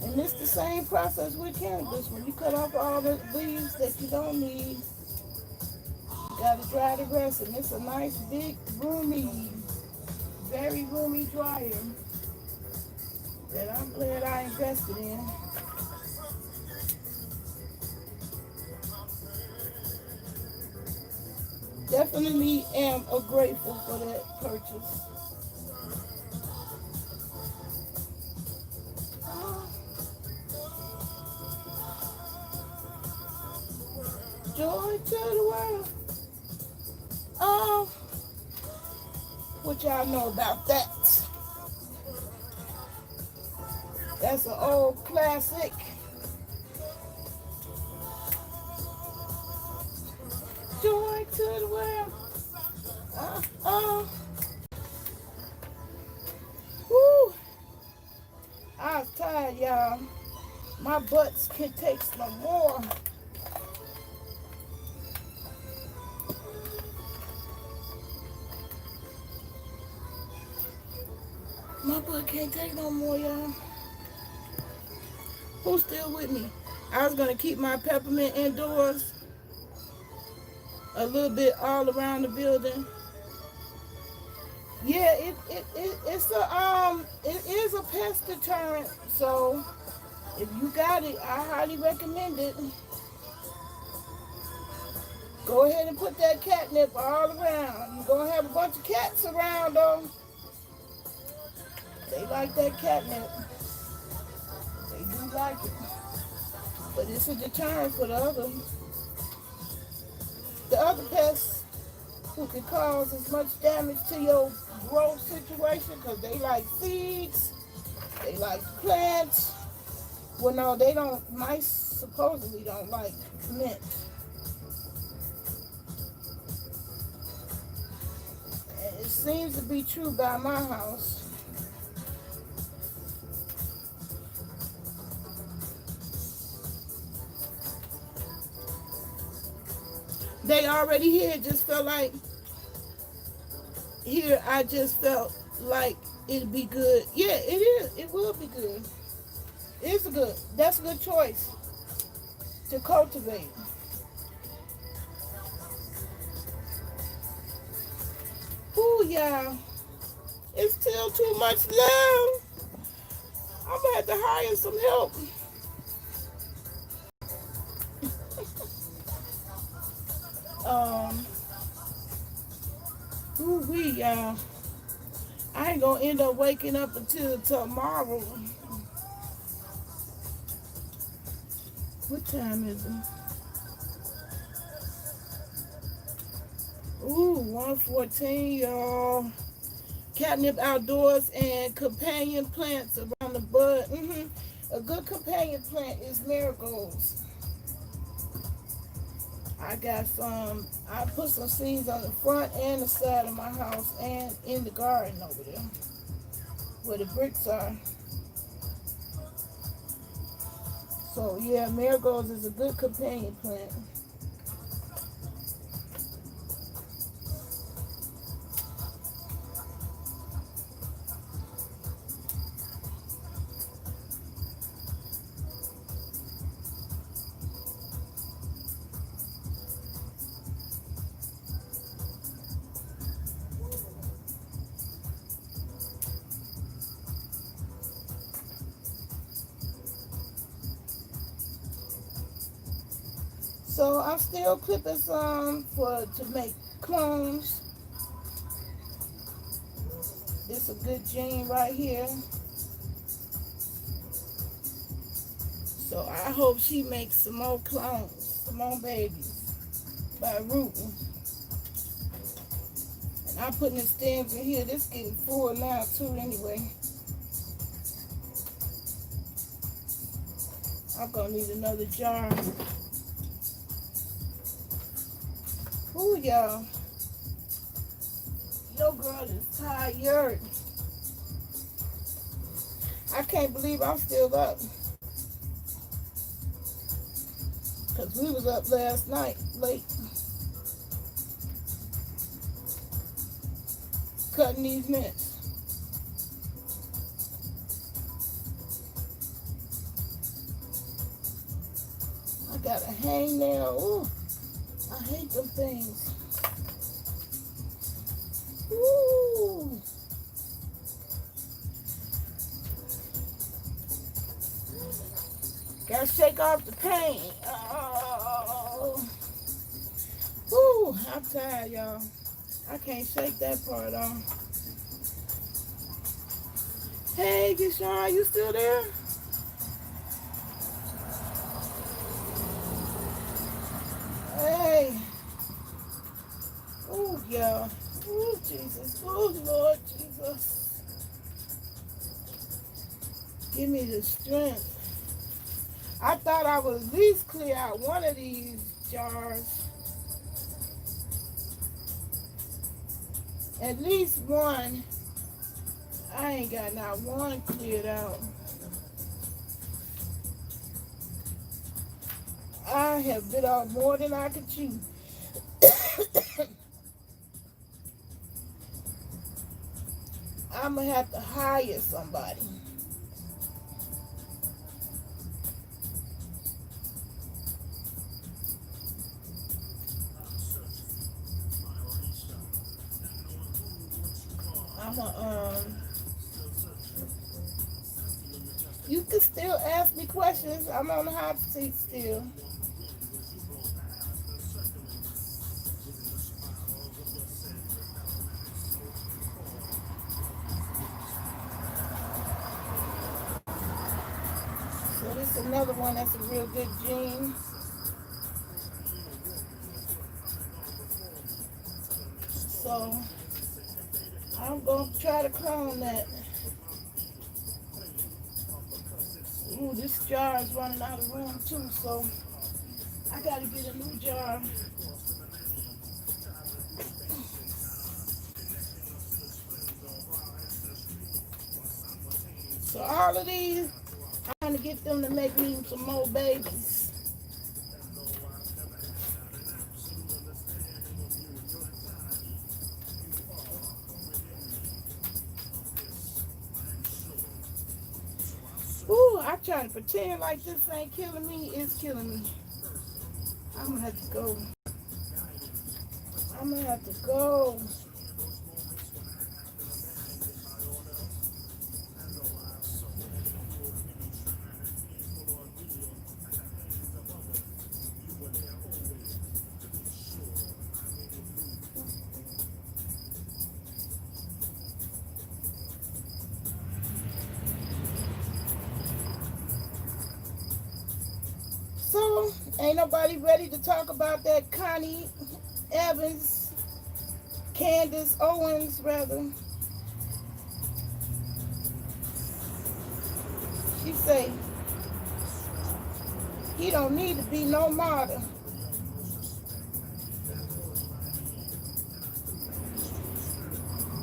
A: And it's the same process with cannabis. When you cut off all the leaves that you don't need, you gotta dry the rest. And it's a nice, big, roomy, very roomy dryer that I'm glad I invested in. Definitely am grateful for that purchase. Joy to the world. Oh, what y'all know about that? That's an old classic. Joy to the world. Woo. I was tired, y'all. My butts can take some more. My butt can't take no more, y'all. Who's still with me? I was gonna keep my peppermint indoors. a little bit all around the building. Yeah, it is a pest deterrent. So if you got it, I highly recommend it. Go ahead and put that catnip all around. You're gonna have a bunch of cats around them. They like that catnip. They do like it. But it's a deterrent for the other pests who can cause as much damage to your growth situation, because they like seeds, they like plants. Well, no, they don't. Mice supposedly don't like mint. And it seems to be true by my house. They already here. Just felt like here. I just felt like it'd be good. Yeah, it is. It will be good. It's good. That's a good choice to cultivate. Ooh, yeah. It's still too much left. I'm gonna have to hire some help. Y'all. I ain't gonna end up waking up until tomorrow. What time is it? Ooh, 1:14, y'all. Catnip outdoors and companion plants around the bud. A good companion plant is marigolds. I got some. I put some seeds on the front and the side of my house and in the garden over there where the bricks are. So yeah, marigolds is a good companion plant. So I'm still clipping some to make clones. This is a good gene right here. So I hope she makes some more clones, some more babies by rooting. And I'm putting the stems in here. This getting full now too anyway. I'm gonna need another jar. Ooh, y'all. Your girl is tired. I can't believe I'm still up. Because we was up last night late. Cutting these mints. I got a hangnail. Ooh. I hate them things. Ooh. Gotta shake off the pain. Oh. Ooh, I'm tired, y'all. I can't shake that part off. Hey, Deshaun, you still there? Hey. Oh, yeah. Oh, Jesus. Oh, Lord Jesus. Give me the strength. I thought I would at least clear out one of these jars. At least one. I ain't got not one cleared out. I have bit off more than I could chew. I'm gonna have to hire somebody. You can still ask me questions. I'm on the hot seat still. So this is another one that's a real good jean. So I'm gonna try to clone that. Ooh, this jar is running out of room too, so I gotta get a new jar. So all of these, I'm trying to get them to make me some more babies. Ooh, I try to pretend like this ain't killing me. It's killing me. I'm gonna have to go. I'm gonna have to go. So, ain't nobody ready to talk about that Connie Evans, Candace Owens, rather. She say, he don't need to be no martyr.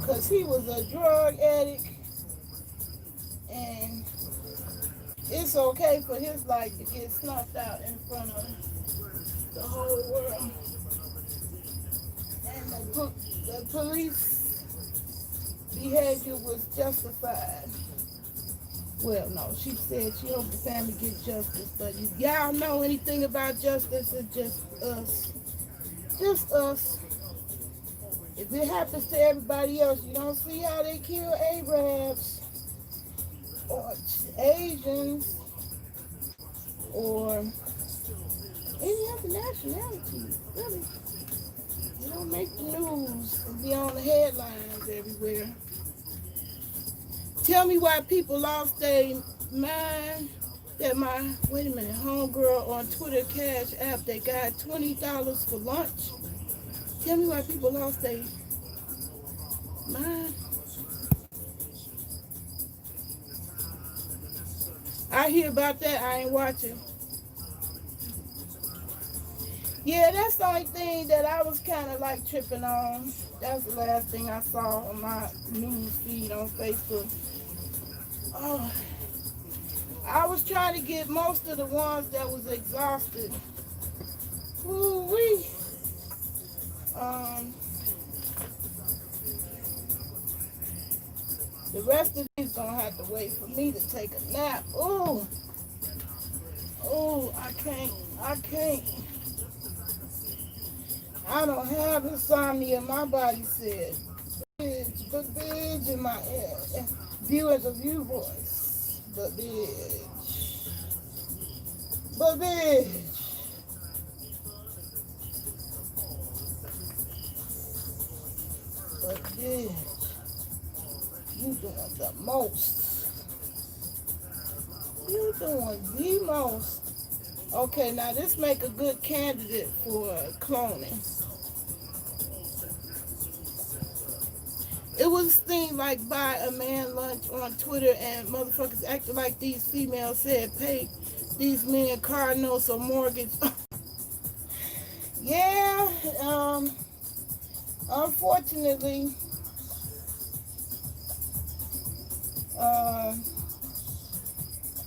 A: Because he was a drug addict, and it's okay for his life to get snuffed out in front of the whole world. And the police behavior was justified. Well, no, she said she hoped the family get justice, but if y'all know anything about justice, it's just us. Just us. If it happens to everybody else, you don't see how they kill Arabs or Asians or any other nationality, really. You don't make the news and be on the headlines everywhere. Tell me why people lost their mind that my, wait a minute, homegirl on Twitter Cash App, they got $20 for lunch. Tell me why people lost their mind. I hear about that, I ain't watching. Yeah, that's the only thing that I was kind of like tripping on. That's the last thing I saw on my news feed on Facebook. Oh, I was trying to get most of the ones that was exhausted. Ooh-wee. The rest of these gonna have to wait for me to take a nap. Ooh. Ooh, I can't. I don't have insomnia. My body said, bitch, in my ear. Viewers of you voice. But bitch. But bitch. You doing the most. You doing the most. Okay, now this make a good candidate for cloning. It was things like buy a man lunch on Twitter and motherfuckers acting like these females said pay these men car notes or mortgage. Yeah, unfortunately,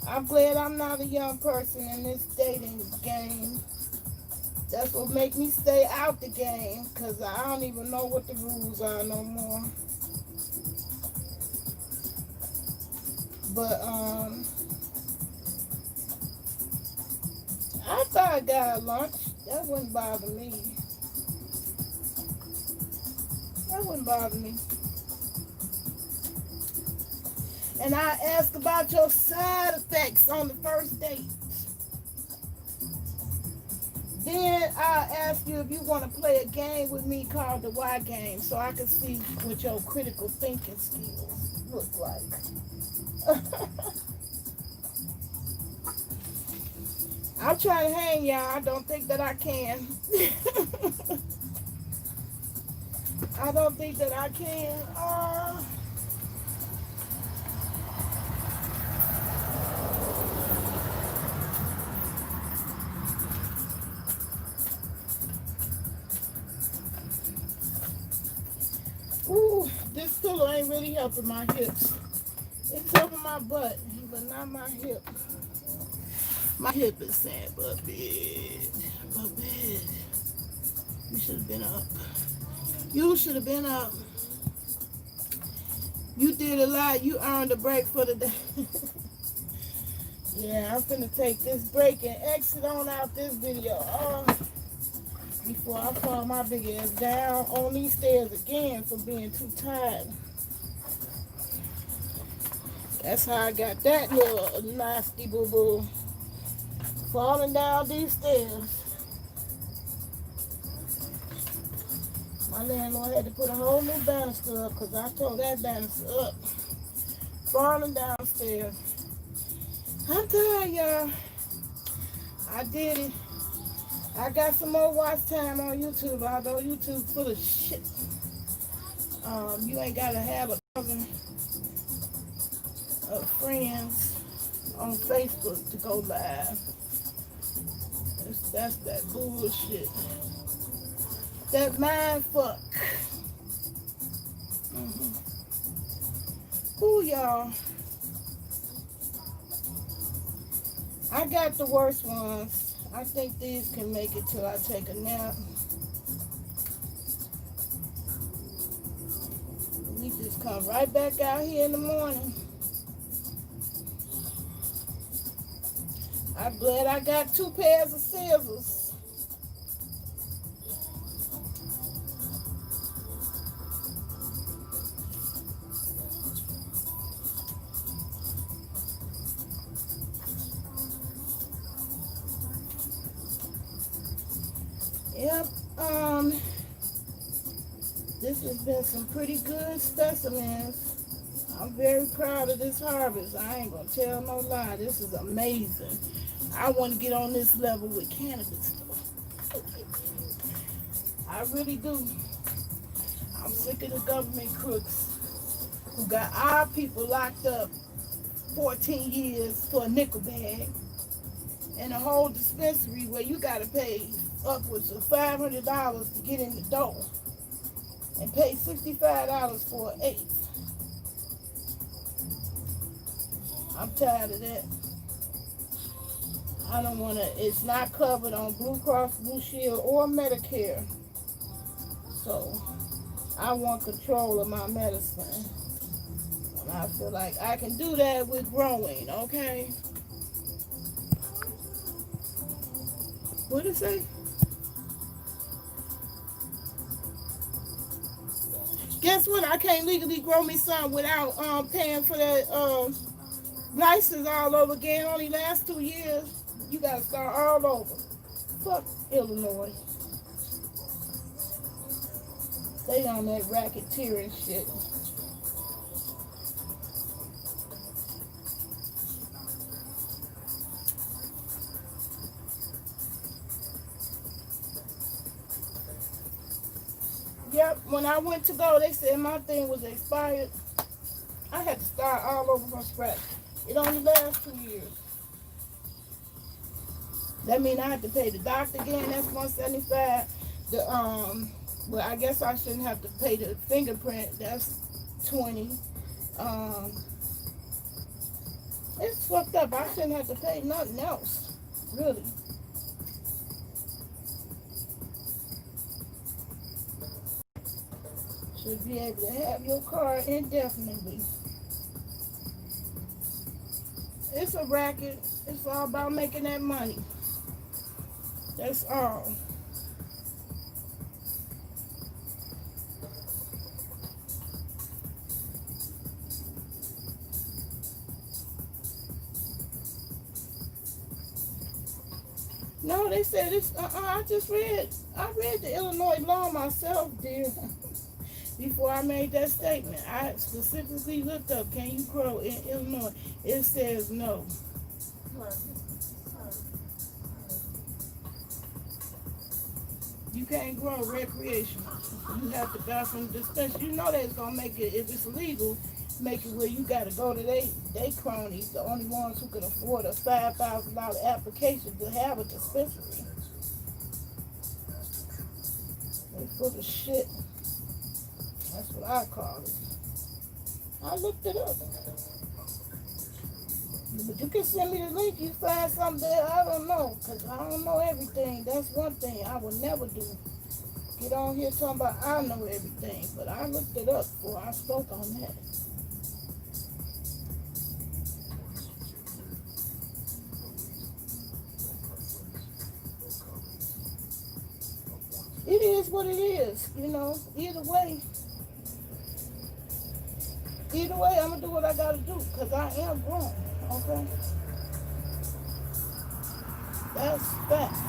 A: I'm glad I'm not a young person in this dating game. That's what make me stay out the game, because I don't even know what the rules are no more. But, I thought I got lunch. That wouldn't bother me. That wouldn't bother me. And I ask about your side effects on the first date. Then I'll ask you if you want to play a game with me called the Why Game so I can see what your critical thinking skills look like. I'm trying to hang y'all. I don't think that I can. I don't think that I can. Ooh, this pillow ain't really helping my hips. It's helping my butt, but not my hip. My hip is saying, but bed. You should have been up. You should have been up. You did a lot. You earned a break for the day. Yeah, I'm finna take this break and exit on out this video. Before I fall my big ass down on these stairs again for being too tired. That's how I got that little nasty boo-boo. Falling down these stairs. My landlord had to put a whole new banister up because I tore that banister up. Falling downstairs. I'm tired, y'all. I did it. I got some more watch time on YouTube, although YouTube's full of shit. You ain't gotta have a dozen of friends on Facebook to go live. That's that bullshit. That mind fuck. Ooh, y'all. I got the worst ones. I think these can make it till I take a nap. We just come right back out here in the morning. I'm glad I got 2 pairs of scissors. Yep, this has been some pretty good specimens. I'm very proud of this harvest. I ain't gonna tell no lie. This is amazing. I want to get on this level with cannabis though. I really do. I'm sick of the government crooks who got our people locked up 14 years for a nickel bag and a whole dispensary where you gotta pay upwards of $500 to get in the door and pay $65 for an eighth. I'm tired of that. I don't want to, it's not covered on Blue Cross Blue Shield or Medicare. So I want control of my medicine. And I feel like I can do that with growing, okay? What did it say? Guess what? I can't legally grow me some without paying for that license all over again. Only lasts 2 years. You gotta start all over. Fuck Illinois. They on that racketeering shit. Yep, when I went to go, they said my thing was expired. I had to start all over from scratch. It only lasts 2 years. That means I have to pay the doctor again. That's $175. Well, I guess I shouldn't have to pay the fingerprint. That's $20. It's fucked up. I shouldn't have to pay nothing else, really. Should be able to have your car indefinitely. It's a racket. It's all about making that money. That's all. No, they said it's. I read the Illinois law myself, dear. Before I made that statement, I specifically looked up, can you grow in Illinois? It says no. You can't grow recreational. You have to buy from the dispensary. You know that's gonna make it, if it's legal, make it where you gotta go to they cronies, the only ones who can afford a $5,000 application to have a dispensary. They full of shit. That's what I call it. I looked it up. But you can send me the link. You find something there, I don't know. Because I don't know everything. That's one thing I would never do. Get on here talking about I know everything. But I looked it up before I spoke on that. It is what it is, you know. Either way, I'm going to do what I got to do. Because I am grown. Okay? That's facts.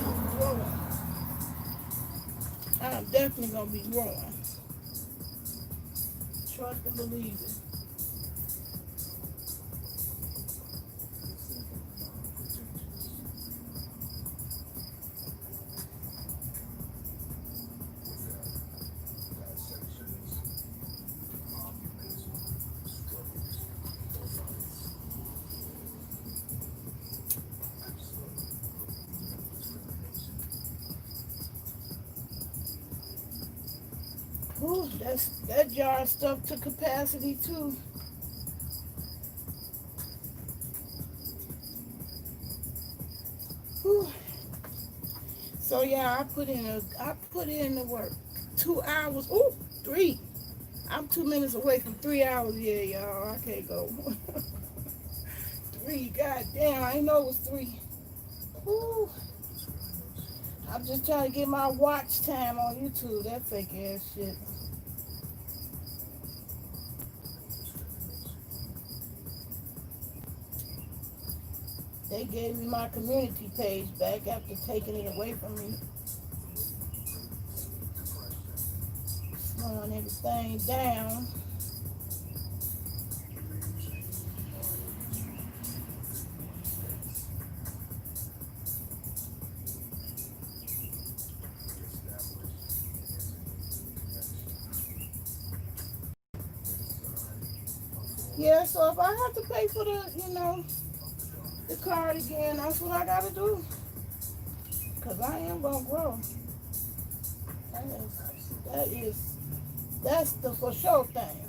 A: I'm growing. I'm definitely going to be growing. Trust and believe it. Ooh, that jar stuff to capacity too. Whew. So yeah, I put in the work. 2 hours. Ooh, 3. I'm 2 minutes away from 3 hours. Yeah, y'all. I can't go. 3. Goddamn, I didn't know it was 3. Ooh. I'm just trying to get my watch time on YouTube. That fake ass shit. They gave me my community page back after taking it away from me. Slowing everything down. Yeah, so if I have to pay for the card again, that's what I gotta do. Cause I am gonna grow. That's the for sure thing.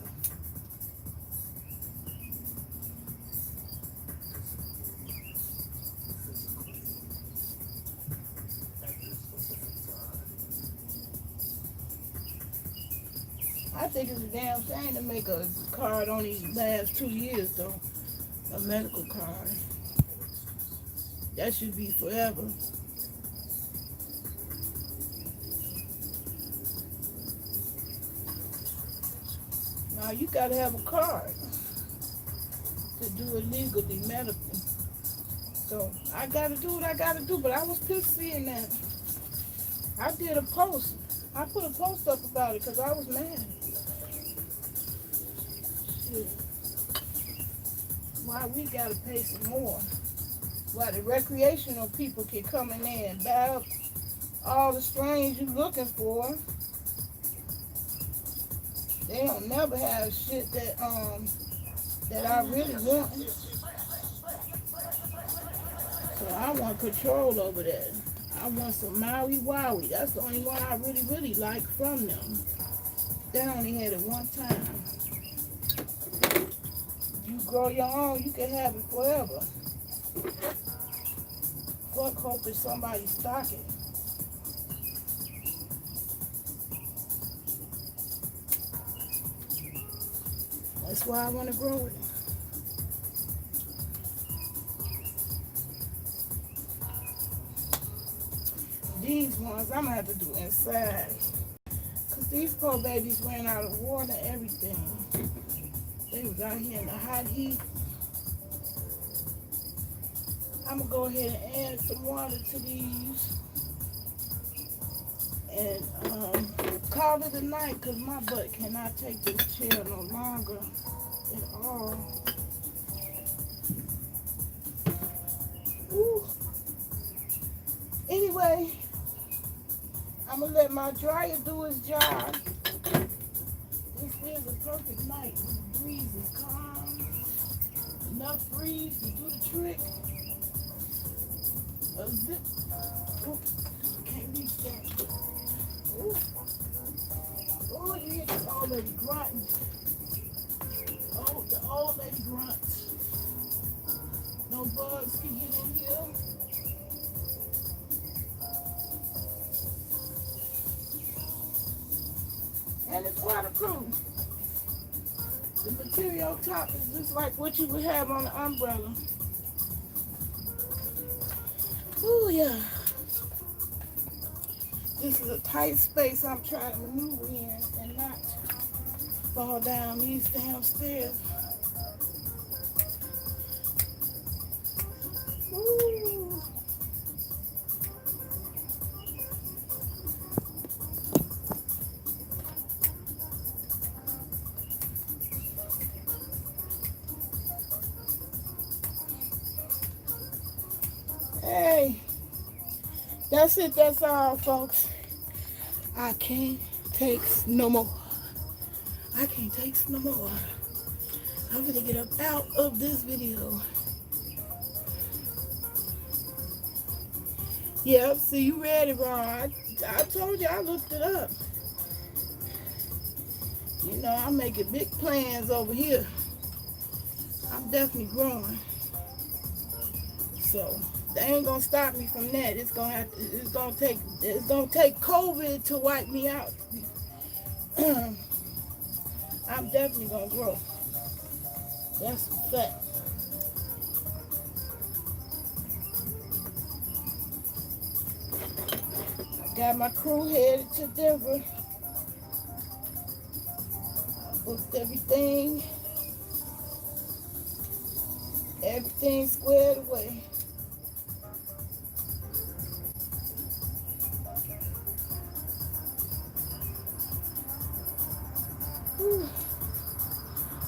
A: I think it's a damn shame to make a card only last 2 years though. A medical card. That should be forever. Now you gotta have a card to do it legally, medical. So I gotta do what I gotta do, but I was pissed seeing that. I did a post. I put a post up about it because I was mad. Shit. Why we gotta pay some more? Why the recreational people can come in there and buy up all the strains you looking for. They don't never have shit that I really want. So I want control over that. I want some Maui Wowie. That's the only one I really, really like from them. They only had it one time. You grow your own, you can have it forever. Fuck hoping somebody stock it. That's why I want to grow it. These ones I'm going to have to do inside. Because these poor babies ran out of water and everything. They was out here in the hot heat. I'm gonna go ahead and add some water to these and call it a night because my butt cannot take this chair no longer at all. Ooh. Anyway, I'm gonna let my dryer do its job. This is a perfect night. The breeze is calm. Enough breeze to do the trick. A zip. Ooh, can't reach that. Ooh. Oh, you hear the old lady grunting. Oh, the old lady grunts. No bugs can get in here. And it's waterproof. The material top is just like what you would have on the umbrella. Oh yeah. This is a tight space I'm trying to maneuver in and not fall down these damn stairs. Ooh. Hey, that's it, that's all, folks. I can't take no more. I can't take no more. I'm gonna get up out of this video. Yep, see, you read it wrong. I told you, I looked it up. You know, I'm making big plans over here. I'm definitely growing. So they ain't gonna stop me from that. It's gonna take COVID to wipe me out. I'm definitely gonna grow. That's a fact. I got my crew headed to Denver. I booked everything. Everything squared away. Whew.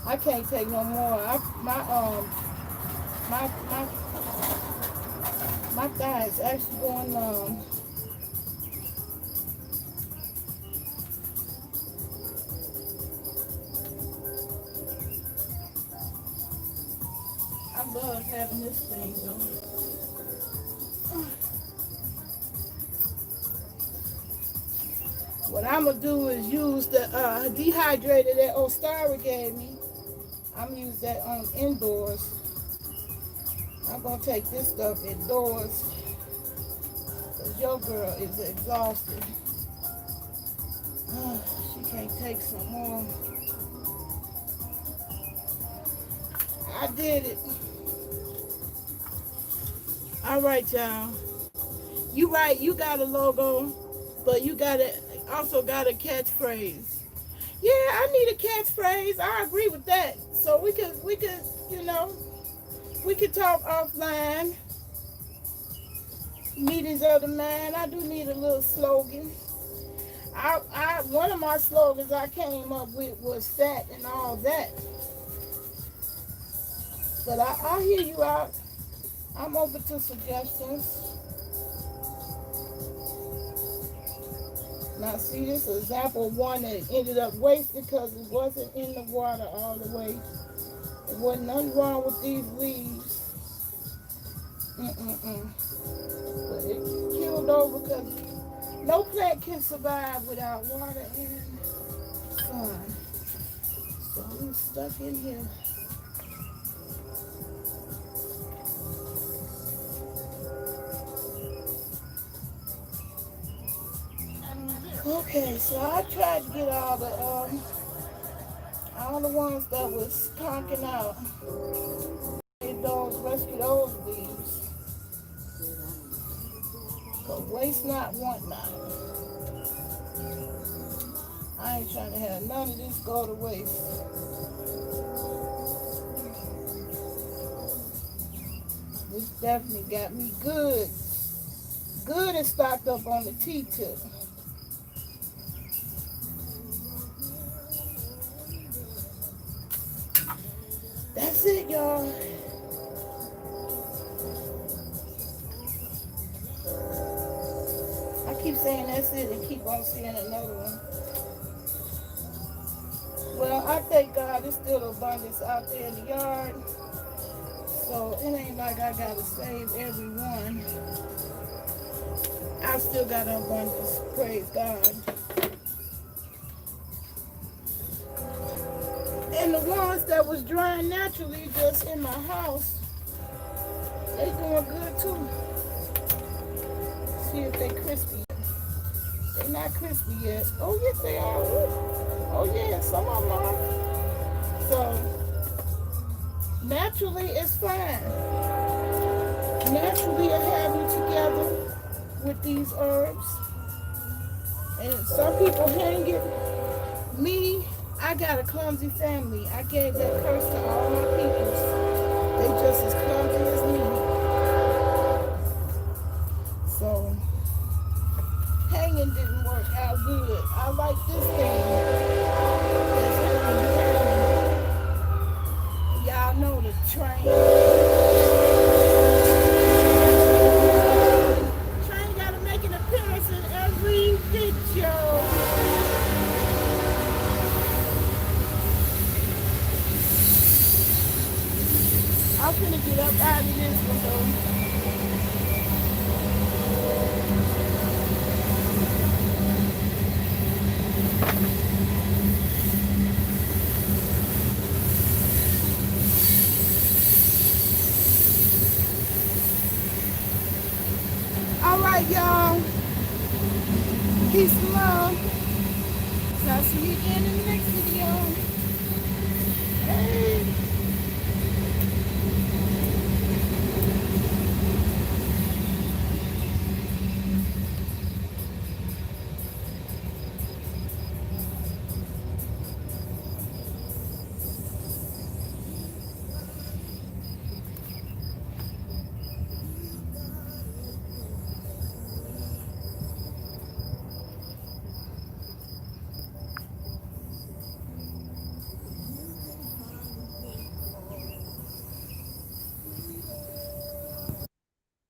A: I can't take no more. My thigh is actually going numb. I love having this thing going. What I'm gonna do is use the dehydrator that Ostara gave me. I'm gonna use that on indoors. I'm gonna take this stuff indoors because your girl is exhausted. She can't take some more. I did it. All right, y'all. You right, you got a logo, but you also got a catchphrase. Yeah, I need a catchphrase. I agree with that. So we could, you know, we could talk offline. Meetings of the mind. I do need a little slogan. One of my slogans I came up with was fat and all that. But I hear you out. I'm open to suggestions. Now see, this is example one that ended up wasted because it wasn't in the water all the way. There wasn't nothing wrong with these leaves. But it killed over because no plant can survive without water and sun. So I'm stuck in here. Okay, so I tried to get all the ones that was conking out. Rescue those leaves. Cause waste not, want not. I ain't trying to have none of this go to waste. This Definitely got me good. Good and stocked up on the tea tip. That's it, y'all. I keep saying that's it and keep on seeing another one. Well, I thank God there's still abundance out there in the yard. So it ain't like I gotta save every one. I still got an abundance. Praise God. And the ones that was drying naturally just in my house, they doing good too. See if they crispy yet. They're not crispy yet. Oh yes they are. Oh yeah, some of them are. So naturally it's fine. Naturally I have you together with these herbs. And some people hang it. Me, I got a clumsy family. I gave that curse to all my peoples. They just as clumsy as me. So, hanging didn't work out good. I like this thing. Y'all know the train. Train gotta make an appearance in every picture. I'm gonna get up out of this one though. All right, y'all. Peace and love. I'll see you again in the next video. Hey.